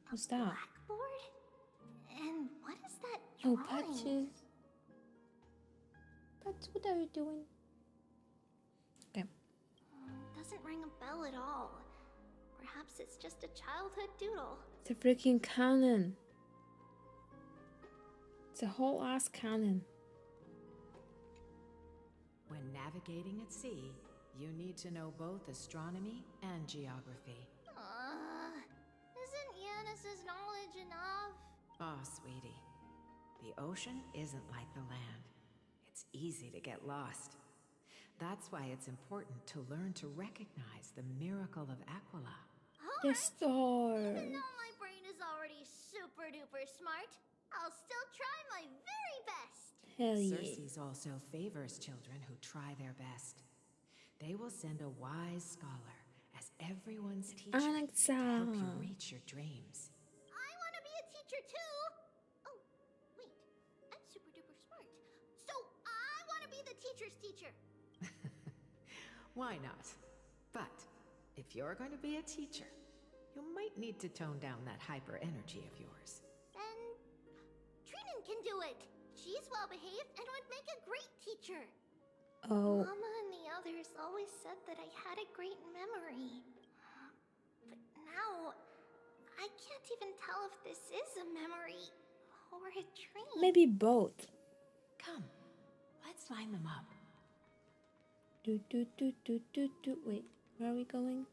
What's that? Blackboard? And what is that Oh, drawing? Patches. Patches, what are you doing? Okay. Doesn't ring a bell at all. Perhaps it's just a childhood doodle. It's a freaking cannon. It's a whole ass cannon. When navigating at sea, you need to know both astronomy and geography. Isn't Yanis's knowledge enough? Oh, sweetie. The ocean isn't like the land. It's easy to get lost. That's why it's important to learn to recognize the miracle of Aquila. Yes, star. Even though my brain is already super duper smart, I'll still try my very best. Hell yeah. Circes also favors children who try their best. They will send a wise scholar as everyone's teacher to help you reach your dreams. I want to be a teacher too. Oh, wait. I'm super duper smart. So I want to be the teacher's teacher. Why not? But if you're going to be a teacher, you might need to tone down that hyper energy of yours. Then Trinan can do it. She's well behaved and would make a great teacher. Oh. Mama and the others always said that I had a great memory. But now, I can't even tell if this is a memory or a dream. Maybe both. Come, let's line them up. Wait, where are we going?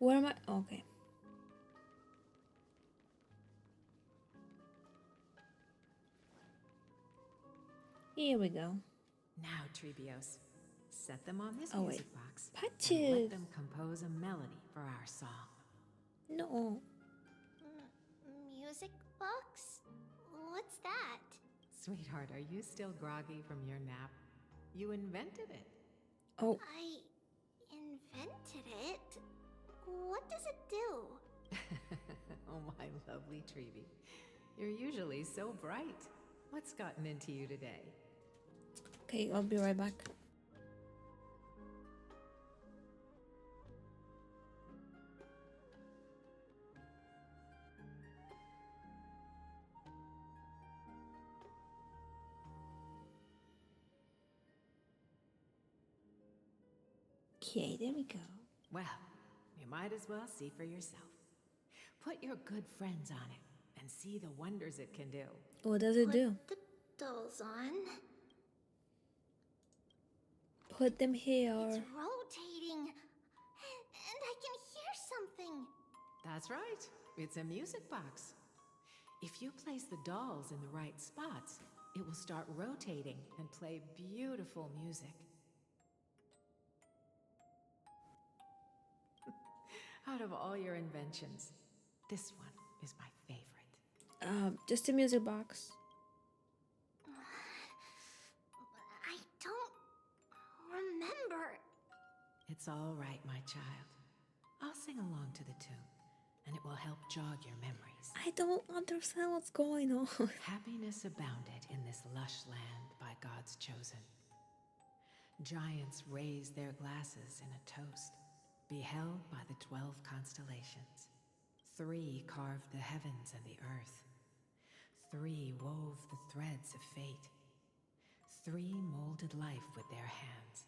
Where am I? Okay. Here we go. Now, Trebios, set them on this Oh, music wait. box and Patches. let them compose a melody for our song. No. Music box? What's that? Sweetheart, are you still groggy from your nap? You invented it. Oh. I invented it? What does it do? Oh, my lovely Trebi. You're usually so bright. What's gotten into you today? Okay, I'll be right back. Okay, there we go. Well, you might as well see for yourself. Put your good friends on it and see the wonders it can do. What does it do? Put the dolls on. Put them here. It's rotating. And I can hear something. That's right. It's a music box. If you place the dolls in the right spots, it will start rotating and play beautiful music. Out of all your inventions, this one is my favorite. Just a music box. I don't remember. It's all right, my child. I'll sing along to the tune, and it will help jog your memories. I don't understand what's going on. Happiness abounded in this lush land by God's chosen. Giants raised their glasses in a toast, beheld by the 12 constellations. 3 carved the heavens and the earth. 3 wove the threads of fate, 3 molded life with their hands,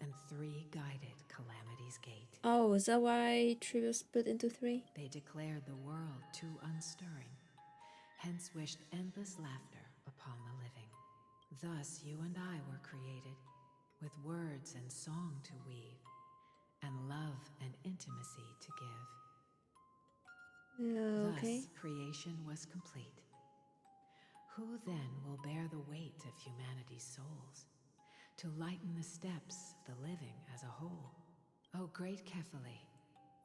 and 3 guided Calamity's gate. Oh, is that why Trivia split into 3? They declared the world too unstirring, hence wished endless laughter upon the living. Thus you and I were created, with words and song to weave, and love and intimacy to give. Okay. Thus creation was complete. Who then will bear the weight of humanity's souls, to lighten the steps of the living as a whole? O great Kephale,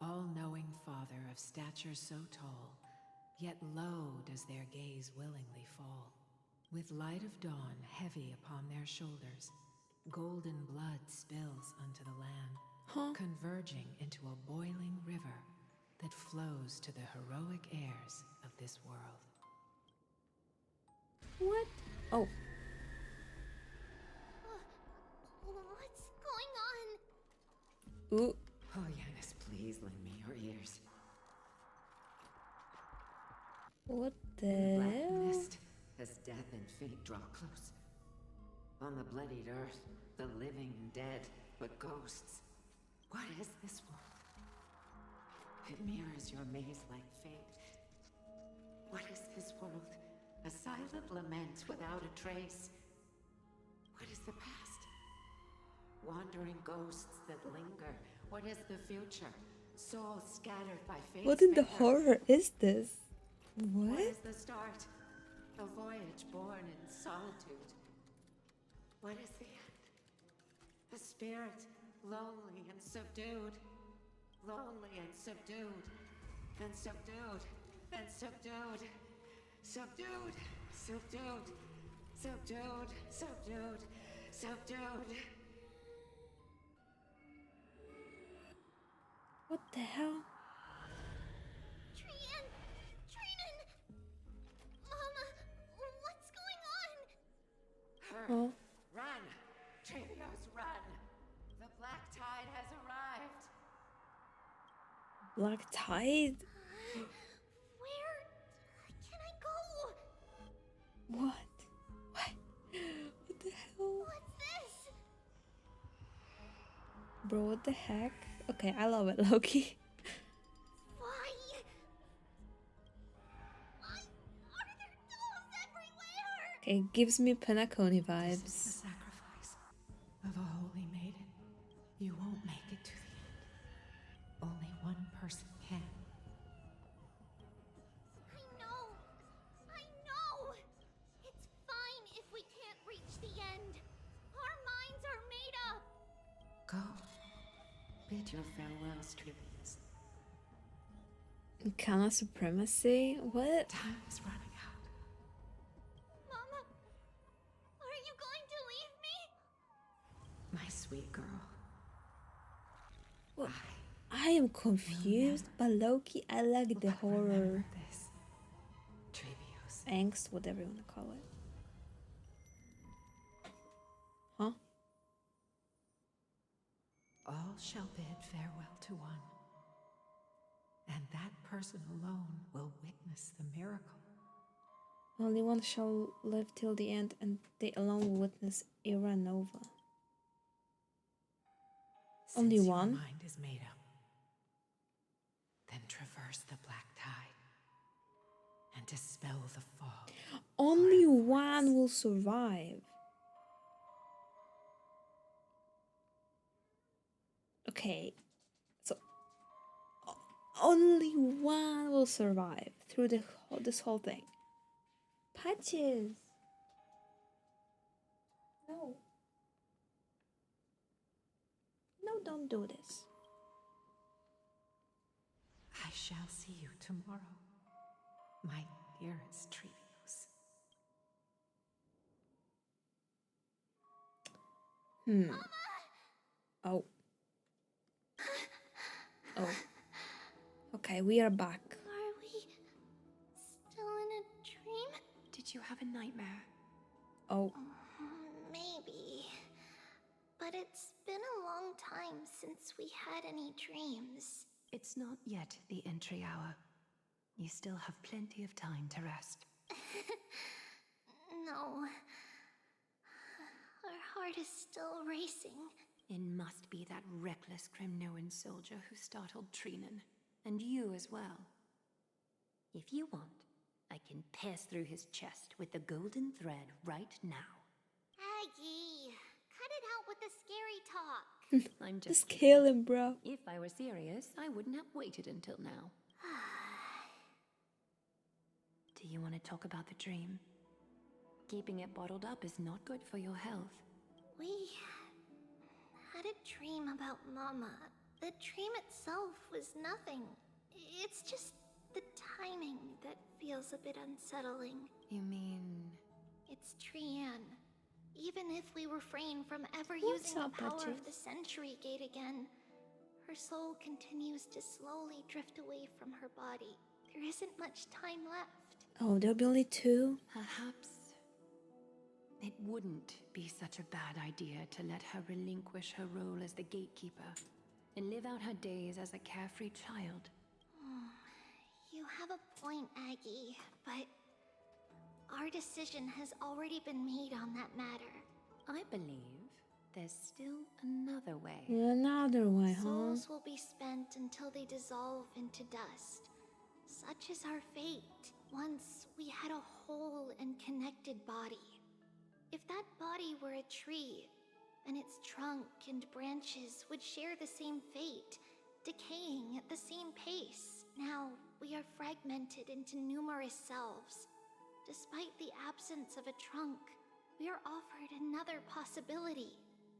all-knowing father of stature so tall, yet low does their gaze willingly fall. With light of dawn heavy upon their shoulders, golden blood spills unto the land, converging into a boiling river that flows to the heroic heirs of this world. What? Oh. What's going on? Ooh. Oh, Yanis, please lend me your ears. What the Black hell? mist, as death and fate draw close. On the bloodied earth, the living and dead, but ghosts. What is this world? It mirrors your maze-like fate. What is this world? A silent lament without a trace. What is the past? Wandering ghosts that linger. What is the future? Souls scattered by fate's What in the finger. horror is this? What What? is the start? A voyage born in solitude. What is the end? A spirit, lonely and subdued. Lonely and subdued. And subdued. And subdued. Subdued. Subdued. Subdued. Subdued. Subdued. What the hell? Trian! Trinan! Mama, what's going on? Her. Oh. Run! Trevios, run! The black tide has arrived! Black Tide? Where can I go? What? What the hell? What's this? Bro, what the heck? Okay, I love it, Loki. Why? Why are there dolls everywhere? Okay, gives me Penacony This is the vibes. sacrifice of a holy maiden. You won't make it to the end. Only one person can. I know. It's fine if we can't reach the end. Our minds are made up. Go. Bid your farewells, Trevius. Kana supremacy? What? Time is running out. Mama, are you going to leave me? My sweet girl. What? I am confused, but Loki, I like the horror. This. Trevius. Angst, whatever you want to call it. Huh? All shall bid farewell to one. And that person alone will witness the miracle. Only one shall live till the end, and they alone will witness Era Nova. Only Since one? Your mind is made up. Then traverse the black tide and dispel the fog. Only one will survive. Okay, so only one will survive through this whole thing. Patches. No. No, don't do this. I shall see you tomorrow, my dearest Trevius. Oh. Oh. Okay, we are back. Are we still in a dream? Did you have a nightmare? Oh. Maybe. But it's been a long time since we had any dreams. It's not yet the entry hour. You still have plenty of time to rest. No. heart is still racing. It must be that reckless Kremnoan soldier who startled Trinan. And you as well. If you want, I can pierce through his chest with the golden thread right now. Aggie, cut it out with the scary talk. I'm just kill him, bro. If I were serious, I wouldn't have waited until now. Do you want to talk about the dream? Keeping it bottled up is not good for your health. We had a dream about Mama. The dream itself was nothing. It's just the timing that feels a bit unsettling. You mean... It's Trian. Even if we refrain from ever using the power of the Century Gate again, her soul continues to slowly drift away from her body. There isn't much time left. Oh, there'll be only 2? Perhaps it wouldn't be such a bad idea to let her relinquish her role as the gatekeeper and live out her days as a carefree child. You have a point, Aggie, but our decision has already been made on that matter. I believe there's still another way. Another way, huh? Souls will be spent until they dissolve into dust. Such is our fate. Once we had a whole and connected body. If that body were a tree, then its trunk and branches would share the same fate, decaying at the same pace. Now, we are fragmented into numerous selves. Despite the absence of a trunk, we are offered another possibility.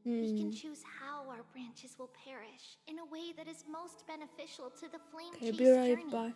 We can choose how our branches will perish in a way that is most beneficial to the Flame Chief's be right journey. back.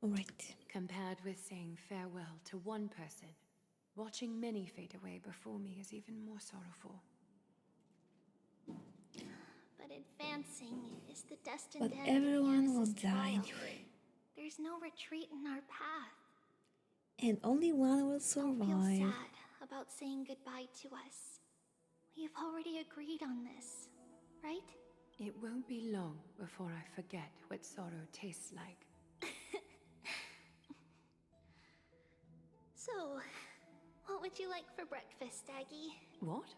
Alright. Compared with saying farewell to one person, watching many fade away before me is even more sorrowful. But advancing is the destined But end everyone of will Yanis' die trial. anyway. There's no retreat in our path. And only one will Don't feel survive. sad about saying goodbye to us. We have already agreed on this, right? It won't be long before I forget what sorrow tastes like. So, what would you like for breakfast, Aggie? What?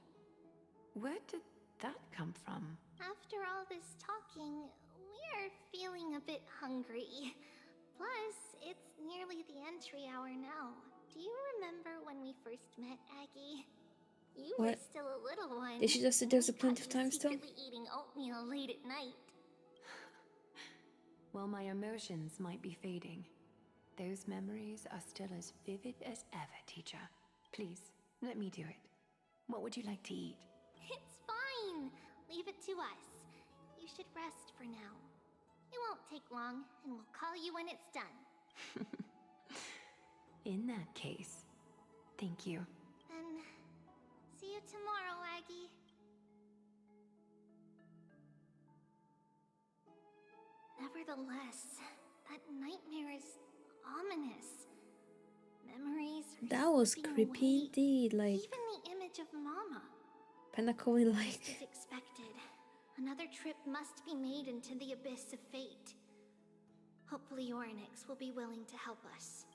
Where did that come from? After all this talking, we are feeling a bit hungry. Plus, it's nearly the entry hour now. Do you remember when we first met, Aggie? You were What? still a little one. Did she just say there's a plenty of time still? Secretly eating oatmeal late at night. While my emotions might be fading, those memories are still as vivid as ever, teacher. Please, let me do it. What would you like to eat? It's fine. Leave it to us. You should rest for now. It won't take long, and we'll call you when it's done. In that case, thank you. Then, see you tomorrow, Aggie. Nevertheless, that nightmare is ominous. Memories are That was slipping creepy away. indeed, like Even the image of Mama. Penacoli As like. expected, another trip must be made into the abyss of fate. Hopefully Orynyx will be willing to help us.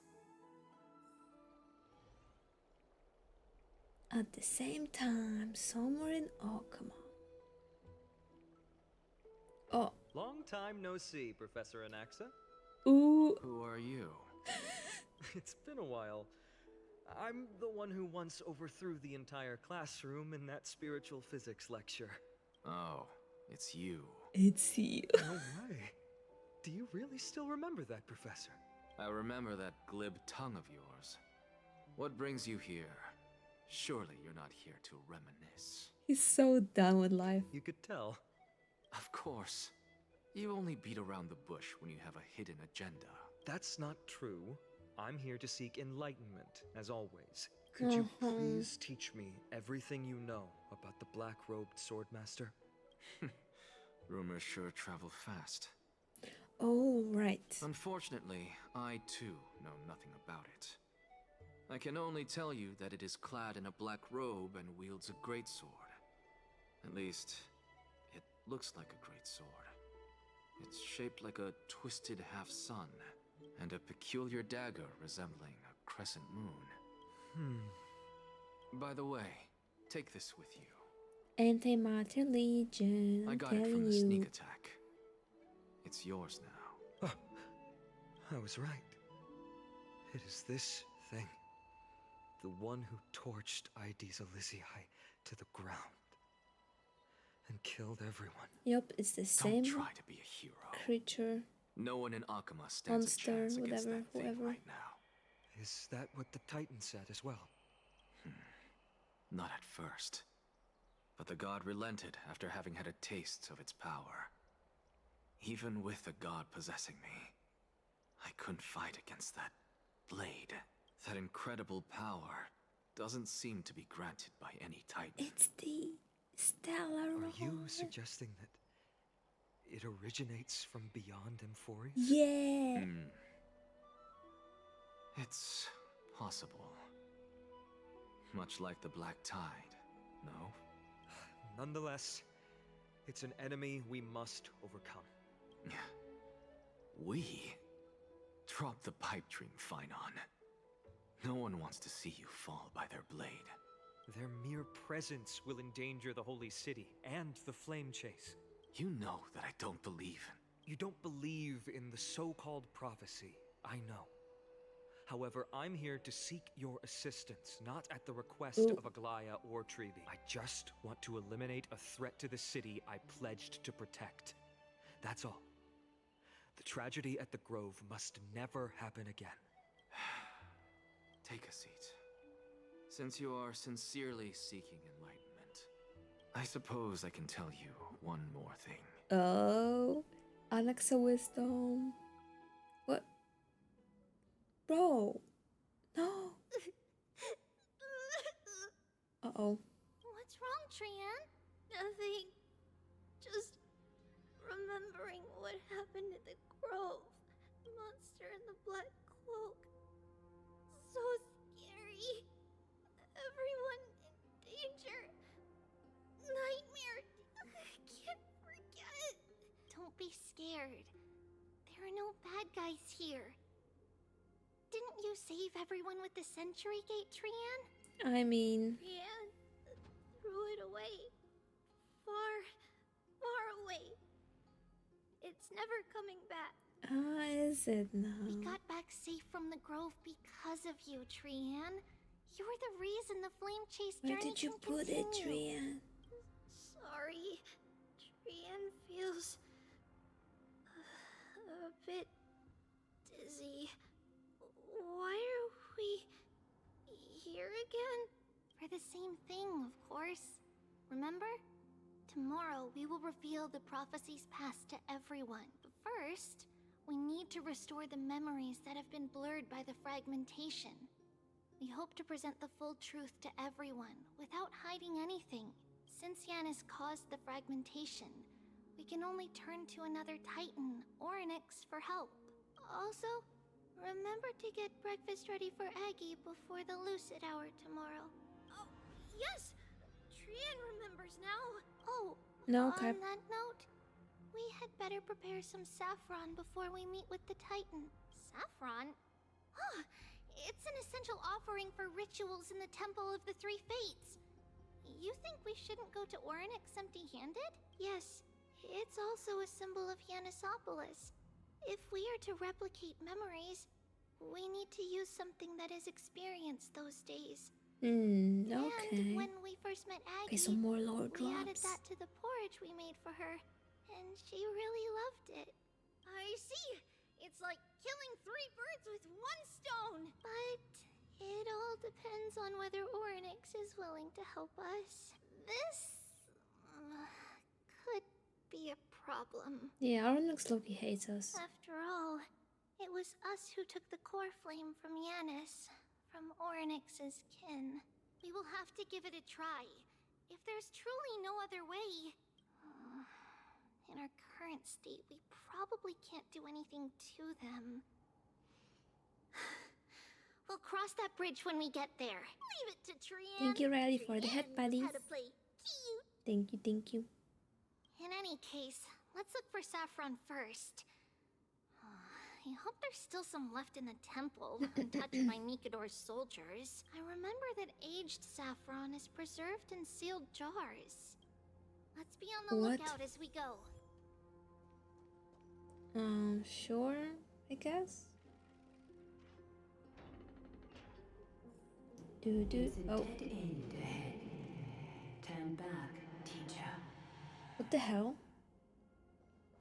At the same time, somewhere in Okama. Oh. Long time no see, Professor Anaxa. Ooh. Who are you? It's been a while. I'm the one who once overthrew the entire classroom in that spiritual physics lecture. Oh, it's you. It's you. No way. Do you really still remember that, Professor? I remember that glib tongue of yours. What brings you here? Surely you're not here to reminisce. He's so done with life. You could tell. Of course. You only beat around the bush when you have a hidden agenda. That's not true. I'm here to seek enlightenment, as always. Could you please teach me everything you know about the Black-Robed Swordmaster? Rumors sure travel fast. Oh, right. Unfortunately, I too know nothing about it. I can only tell you that it is clad in a black robe and wields a greatsword. At least, it looks like a greatsword. It's shaped like a twisted half-sun, and a peculiar dagger resembling a crescent moon. By the way, take this with you. Antimatter Legion. I I'm got it from telling the you. sneak attack. It's yours now. Oh, I was right. It is this thing. The one who torched ID's Elysiae to the ground. And killed everyone. Yup, it's the same Don't try to be a hero. creature. No one in Akuma stands a Monster, chance against whatever, that thing whoever. right now. Is that what the Titan said as well? Not at first. But the god relented after having had a taste of its power. Even with the god possessing me, I couldn't fight against that blade. That incredible power doesn't seem to be granted by any Titan. It's the stellar. Are you suggesting that it originates from beyond Emphorius? Yeah. It's possible. Much like the Black Tide, no? Nonetheless, it's an enemy we must overcome. We? Drop the pipe dream, Finon. No one wants to see you fall by their blade. Their mere presence will endanger the Holy City and the Flame Chase. You know that I don't believe You don't believe in the so-called prophecy, I know. However, I'm here to seek your assistance, not at the request of Aglaya or Trevi. I just want to eliminate a threat to the city I pledged to protect. That's all. The tragedy at the Grove must never happen again. Take a seat. Since you are sincerely seeking enlightenment, I suppose I can tell you one more thing. Oh, Alexa Wisdom. What? Bro. No. Uh-oh. What's wrong, Trian? Nothing. Just remembering what happened at the Grove. The monster in the black cloak. So scary. Everyone in danger. Nightmare. I can't forget. Don't be scared. There are no bad guys here. Didn't you save everyone with the Century Gate, Trian? I mean... Trian threw it away. Far, far away. It's never coming back. Is it now? We got back safe from the Grove because of you, Trian. You're the reason the Flame Chase Where journey did you can put it, continue. Trian? Sorry. Trian feels a bit dizzy. Why are we here again? For the same thing, of course. Remember? Tomorrow we will reveal the prophecy's past to everyone. But first, we need to restore the memories that have been blurred by the fragmentation. We hope to present the full truth to everyone, without hiding anything. Since Yanis caused the fragmentation, we can only turn to another Titan, Orynyx, for help. Also, remember to get breakfast ready for Aggie before the Lucid Hour tomorrow. Oh, yes! Trian remembers now. Oh, No, on that note, we had better prepare some saffron before we meet with the Titan. Saffron? Huh, it's an essential offering for rituals in the Temple of the Three Fates. You think we shouldn't go to Orynyx empty-handed? Yes, it's also a symbol of Yanisopolis. If we are to replicate memories, we need to use something that has experienced those days. Okay. And when we first met Aggie, Okay, some more lore we added drops. that to the porridge we made for her, and she really loved it. I see! It's like killing 3 birds with 1 stone! But it all depends on whether Orynyx is willing to help us. This could be a problem. Yeah, Orynyx Loki hates us. After all, it was us who took the core flame from Yanis, from Orynyx's kin. We will have to give it a try. If there's truly no other way... In our current state, we probably can't do anything to them. We'll cross that bridge when we get there. Leave it to Trian. Thank you, Riley, for the head buddies. How to play cute. Thank you, thank you. In any case, let's look for Saffron first. I hope there's still some left in the temple, untouched by Nikador's soldiers. I remember that aged saffron is preserved in sealed jars. Let's be on the lookout as we go. Sure, I guess. Oh. Dead end ahead. Turn back, teacher. What the hell?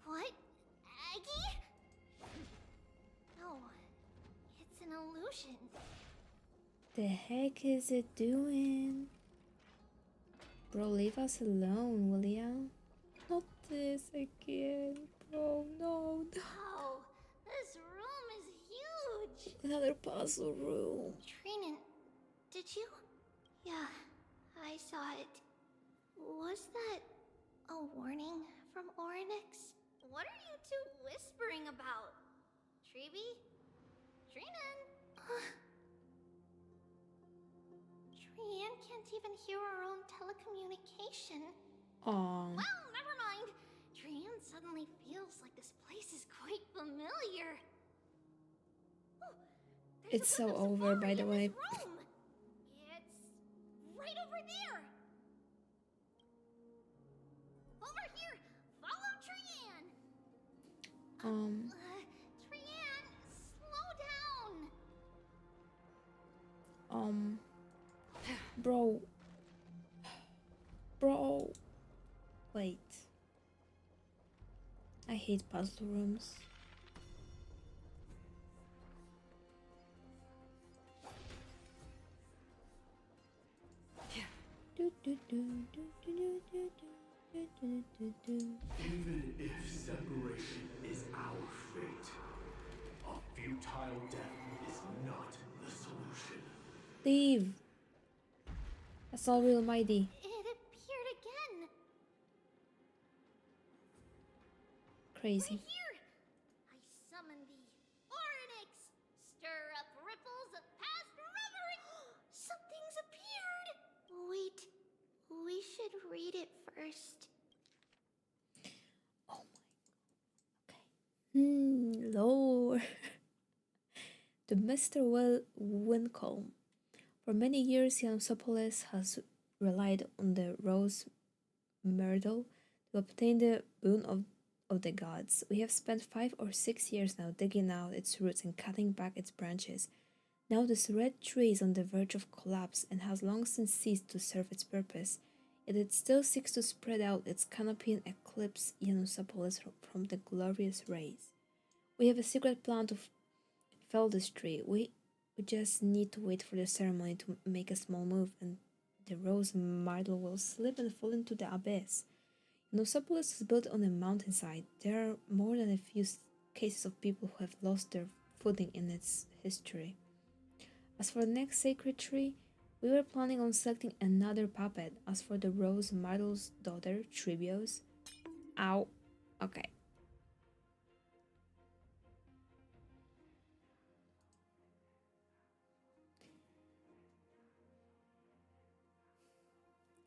What? Aggie? No, it's an illusion. The heck is it doing? Bro, leave us alone, will ya? Not this again, bro. No. Wow, this room is huge. Another puzzle room. Trinan, did you? Yeah, I saw it. Was that a warning from Orynyx? What are you two whispering about? Treeby? Trinan? Trian can't even hear our own telecommunication. Aww. Well, never mind. Trian suddenly feels like this place is quite familiar. Oh, it's so over, by the way. Room. It's right over there. Over here. Follow Trian. Trian, slow down. Bro. Wait. I hate puzzle rooms. Even if separation is our fate, a futile death is not the solution. Leave. That's all real Mydei. It appeared again. Crazy. Right here. I summon thee, Orynyx. Stir up ripples of past reverie. Something's appeared. Wait, we should read it first. Oh my. Okay. Lord. To Mr. Wincombe. For many years, Yanosopolis has relied on the rose myrtle to obtain the boon of the gods. We have spent 5 or 6 years now digging out its roots and cutting back its branches. Now this red tree is on the verge of collapse and has long since ceased to serve its purpose, yet it still seeks to spread out its canopy and eclipse Yanosopolis from the glorious rays. We have a secret plan to fell this tree. We just need to wait for the ceremony to make a small move, and the rose myrtle will slip and fall into the abyss. Yanosopolis is built on a mountainside. There are more than a few cases of people who have lost their footing in its history. As for the next sacred tree, we were planning on selecting another puppet. As for the rose myrtle's daughter, Tribios. Ow. Okay.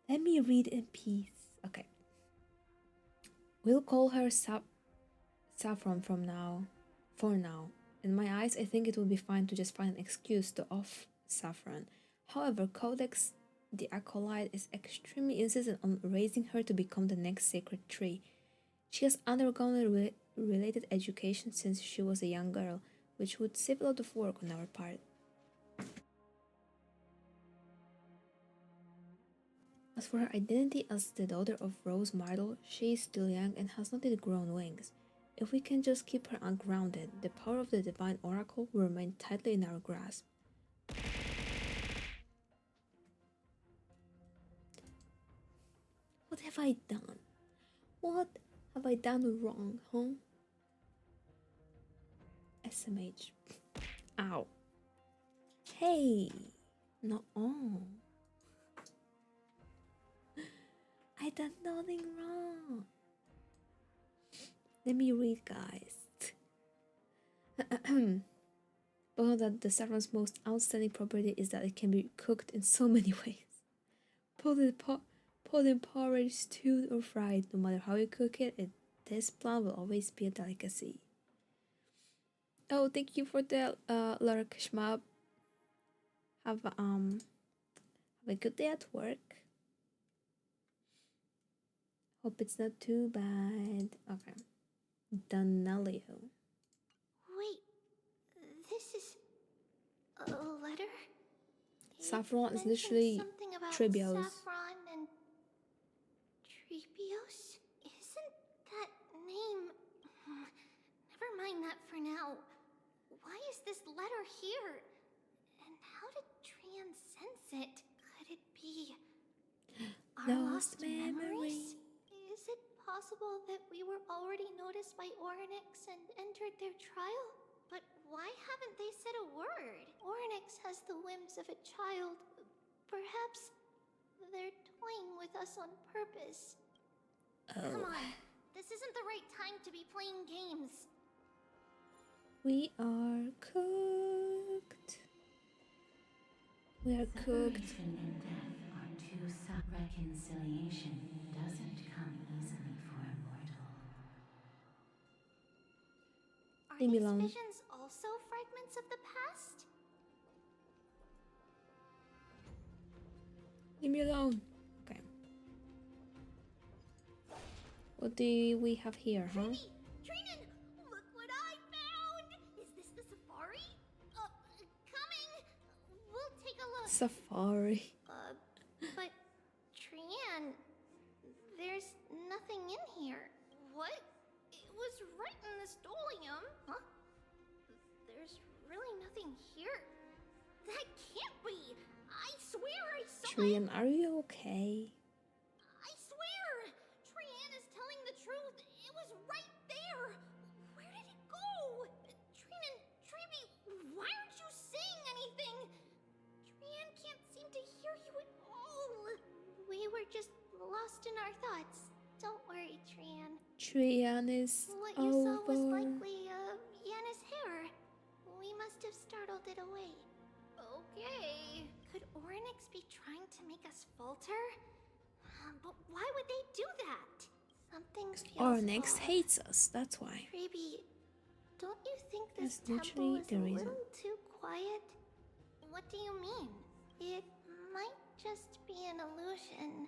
Let me read in peace. Okay. We'll call her Saffron for now. In my eyes, I think it would be fine to just find an excuse to off Saffron. However, Codex the Acolyte is extremely insistent on raising her to become the next sacred tree. She has undergone a related education since she was a young girl, which would save a lot of work on our part. As for her identity as the daughter of Rose Myrtle, she is still young and has not yet grown wings. If we can just keep her ungrounded, the power of the Divine Oracle will remain tightly in our grasp. What have I done? What have I done wrong, huh? SMH. Ow. Hey! No. I done nothing wrong. Let me read, guys. But that the saffron's most outstanding property is that it can be cooked in so many ways. Pulled in porridge, stewed, or fried. No matter how you cook it, this plant will always be a delicacy. Oh, thank you for the lurk, Shmab. Have a good day at work. Hope it's not too bad. Okay. Donalio. Wait, this is a letter? Saffron is literally something about Trebios. saffron and Trebios? Isn't that name... Never mind that for now. Why is this letter here? And how did Trian sense it? Could it be our lost memories? Is it possible that we were already noticed by Orynyx and entered their trial? But why haven't they said a word? Orynyx has the whims of a child. Perhaps they're toying with us on purpose. Come on, this isn't the right time to be playing games. We are cooked. We are cooked. Separation and death are two reconciliation doesn't come easily for a mortal. Are Leave me these alone. visions also fragments of the past? Leave me alone. Okay. What do we have here, huh? Trinan, look what I found! Is this the safari? Coming! We'll take a look. Safari. But Trian, there's nothing in here. What? It was right in the stolium. Huh? There's really nothing here. That can't be! I swear I saw Trian, it! are you okay? I swear! Trian is telling the truth. It was right there. Where did it go? Trinan, Trebi, why aren't you saying anything? Trian can't seem to hear you at all. We were just lost in our thoughts. Don't worry, Trian. Trian is What over. you saw was likely, Yana's hair. We must have startled it away. Okay. Could Orynyx be trying to make us falter? But why would they do that? Something feels Orynyx off. hates us, that's why. Trebi, don't you think this That's temple literally is the a reason. little too quiet? What do you mean? It might just be an illusion.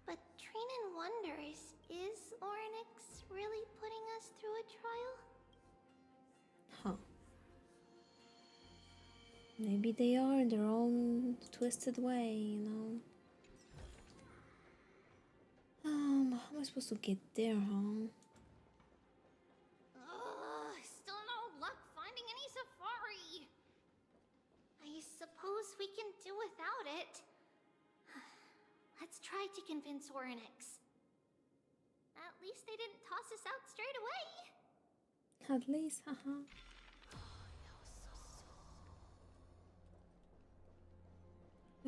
But Trinan wonders, is Orynyx really putting us through a trial? Huh. Maybe they are in their own twisted way, you know. How am I supposed to get there, huh? Still no luck finding any safari. I suppose we can do without it. Let's try to convince Orynyx. At least they didn't toss us out straight away. At least, haha.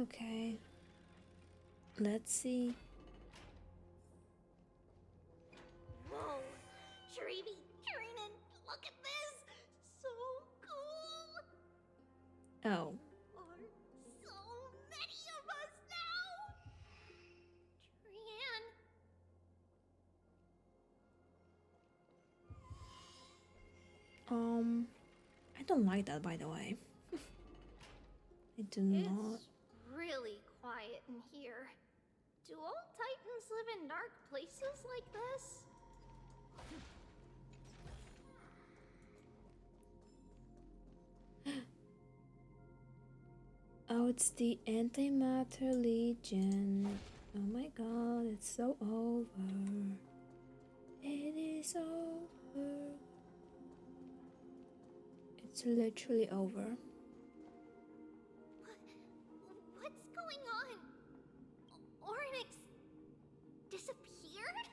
Okay. Let's see. Whoa! Trebi, Trinan, look at this! So cool! Oh. So many of us now! Trian! I don't like that, by the way. I do not. It's really quiet in here. Do all Titans live in dark places like this? Oh, it's the Antimatter Legion. Oh my god, it's so over. It is over. It's literally over. What's going on? Orynyx disappeared?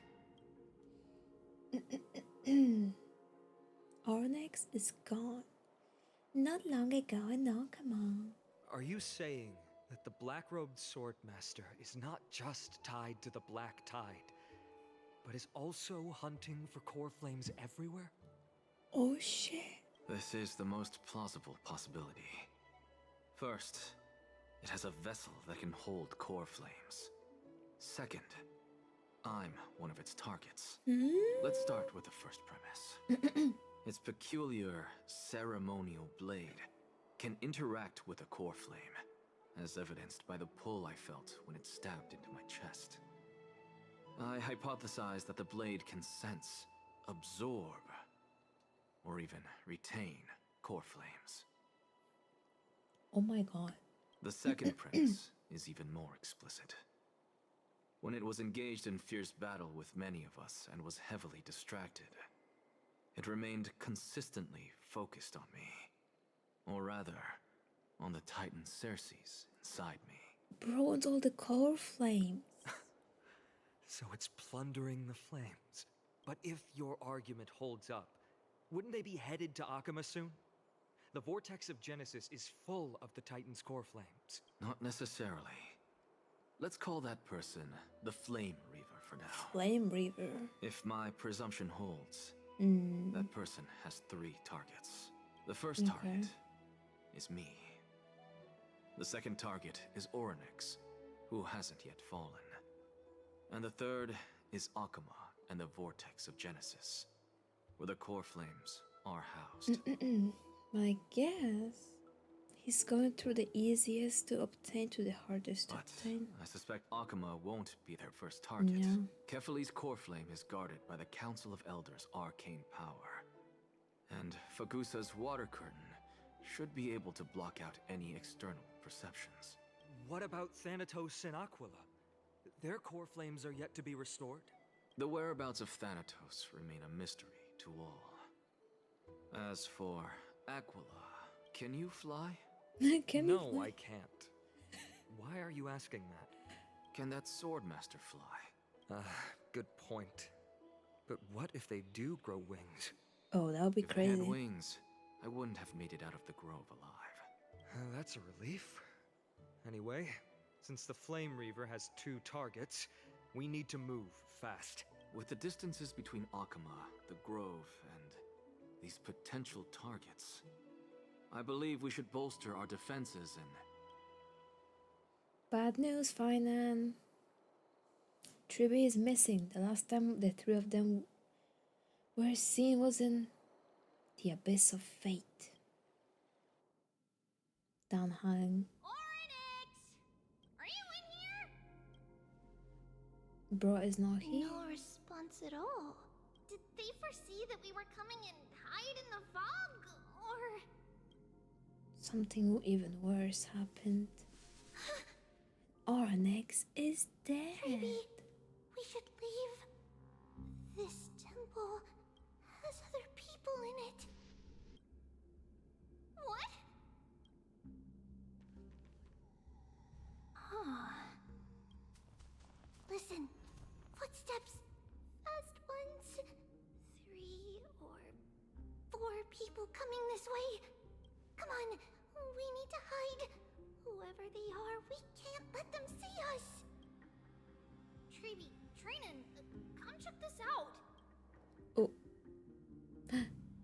Orynyx is gone. Not long ago, no, come on. Are you saying that the black-robed sword master is not just tied to the Black Tide, but is also hunting for core flames everywhere? Oh shit. This is the most plausible possibility. First, it has a vessel that can hold core flames. Second, I'm one of its targets. Let's start with the first premise. Its peculiar ceremonial blade can interact with a core flame, as evidenced by the pull I felt when it stabbed into my chest. I hypothesize that the blade can sense, absorb, or even retain core flames. Oh my god. The second premise is even more explicit. When it was engaged in fierce battle with many of us and was heavily distracted, it remained consistently focused on me. Or rather, on the Titan Circes inside me. Bro, it's all the core flames. So it's plundering the flames. But if your argument holds up, wouldn't they be headed to Akama soon? The vortex of Genesis is full of the Titan's core flames. Not necessarily. Let's call that person the Flame Reaver for now. Flame Reaver. If my presumption holds, that person has 3 targets. The first target is me. The second target is Orynyx, who hasn't yet fallen. And the third is Akama and the Vortex of Genesis, where the core flames are housed. I guess he's going through the easiest to obtain to the hardest to obtain. I suspect Akama won't be their first target. Yeah. Kefali's core flame is guarded by the Council of Elders' arcane power. And Fagusa's water curtain should be able to block out any external perceptions. What about Thanatos and Aquila? Their core flames are yet to be restored? The whereabouts of Thanatos remain a mystery to all. As for Aquila, can you fly? No, I can't. Why are you asking that? Can that Swordmaster fly? Good point. But what if they do grow wings? Oh, that would be crazy. If they had wings, I wouldn't have made it out of the grove alive. That's a relief. Anyway, since the Flame Reaver has 2 targets, we need to move fast. With the distances between Akama, the grove, and these potential targets, I believe we should bolster our defenses and... Bad news, Finan. Triby is missing. The last time the 3 of them were seen was in the Abyss of Fate. Downhang. Orynyx! Are you in here? Bro is not here. No response at all. Did they foresee that we were coming and hide in the fog? Or... Something even worse happened. Orynyx is dead. Maybe we should leave. This temple has other people in it. What? Listen. Footsteps. Fast ones. 3 or 4 people coming this way. Come on. We need to hide. Whoever they are, we can't let them see us. Treeby, Trinan, come check this out. Oh.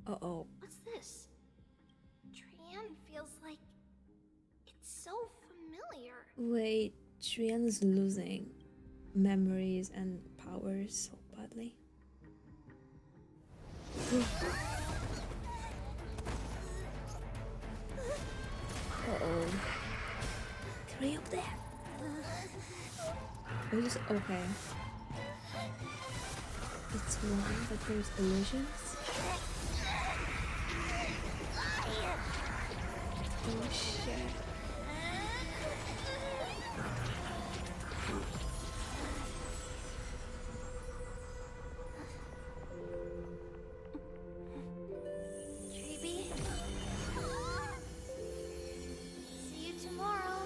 Uh-oh. What's this? Trian feels like it's so familiar. Wait, Trian's losing memories and powers so badly. Uh-oh. 3 of them. It was okay. It's 1, but there's illusions. Oh shit. Treeby. See you tomorrow.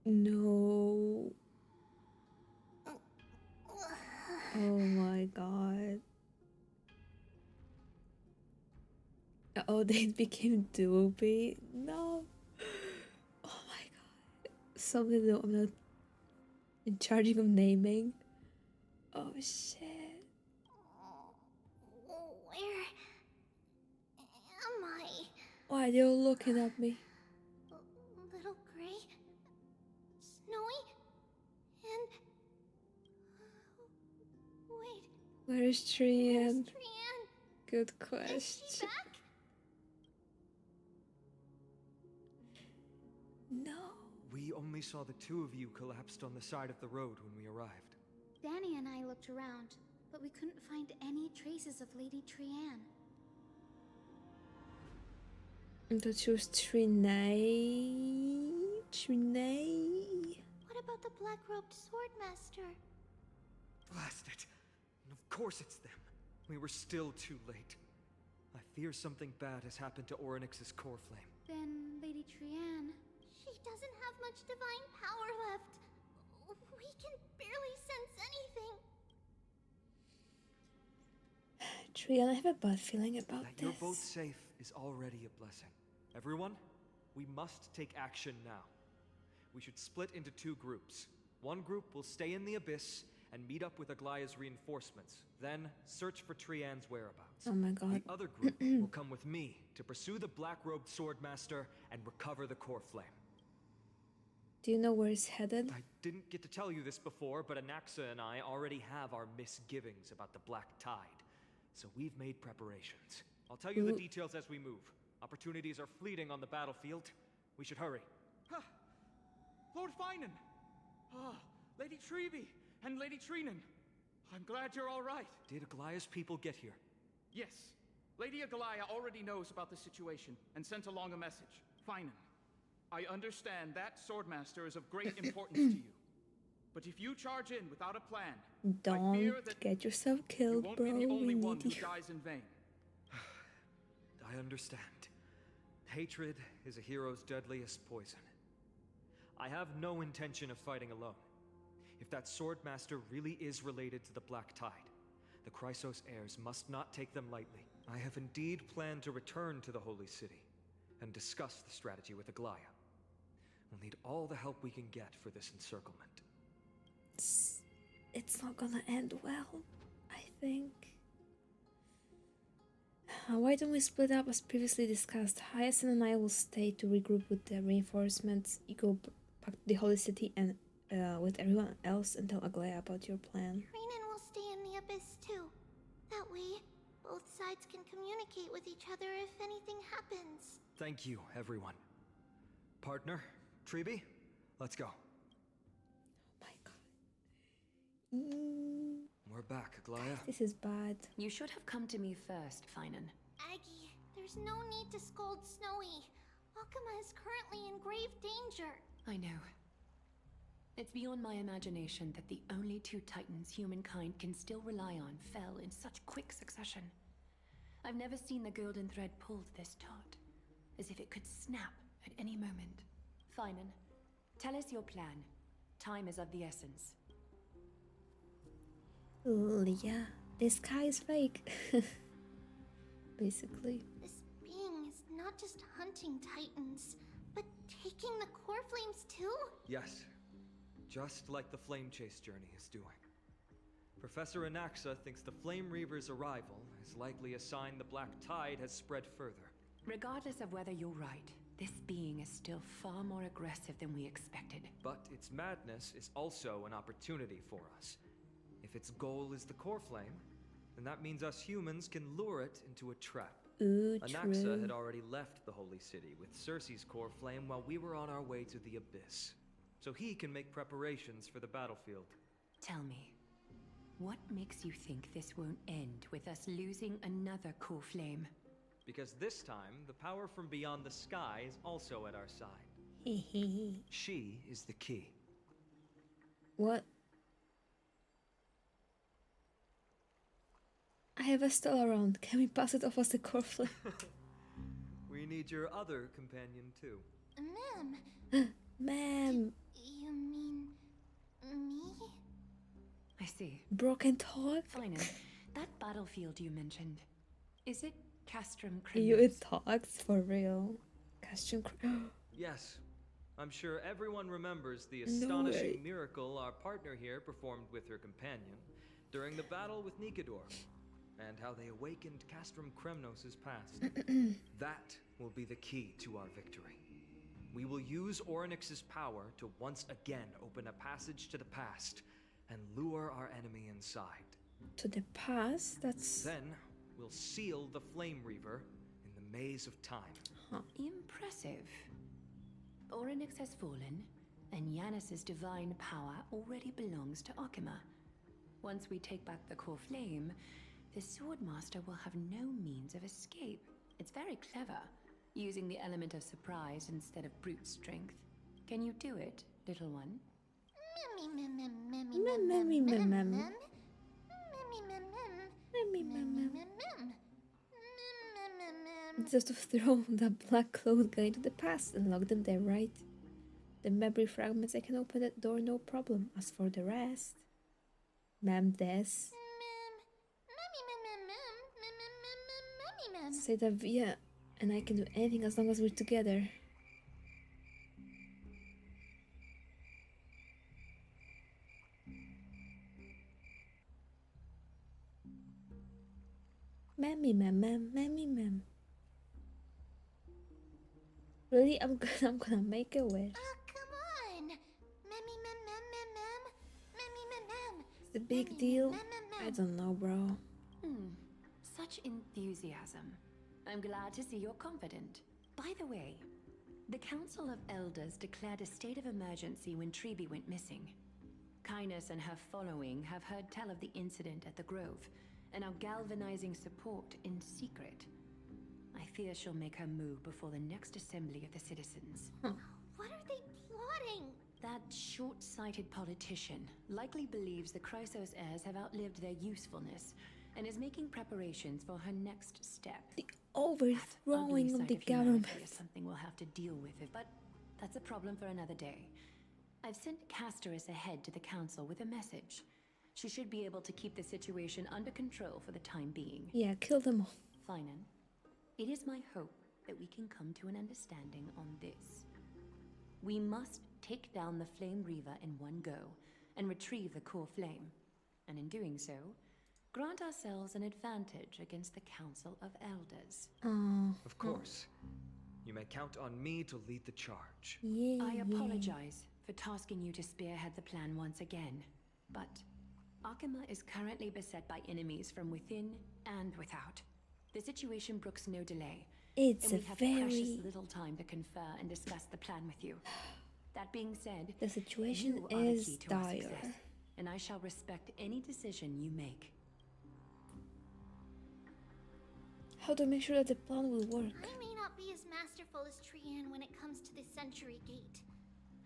No. Oh my god. Oh, they became doopy. No. something that I'm not in charge of naming. Oh shit. Where am I? Why are they all looking at me? Little Gray? Snowy? And... Wait, Where is where's Trian? Trian? Good Is question. she back? No. We only saw the two of you collapsed on the side of the road when we arrived. Danny and I looked around, but we couldn't find any traces of Lady Trian. I thought she was Trinay. Trinay. What about the black-robed swordmaster? Blast it! Of course it's them. We were still too late. I fear something bad has happened to Orynyx's core flame. Then Lady Trian... She doesn't have much divine power left. We can barely sense anything. Trian, I have a bad feeling about That this. you're both safe is already a blessing. Everyone, we must take action now. We should split into two groups. One group will stay in the Abyss and meet up with Aglaya's reinforcements, then search for Trian's whereabouts. Oh my god. The other group will come with me to pursue the black-robed swordmaster and recover the core flame. Do you know where it's headed? I didn't get to tell you this before, but Anaxa and I already have our misgivings about the Black Tide, so we've made preparations. I'll tell you the details as we move. Opportunities are fleeting on the battlefield. We should hurry. Lord Finan! Lady Trevi and Lady Trinan. I'm glad you're all right. Did Aglaya's people get here? Yes. Lady Aglaya already knows about the situation and sent along a message. Finan, I understand that swordmaster is of great importance to you. But if you charge in without a plan, Don't I fear that get yourself you killed, won't bro. be the only We one need who you. dies in vain. I understand. Hatred is a hero's deadliest poison. I have no intention of fighting alone. If that swordmaster really is related to the Black Tide, the Chrysos heirs must not take them lightly. I have indeed planned to return to the Holy City and discuss the strategy with Aglaya. We'll need all the help we can get for this encirclement. It's not gonna end well, I think. Why don't we split up as previously discussed? Hyacinth and I will stay to regroup with the reinforcements. You go back to the Holy City and with everyone else and tell Aglaya about your plan. Trinan will stay in the Abyss too. That way, both sides can communicate with each other if anything happens. Thank you, everyone. Partner, Trebi, let's go. We're back, Aglaya. This is bad. You should have come to me first, Finan. Aggie, there's no need to scold Snowy. Akuma is currently in grave danger. I know. It's beyond my imagination that the only two titans humankind can still rely on fell in such quick succession. I've never seen the golden thread pulled this taut, as if it could snap at any moment. Finan, tell us your plan. Time is of the essence. Yeah, this guy is fake. Basically. This being is not just hunting titans, but taking the core flames too? Yes, just like the Flame Chase journey is doing. Professor Anaxa thinks the Flame Reaver's arrival is likely a sign the Black Tide has spread further. Regardless of whether you're right, this being is still far more aggressive than we expected. But its madness is also an opportunity for us. If its goal is the core flame, then that means us humans can lure it into a trap. Ooh, Anaxa true. had already left the Holy City with Cersei's core flame while we were on our way to the Abyss. So he can make preparations for the battlefield. Tell me, what makes you think this won't end with us losing another core flame? Because this time, the power from beyond the sky is also at our side. She is the key. What? I have a stall around. Can we pass it off as the core flame? We need your other companion too. Ma'am. Ma'am. You mean... me? I see. Broken talk? Fine. That battlefield you mentioned, is it Castrum You, Criminals? it talks for real. Castrum Yes. I'm sure everyone remembers the No astonishing way. miracle our partner here performed with her companion during the battle with Nikador, and how they awakened Castrum Kremnos' past. That will be the key to our victory. We will use Orynyx's power to once again open a passage to the past and lure our enemy inside. To the past? That's... Then, we'll seal the Flame Reaver in the maze of time. Impressive. Orynyx has fallen, and Yanis's divine power already belongs to Akima. Once we take back the core flame, the Swordmaster will have no means of escape. It's very clever, using the element of surprise instead of brute strength. Can you do it, little one? Just to throw that black cloth guy into the past and lock them there, right? The memory fragments, I can open that door no problem. As for the rest... Ma'am des. Say that via, and I can do anything as long as we're together. Mammy, ma'am. Really, I'm gonna make a wish. Come on! It's a big deal. I don't know, bro. Such enthusiasm. I'm glad to see you're confident. By the way, the Council of Elders declared a state of emergency when Treeby went missing. Kynus and her following have heard tell of the incident at the Grove and are galvanizing support in secret. I fear she'll make her move before the next assembly of the citizens. What are they plotting? That short-sighted politician likely believes the Chrysos heirs have outlived their usefulness and is making preparations for her next step. The overthrowing of the government is something we'll have to deal with, but that's a problem for another day. I've sent Casterus ahead to the council with a message. She should be able to keep the situation under control for the time being. Yeah, kill them all. Finan, it is my hope that we can come to an understanding on this. We must take down the Flame Reaver in one go and retrieve the core flame. And in doing so, grant ourselves an advantage against the Council of Elders. Of course. You may count on me to lead the charge. I apologize for tasking you to spearhead the plan once again, but Akima is currently beset by enemies from within and without. The situation brooks no delay. It's and we a have very... precious little time to confer and discuss the plan with you. That being said, the situation you are the is key to our dire, success, and I shall respect any decision you make. How to make sure that the plan will work? I may not be as masterful as Trian when it comes to the Century Gate,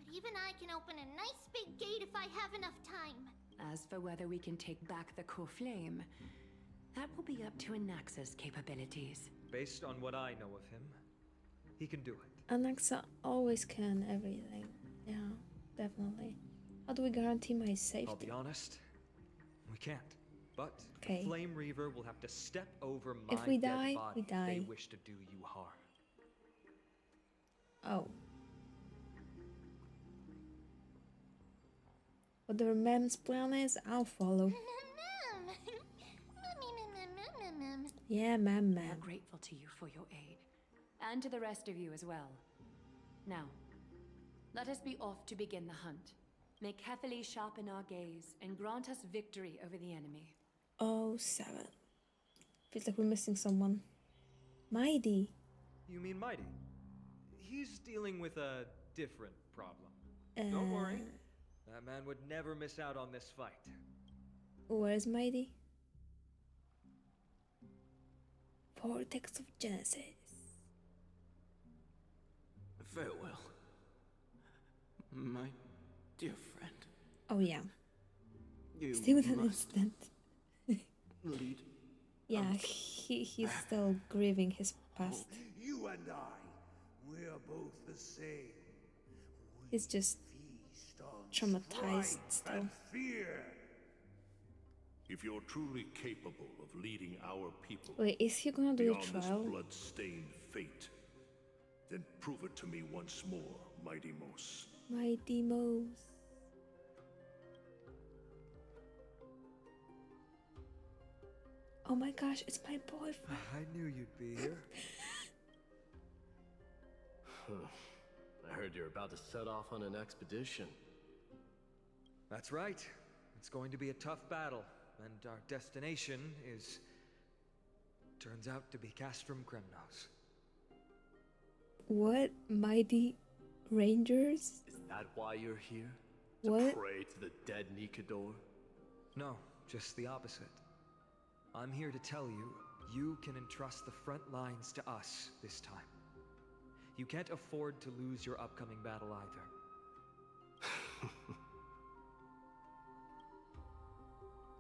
but even I can open a nice big gate if I have enough time. As for whether we can take back the core flame, that will be up to Anaxa's capabilities. Based on what I know of him, he can do it. Anaxa always can everything. Yeah, definitely. How do we guarantee my safety? I'll be honest, we can't. But okay. The Flame Reaver will have to step over my if we dead die, body we die. if they wish to do you harm. Oh. Whatever Mem's plan is, I'll follow. Yeah, Mem. We're grateful to you for your aid, and to the rest of you as well. Now, let us be off to begin the hunt. May carefully sharpen our gaze and grant us victory over the enemy. Oh, 7. Feels like we're missing someone. Mydei. You mean Mydei? He's dealing with a different problem. Don't worry. That man would never miss out on this fight. Where's Mydei? Vortex of Genesis. Farewell, my dear friend. Oh yeah. You Stay with an must instant. lead. Yeah, he's still grieving his past. You and I, we are both the same. He's just traumatized still. Fear. If you're truly capable of leading our people, Wait, is he gonna do a beyond trial? this blood-stained fate, then prove it to me once more, Mighty Mos. Mighty Mos. Oh my gosh, it's my boyfriend. I knew you'd be here. I heard you're about to set off on an expedition. That's right. It's going to be a tough battle, and our destination is... turns out to be Castrum Kremnos. What? Mighty Rangers? Is that why you're here? To What? pray to the dead Nikador? No, just the opposite. I'm here to tell you, you can entrust the front lines to us this time. You can't afford to lose your upcoming battle either.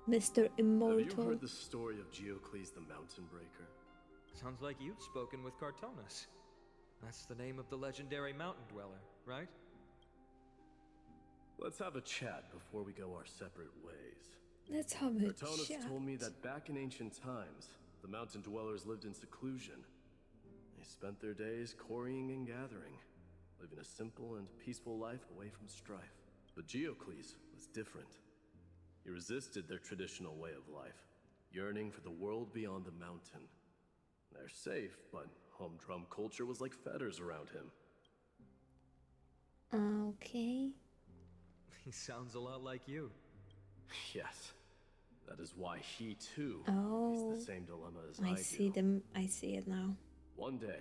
Mr. Immortal. Have you heard the story of Geocles the Mountain Breaker? Sounds like you've spoken with Cartonus. That's the name of the legendary mountain dweller, right? Let's have a chat before we go our separate ways. Let's have a Cartonus chat. told me that back in ancient times, the mountain dwellers lived in seclusion. They spent their days quarrying and gathering, living a simple and peaceful life away from strife. But Geocles was different. He resisted their traditional way of life, yearning for the world beyond the mountain. They're safe, but humdrum culture was like fetters around him. Okay. He sounds a lot like you. Yes. That is why he, too, Oh, faced the same dilemma as I see do. them. I see it now. One day,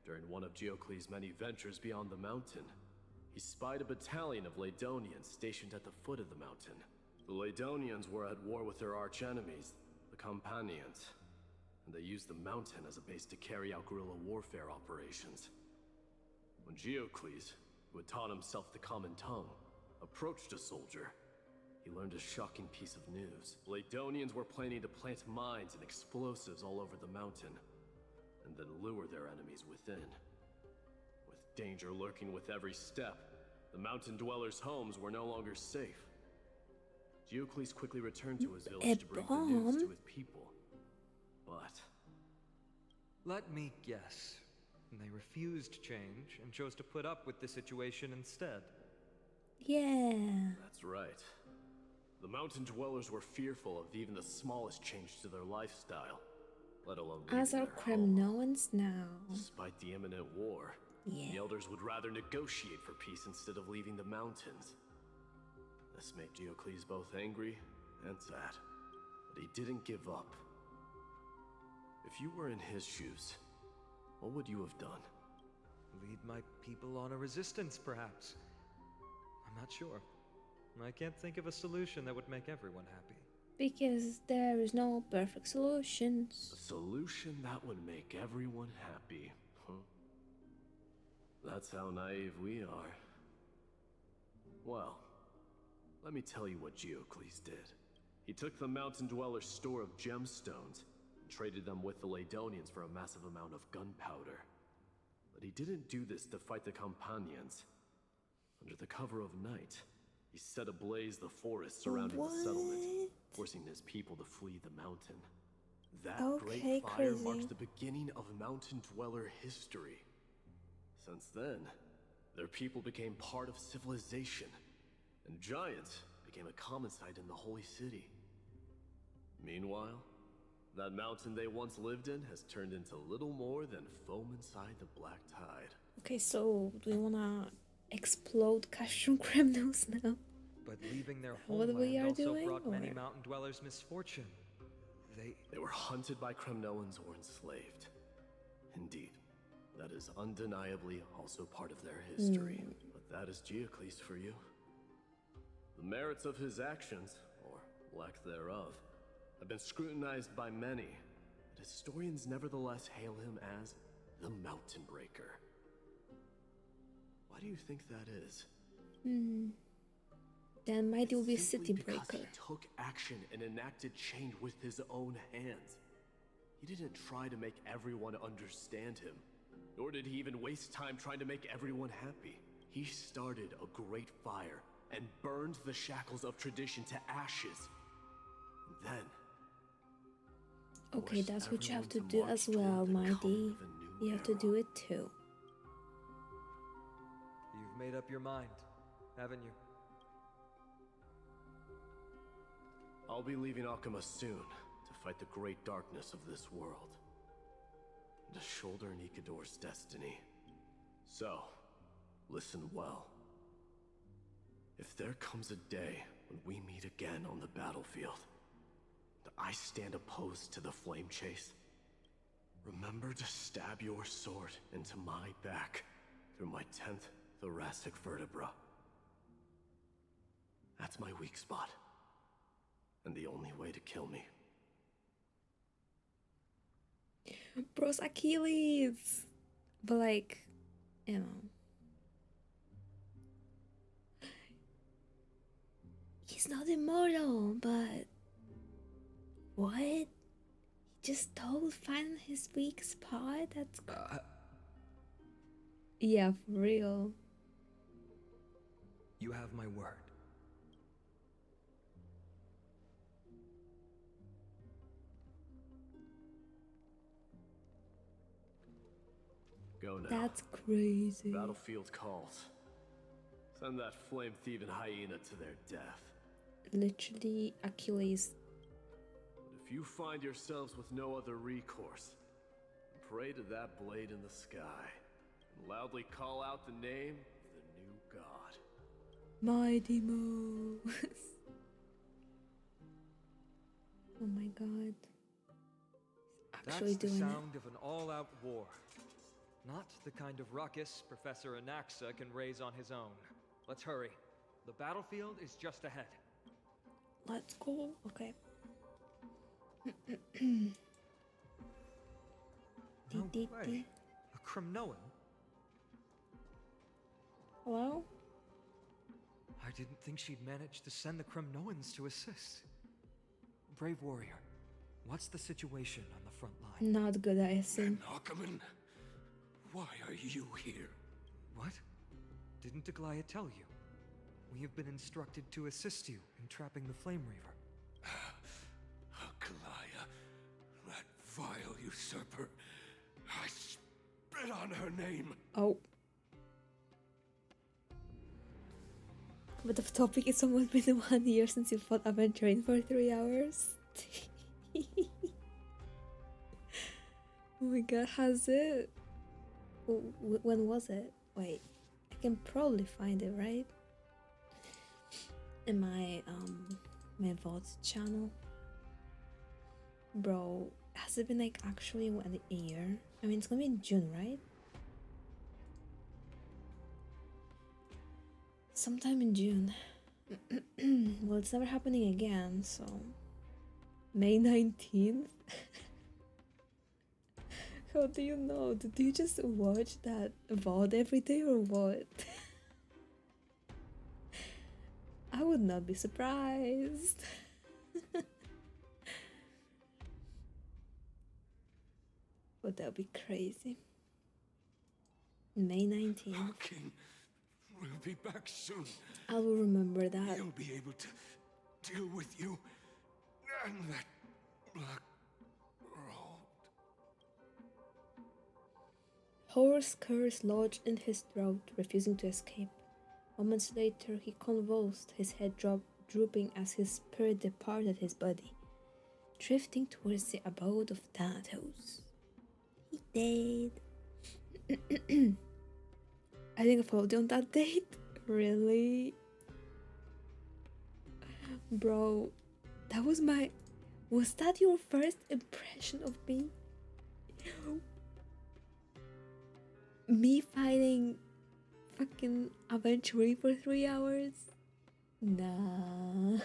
during one of Geocles' many ventures beyond the mountain, he spied a battalion of Laedonians stationed at the foot of the mountain. The Laedonians were at war with their arch-enemies, the Companions, and they used the mountain as a base to carry out guerrilla warfare operations. When Geocles, who had taught himself the common tongue, approached a soldier, he learned a shocking piece of news. Laedonians were planning to plant mines and explosives all over the mountain, and then lure their enemies within. With danger lurking with every step, the mountain dwellers' homes were no longer safe. Geocles quickly returned to his village to bring the news to his people. But... let me guess. They refused change and chose to put up with the situation instead. Yeah. that's right. The mountain dwellers were fearful of even the smallest change to their lifestyle, let alone As leaving are their home. Kremnoans now. Despite the imminent war, Yeah. the elders would rather negotiate for peace instead of leaving the mountains. This made Geocles both angry and sad, but he didn't give up. If you were in his shoes, what would you have done? Lead my people on a resistance, perhaps. I'm not sure. I can't think of a solution that would make everyone happy. Because there is no perfect solutions. A solution that would make everyone happy, huh? That's how naive we are. Well, let me tell you what Geocles did. He took the mountain dwellers' store of gemstones and traded them with the Laedonians for a massive amount of gunpowder. But he didn't do this to fight the Companions. Under the cover of night, he set ablaze the forest surrounding the settlement, forcing his people to flee the mountain. That great fire marked the beginning of mountain dweller history. Since then, their people became part of civilization, and giants became a common sight in the holy city. Meanwhile, that mountain they once lived in has turned into little more than foam inside the black tide. Okay, so do we wanna explode Castrum Kremnos now? But leaving their What homeland we are also doing, brought many or- mountain dwellers misfortune. They were hunted by Kremnoans or enslaved. Indeed, that is undeniably also part of their history. But that is Geocles for you. The merits of his actions, or lack thereof, have been scrutinized by many, but historians nevertheless hail him as the Mountain Breaker. Why do you think that is? Then Mighty will be Simply City because Breaker. he took action and enacted change with his own hands. He didn't try to make everyone understand him, nor did he even waste time trying to make everyone happy. He started a great fire and burned the shackles of tradition to ashes. And then... Okay, that's what you have to do as well, Mighty. You have to do it too. You've made up your mind, haven't you? I'll be leaving Akuma soon to fight the great darkness of this world. To shoulder Nikador's destiny. So, listen well. If there comes a day when we meet again on the battlefield, that I stand opposed to the flame chase, remember to stab your sword into my back through my 10th thoracic vertebra. That's my weak spot, and the only way to kill me. Bro's Achilles! But like, you know. He's not immortal, but... What? He just told find his weak spot? That's... Yeah, for real. You have my word. Go now. That's crazy. Battlefield calls. Send that flame-thieving hyena to their death. Literally, Achilles. But if you find yourselves with no other recourse, pray to that blade in the sky, and loudly call out the name of the new god. Mydei Incident. Oh my god. Actually That's the doing sound of an all-out war. Not the kind of ruckus Professor Anaxa can raise on his own. Let's hurry. The battlefield is just ahead. Let's go. Okay. No way. A Kremnoan? Hello? I didn't think she'd manage to send the Kremnoans to assist. Brave warrior, what's the situation on the front line? Not good, I assume. Ackerman, why are you here? What? Didn't Aglaya tell you? We have been instructed to assist you in trapping the Flame Reaver. Aglaya, that vile usurper. I spit on her name. Oh. But the topic is almost been 1 year since you fought Aventurine for 3 hours. Oh my god, has it? When was it? Wait, I can probably find it, right? In my my VODs channel. Bro, has it been like actually 1 year? I mean, it's gonna be in June, right? Sometime in June. Well, it's never happening again, so... May 19th? How do you know? Did you just watch that VOD every day or what? I would not be surprised. But that would be crazy. May 19th. King, we'll be back soon. I will remember that. He'll be able to deal with you and that black robe. Horror's curse lodged in his throat, refusing to escape. Moments later, he convulsed, his head drooping as his spirit departed his body, drifting towards the abode of Thanatos. He died. I think I followed you on that date. Really? Bro, that was my... Was that your first impression of me? Me fighting fucking Aventurine for 3 hours? Nah.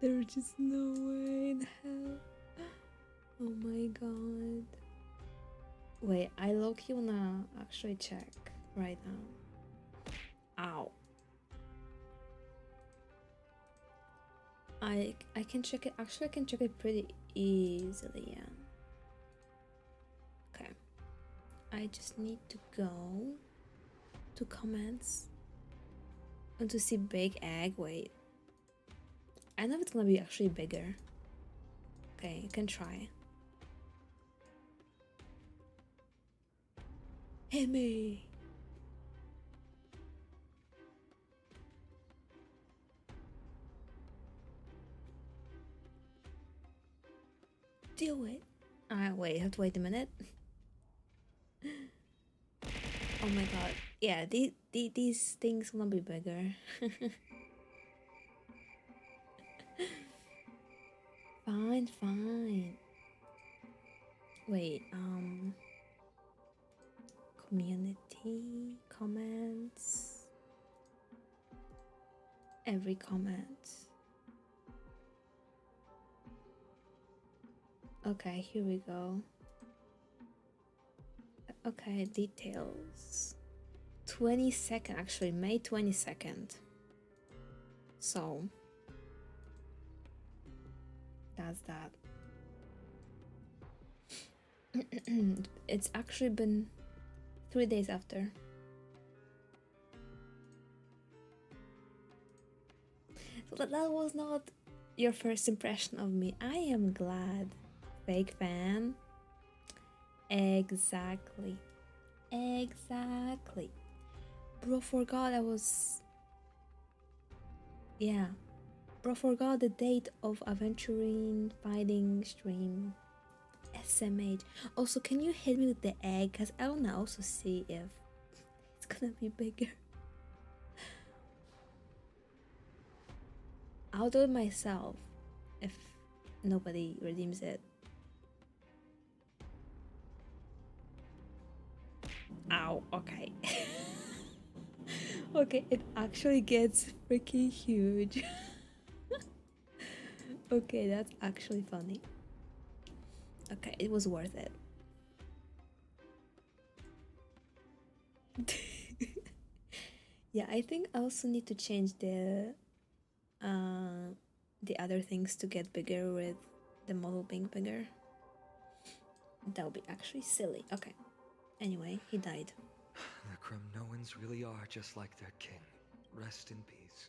There's just no way in hell. Oh my god. Wait, I low-key wanna actually check right now. Ow. I can check it. Actually, I can check it pretty easily, yeah. Okay. I just need to go to comments and to see big egg. Wait. I know if it's gonna be actually bigger. Okay, you can try. Hit me. Do it. Wait, I have to wait a minute. Oh my god. Yeah, these things will not be bigger. Fine, fine. Wait, community comments. Every comment. Okay, here we go. Okay, details. 22nd, actually, May 22nd. So, that's that. It's actually been 3 days after. So that was not your first impression of me. I am glad. Fake fan. Exactly. Exactly. Bro, forgot I was... Yeah. Bro, forgot the date of Aventurine Fighting stream. SMH. Also, can you hit me with the egg? Because I want to also see if it's gonna be bigger. I'll do it myself if nobody redeems it. Ow, okay. Okay, it actually gets freaking huge. Okay, that's actually funny. Okay, it was worth it. Yeah, I think I also need to change the other things to get bigger with the model being bigger. That would be actually silly. Okay. Anyway, he died. The Kremnoans really are just like their king. Rest in peace.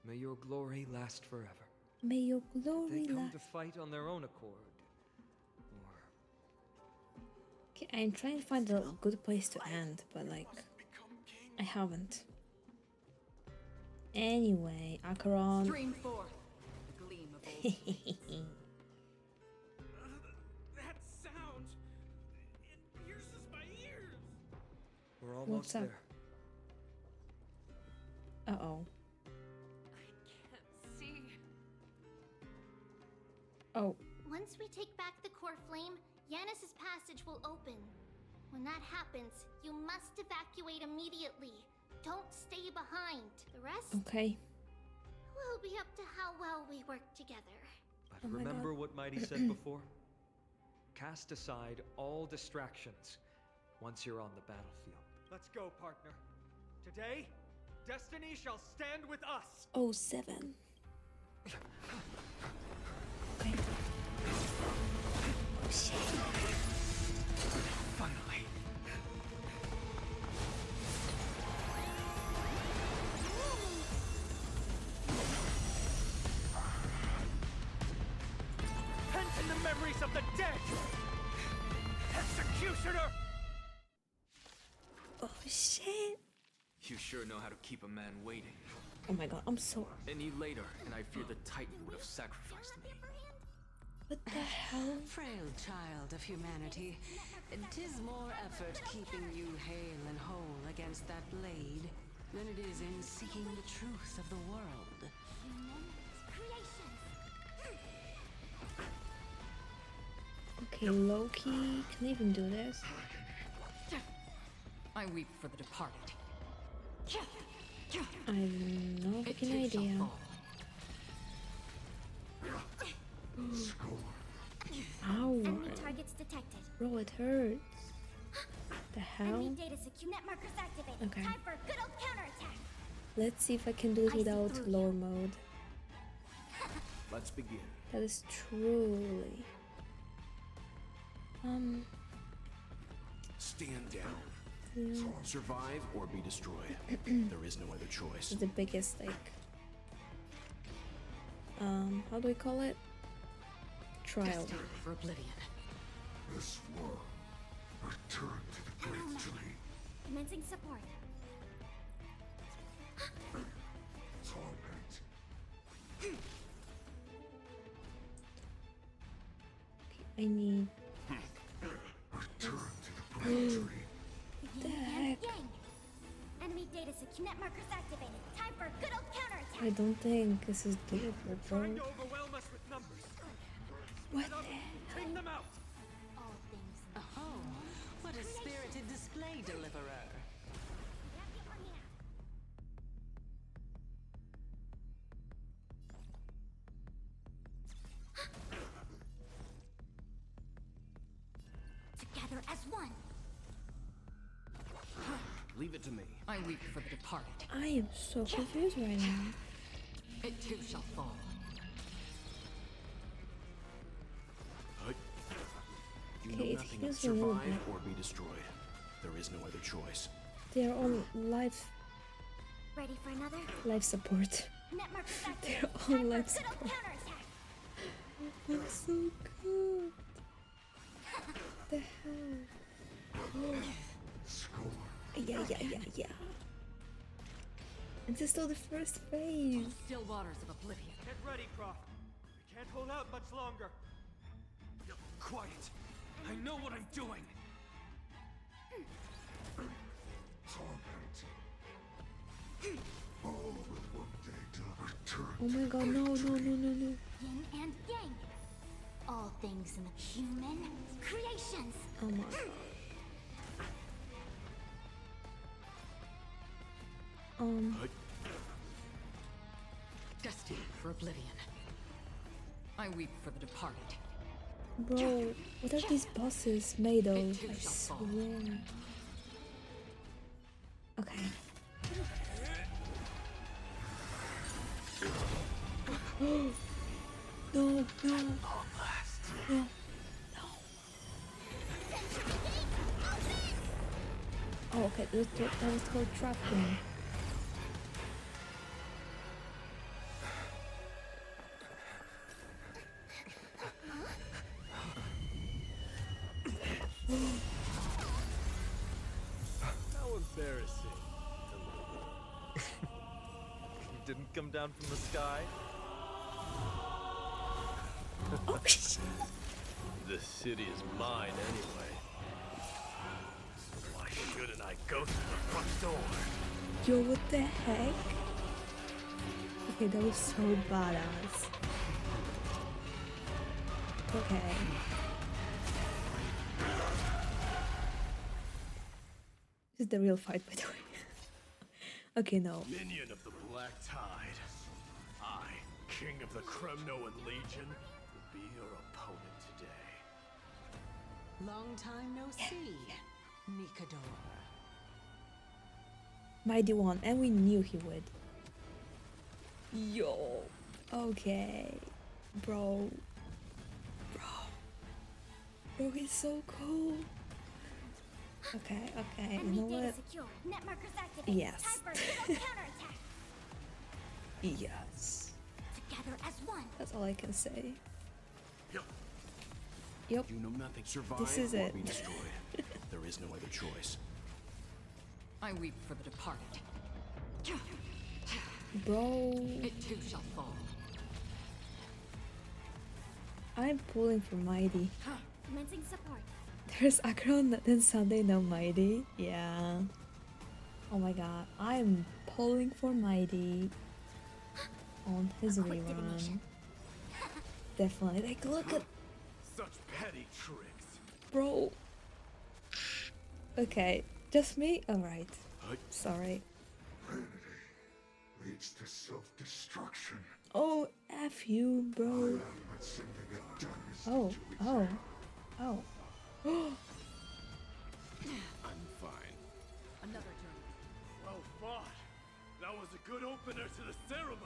May your glory last forever. May your glory They come last. to fight on their own accord. Okay, I'm trying to find a good place to end, but like, I haven't. Anyway, Acheron. Stream forth, gleam of old That sound, it pierces my ears. We're almost What's up? there. Uh-oh. I can't see. Oh. Once we take back the core flame, Yanis's passage will open. When that happens, you must evacuate immediately. Don't stay behind. The rest Okay. will be up to how well we work together. But remember what Mydei said before? Cast aside all distractions once you're on the battlefield. Let's go, partner. Today, destiny shall stand with us. Oh, 7. Okay. Oh shit. Finally. Pent in the memories of the dead. Executioner. Oh shit. You sure know how to keep a man waiting. Oh my god, I'm so... Any later, and I fear the Titan would have sacrificed me. What the hell? Frail child of humanity, 'tis more effort keeping you hale and whole against that blade than it is in seeking the truth of the world. Okay, Loki can even do this. I weep for the departed. I have no fucking idea. Ow. Enemy targets detected. Bro, it hurts. The hell? Enemy data secure. Net markers activated. Okay. Time for a good old counterattack. Let's see if I can do it without lore mode. Let's begin. That is truly... Stand down. Yeah. Survive or be destroyed. There is no other choice. The biggest, like... how do we call it? Trial. Destined for oblivion. This war, return to the Victory. Commencing support. Torment. I need. Return to the purgatory. What the heck? Enemy data net markers activated. Time for a good old counterattack. I don't think this is doable, bro. Trying to overwhelm us with numbers. What Get up, take them out. All things. Oh, what a spirited display, deliverer. Together as one. Leave it to me. I weep for the departed. I am so confused right now. It too shall fall. You know Okay, it nothing of feels a little survive bit. or be destroyed. There is no other choice. They are on life Ready for another? support. Net markers They're activated. on Time life for a good old support. counterattack. That's so good. What the hell? Yeah. And this is still the first phase. Still waters of oblivion. Get ready, Croft. We can't hold out much longer. Quiet. I know what I'm doing. Torment. All will one day to return. Oh my god, no. Yin and yang. All things in the human creations. Oh my god. Destined for oblivion. I weep for the departed. Bro, what are these bosses made of? I swear. Okay. No. Oh, okay, that was called trapping. How embarrassing. You didn't come down from the sky? Oh, shit. The city is mine anyway. So why shouldn't I go through the front door? Yo, what the heck? Okay, that was so badass. Okay. This is the real fight, by the way. Okay, no. Minion of the Black Tide. I, King of the Kremnoan Legion, will be your opponent today. Long time no see, Mikador. Mighty one, and we knew he would. Yo. Okay. Bro, he's so cool. Okay, you know what? Secure. Net markers activated. Yes. Time for a good old counterattack. Yes. Together as one. That's all I can say. Yep. Yep. You know nothing. Survive This is or it. be destroyed. There is no other choice. I weep for the departed. Bro, It too shall fall. I'm pulling for Mighty. Commencing support. There's Akron, then Sunday, no Mighty. Yeah. Oh my god, I'm pulling for Mighty on his rerun. Definitely. Like, look at. Such petty tricks. Bro. Okay, just me? Alright. Sorry. Vanity leads to self-destruction. Oh, F you, bro. I'm not sending a darkness Oh. I'm fine. Another journey. Well fought. That was a good opener to the ceremony.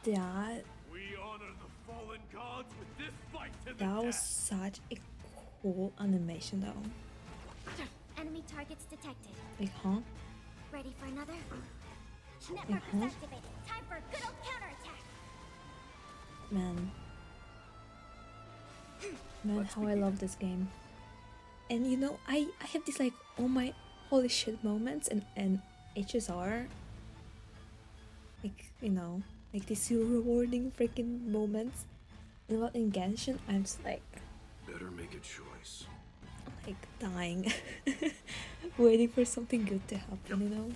That We honor the fallen gods with this fight to the that was death. such a cool animation though. Enemy targets detected. Like, huh? Ready for another? Net Yeah, markers activated. Time for a good old counterattack. Man, how I love this game. And you know, I have these like, oh my holy shit moments and HSR. Like, you know, like these rewarding freaking moments. And while in Genshin, I'm just like, Better make a choice. like dying, waiting for something good to happen, you know?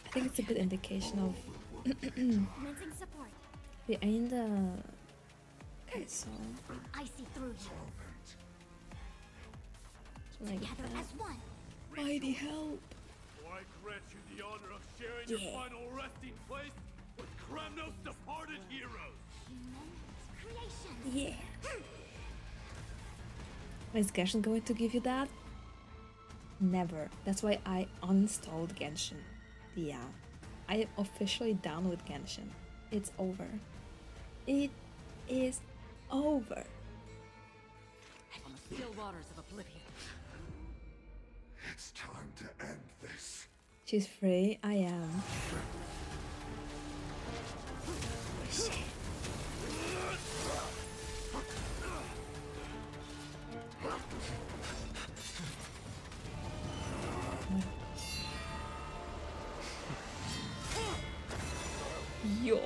I think it's a good indication of Commencing support. we are in the. Okay, so I see through you. like Together that. as one. Mighty help! I grant you the honor of sharing Yeah. your final resting place with Kremnos' departed heroes. Creation. Yeah. Is Genshin going to give you that? Never. That's why I uninstalled Genshin. Yeah. I am officially done with Genshin. It's over. It is over. On the still waters of oblivion. It's time to end this. She's free. I am. Yo.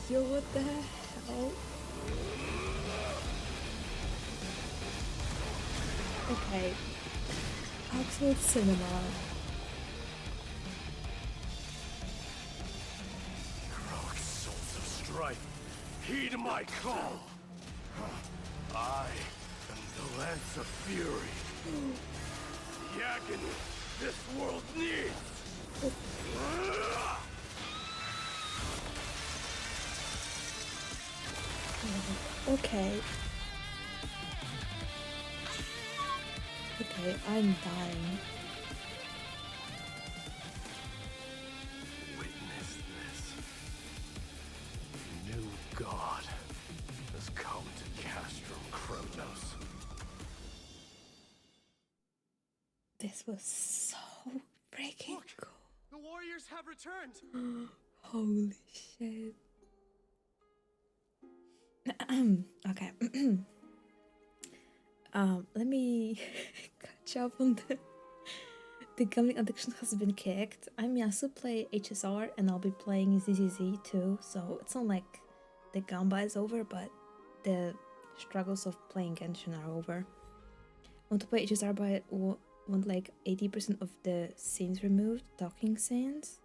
Yo, what the hell? Okay. Absolute cinema. Heroic souls of strife, heed my call. I am the Lance of Fury. The agony this world needs. Okay. Okay, I'm dying. Witness this. New God has come to Castro Kremnos. This was so freaking cool. The warriors have returned. Holy shit. Okay. Let me catch up on the gambling addiction has been kicked. I mean, I still play HSR and I'll be playing ZZZ too, so it's not like the gamba is over, but the struggles of playing Genshin are over. I want to play HSR, but I want like 80% of the scenes removed, talking scenes.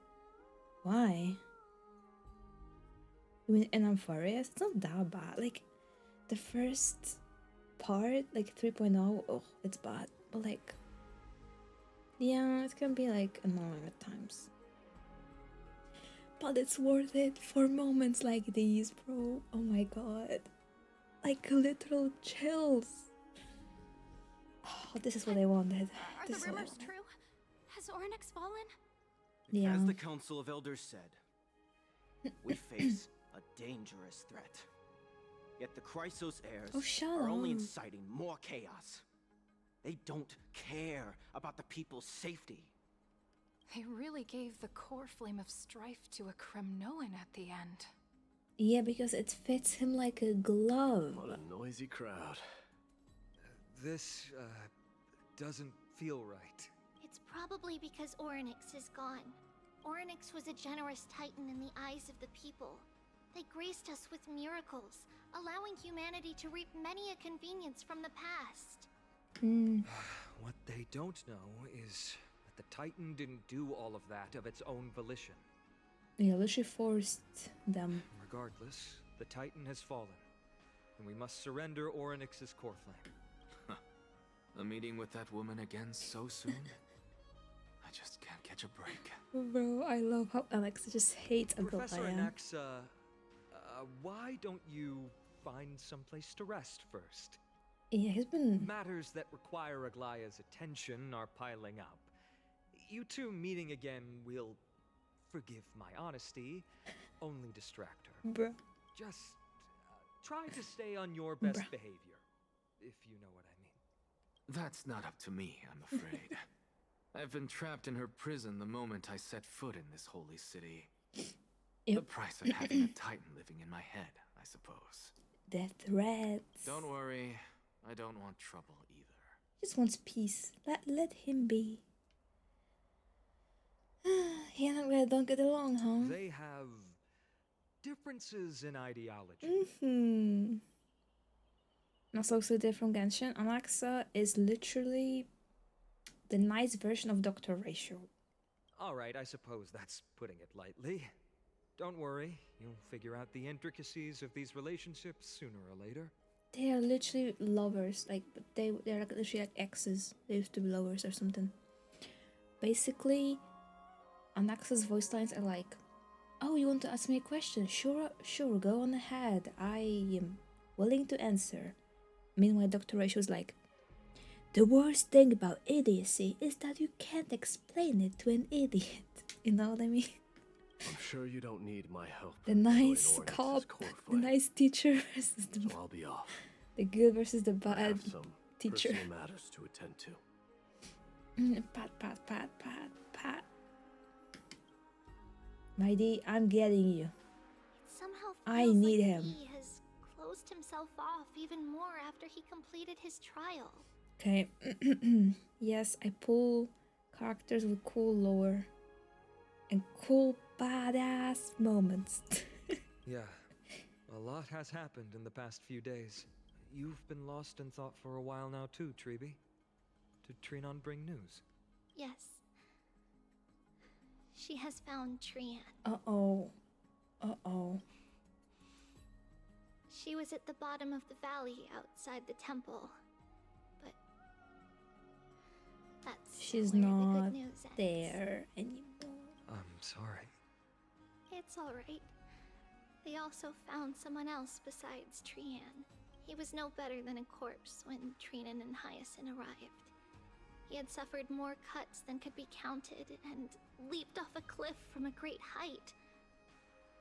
Why? I mean, and I'm furious. It's not that bad. Like, the first part, like 3.0, oh, it's bad. But like, yeah, it can be like annoying at times. But it's worth it for moments like these, bro. Oh my god. Like literal chills. Oh, this is what I wanted. Are This the is what I rumors wanted. true? Has Ornix fallen? Yeah. As the Council of Elders said, we face a dangerous threat. Yet the Chrysos heirs Oh, shut are only up. inciting more chaos. They don't care about the people's safety. They really gave the core flame of strife to a Kremnoan at the end. Yeah, because it fits him like a glove. What a noisy crowd. This, doesn't feel right. It's probably because Orynyx is gone. Orynyx was a generous titan in the eyes of the people. They graced us with miracles, allowing humanity to reap many a convenience from the past. What they don't know is that the Titan didn't do all of that of its own volition. Yeah, literally forced them. Regardless, the Titan has fallen, and we must surrender Orynyx's core flame. A meeting with that woman again so soon? I just can't catch a break. Bro, I love how Alex just hates Professor Agalaya. Anaxa, why don't you find someplace to rest first? Yeah, he's been... Matters that require Aglaya's attention are piling up. You two meeting again will, forgive my honesty, only distract her. Bruh. Just try to stay on your best behavior, if you know what I mean. That's not up to me, I'm afraid. I've been trapped in her prison the moment I set foot in this holy city. Yep. The price of having a titan living in my head, I suppose. The threats. Don't worry, I don't want trouble either. He just wants peace. Let him be. He and Andrea don't get along, huh? They have differences in ideology. That's also different from Genshin. Anaxa is literally the nice version of Dr. Ratio. Alright, I suppose that's putting it lightly. Don't worry, you'll figure out the intricacies of these relationships sooner or later. They are literally lovers, like they're like literally like exes. They used to be lovers or something. Basically, Anaxa's voice lines are like, "Oh, you want to ask me a question? Sure, go on ahead. I am willing to answer." Meanwhile, Dr. Ratio's like, "The worst thing about idiocy is that you can't explain it to an idiot." You know what I mean? I'm sure you don't need my help. The nice cop, the nice teacher versus the... So I'll be off. The good versus the bad I have some teacher. personal matters to attend to. Pat. Mydei, I'm getting you. It somehow I feels need like him. he has closed himself off even more after he completed his trial. Okay. Yes, I pull characters with cool lore and cool badass moments. Yeah, a lot has happened in the past few days. You've been lost in thought for a while now too, Treeby. Did Trinon bring news? Yes. She has found Trian. Uh-oh. She was at the bottom of the valley outside the temple. But that's She's where not the good news ends. there anymore. I'm sorry. It's alright. They also found someone else besides Trian. He was no better than a corpse when Trinan and Hyacinth arrived. He had suffered more cuts than could be counted and leaped off a cliff from a great height,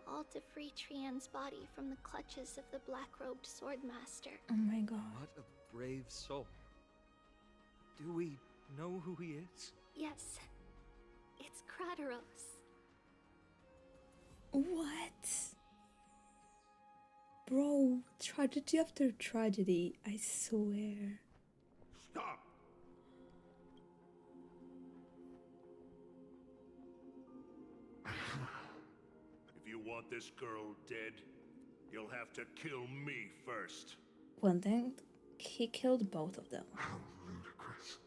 all to free Trian's body from the clutches of the black-robed swordmaster. Oh my god. What a brave soul. Do we know who he is? Yes, it's Crateros. What? Bro, tragedy after tragedy, I swear. Stop! If you want this girl dead, you'll have to kill me first. One thing, he killed both of them. How ludicrous.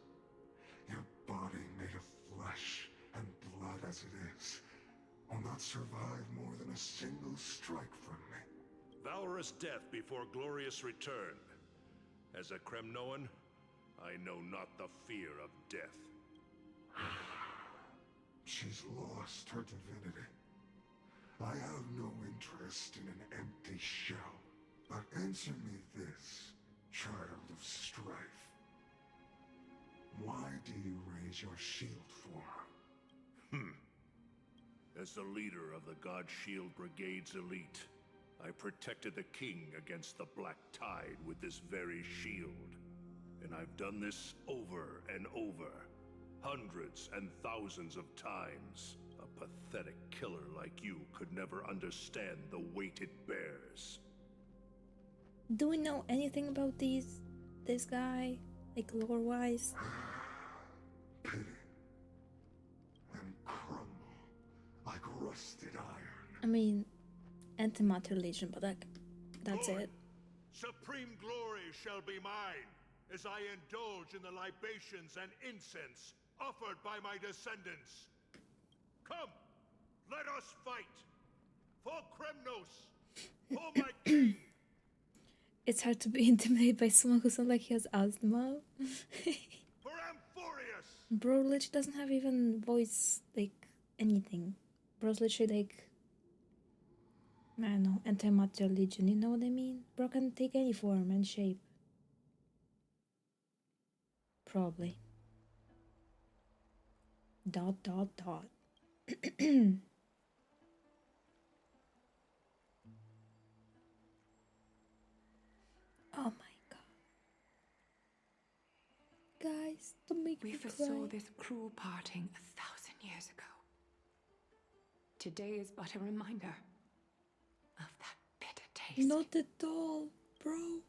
Your body made of flesh and blood as it is will not survive more than a single strike from me. Valorous death before glorious return. As a Kremnoan, I know not the fear of death. She's lost her divinity. I have no interest in an empty shell. But answer me this, child of strife. Why do you raise your shield for her? As the leader of the God Shield Brigade's elite, I protected the king against the Black Tide with this very shield. And I've done this over and over, hundreds and thousands of times. A pathetic killer like you could never understand the weight it bears. Do we know anything about this guy? Like lore-wise? Pity. And crumble like rusted iron. I mean, Antimatter Legion, but that's Lord, it. Supreme glory shall be mine, as I indulge in the libations and incense offered by my descendants. Come, let us fight! For Kremnos! For my king! It's hard to be intimidated by someone who sounds like he has asthma. For Amphorius! Bro literally doesn't have even voice, like, anything. Bro's literally like, I don't know, Antimatter Legion, you know what I mean? Bro can take any form and shape. Probably. ... Oh my god. Guys, don't make We me foresaw cry. this cruel parting 1,000 years ago. Today is but a reminder of that bitter taste. Not at all. bro.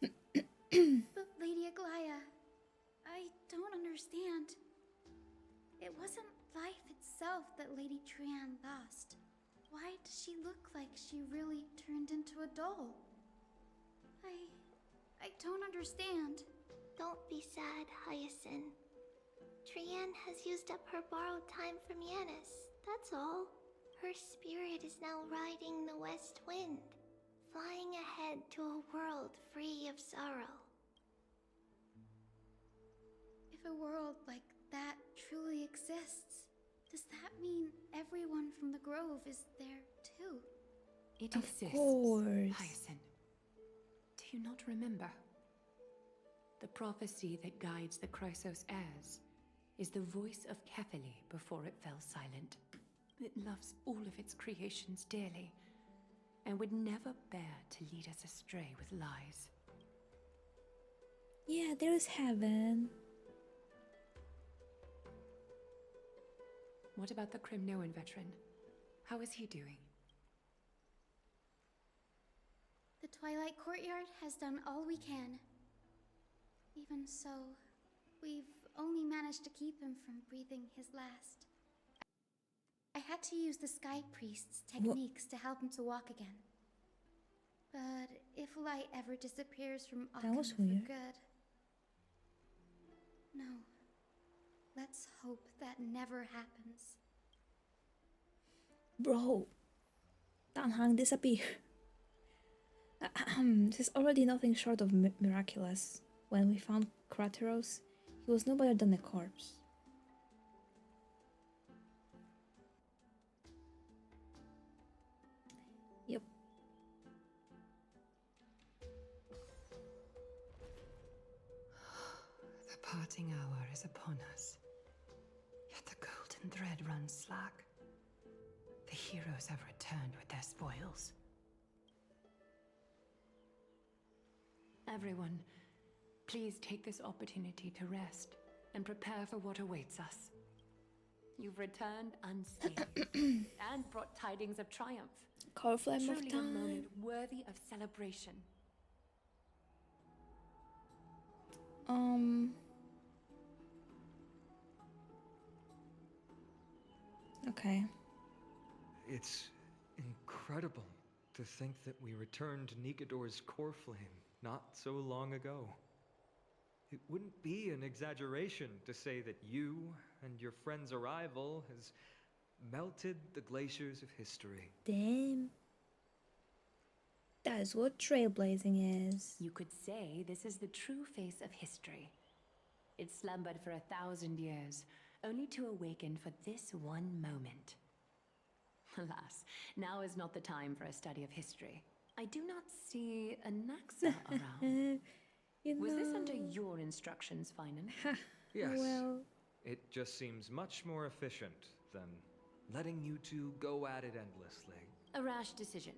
But Lady Aglaya, I don't understand. It wasn't life itself that Lady Trian lost. Why does she look like she really turned into a doll? I don't understand. Don't be sad, Hyacinth. Trian has used up her borrowed time from Yanis, that's all. Her spirit is now riding the west wind, flying ahead to a world free of sorrow. If a world like that truly exists, does that mean everyone from the Grove is there too? It Of exists, course. Hyacinth. Do you not remember? The prophecy that guides the Chrysos heirs is the voice of Kefili before it fell silent. It loves all of its creations dearly, and would never bear to lead us astray with lies. Yeah, there is heaven. What about the Crimnoan veteran? How is he doing? The Twilight Courtyard has done all we can. Even so, we've only managed to keep him from breathing his last. I had to use the Sky Priest's techniques to help him to walk again. But if light ever disappears from Occam was for weird. good... No. Let's hope that never happens. Bro, Tanhang disappear. This is already nothing short of miraculous. When we found Krateros, he was no better than a corpse. Yep. The parting hour is upon us. Yet the golden thread runs slack. The heroes have returned with their spoils. Everyone, please take this opportunity to rest and prepare for what awaits us. You've returned unscathed and brought tidings of triumph. Core flame of Truly a time. moment worthy of celebration. Okay. It's incredible to think that we returned Nikador's core flame not so long ago. It wouldn't be an exaggeration to say that you and your friend's arrival has melted the glaciers of history. Damn. That is what trailblazing is. You could say this is the true face of history. It slumbered for 1,000 years, only to awaken for this one moment. Alas, now is not the time for a study of history. I do not see a Naxa around. Was this under your instructions, Finan? Yes. Well, it just seems much more efficient than letting you two go at it endlessly. A rash decision.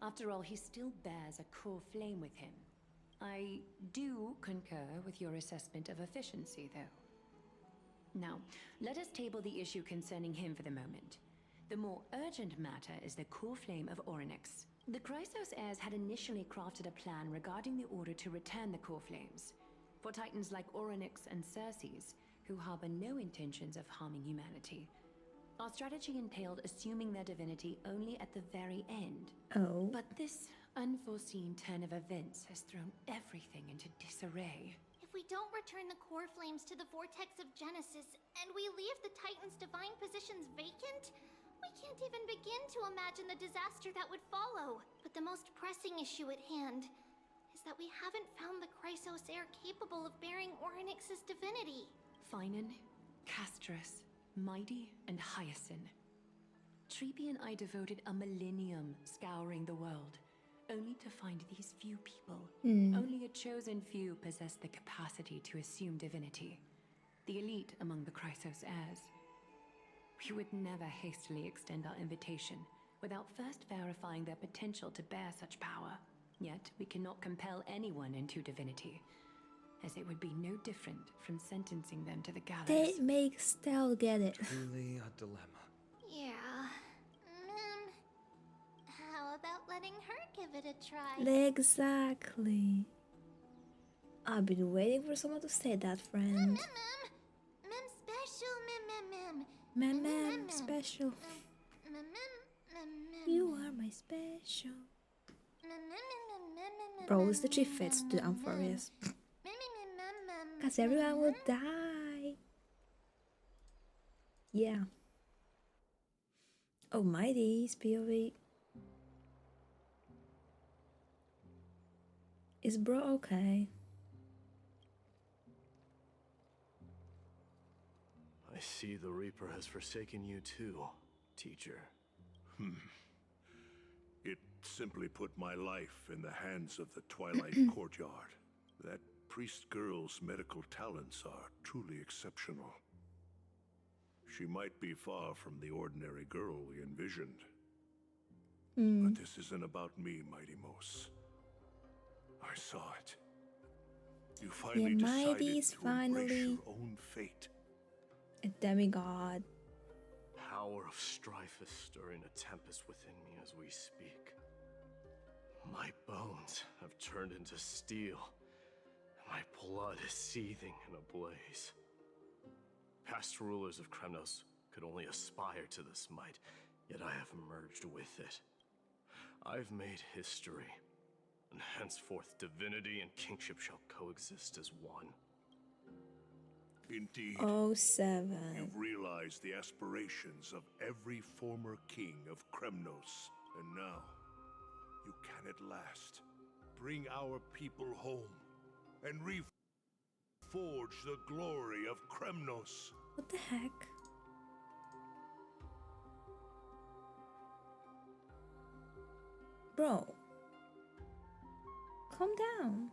After all, he still bears a core flame with him. I do concur with your assessment of efficiency, though. Now, let us table the issue concerning him for the moment. The more urgent matter is the core flame of Orynyx. The Chrysos heirs had initially crafted a plan regarding the order to return the core flames. For titans like Orynyx and Circes, who harbor no intentions of harming humanity, our strategy entailed assuming their divinity only at the very end. Oh. But this unforeseen turn of events has thrown everything into disarray. If we don't return the core flames to the vortex of Genesis, and we leave the Titan's divine positions vacant, we can't even begin to imagine the disaster that would follow. But the most pressing issue at hand is that we haven't found the Chrysos heir capable of bearing Orynyx's divinity. Finan, Castris, Mydei, and Hyacinth. Treepy and I devoted a millennium scouring the world, only to find these few people. Only a chosen few possess the capacity to assume divinity. The elite among the Chrysos heirs. We would never hastily extend our invitation without first verifying their potential to bear such power. Yet, we cannot compel anyone into divinity, as it would be no different from sentencing them to the gallows. They make Stell get it. Truly a dilemma. Yeah. How about letting her give it a try. Exactly. I've been waiting for someone to say that, friend. Mem special, mem. Mem special. You are my special. Bro, this literally fits to I'm furious. Cause everyone will die. Yeah. Oh, Mydei's POV. Is bro okay? I see the Reaper has forsaken you too, teacher. It simply put my life in the hands of the Twilight Courtyard. That priest girl's medical talents are truly exceptional. She might be far from the ordinary girl we envisioned. But this isn't about me, Mighty Mos. I saw it. You finally decided to embrace your own fate. A demigod. Power of strife is stirring a tempest within me as we speak. My bones have turned into steel, and my blood is seething in a blaze. Past rulers of Kremnos could only aspire to this might, yet I have merged with it. I've made history, and henceforth divinity and kingship shall coexist as one. Indeed. 07. You've realized the aspirations of every former king of Kremnos, and now you can at last bring our people home and reforge the glory of Kremnos. What the heck? Bro. Calm down.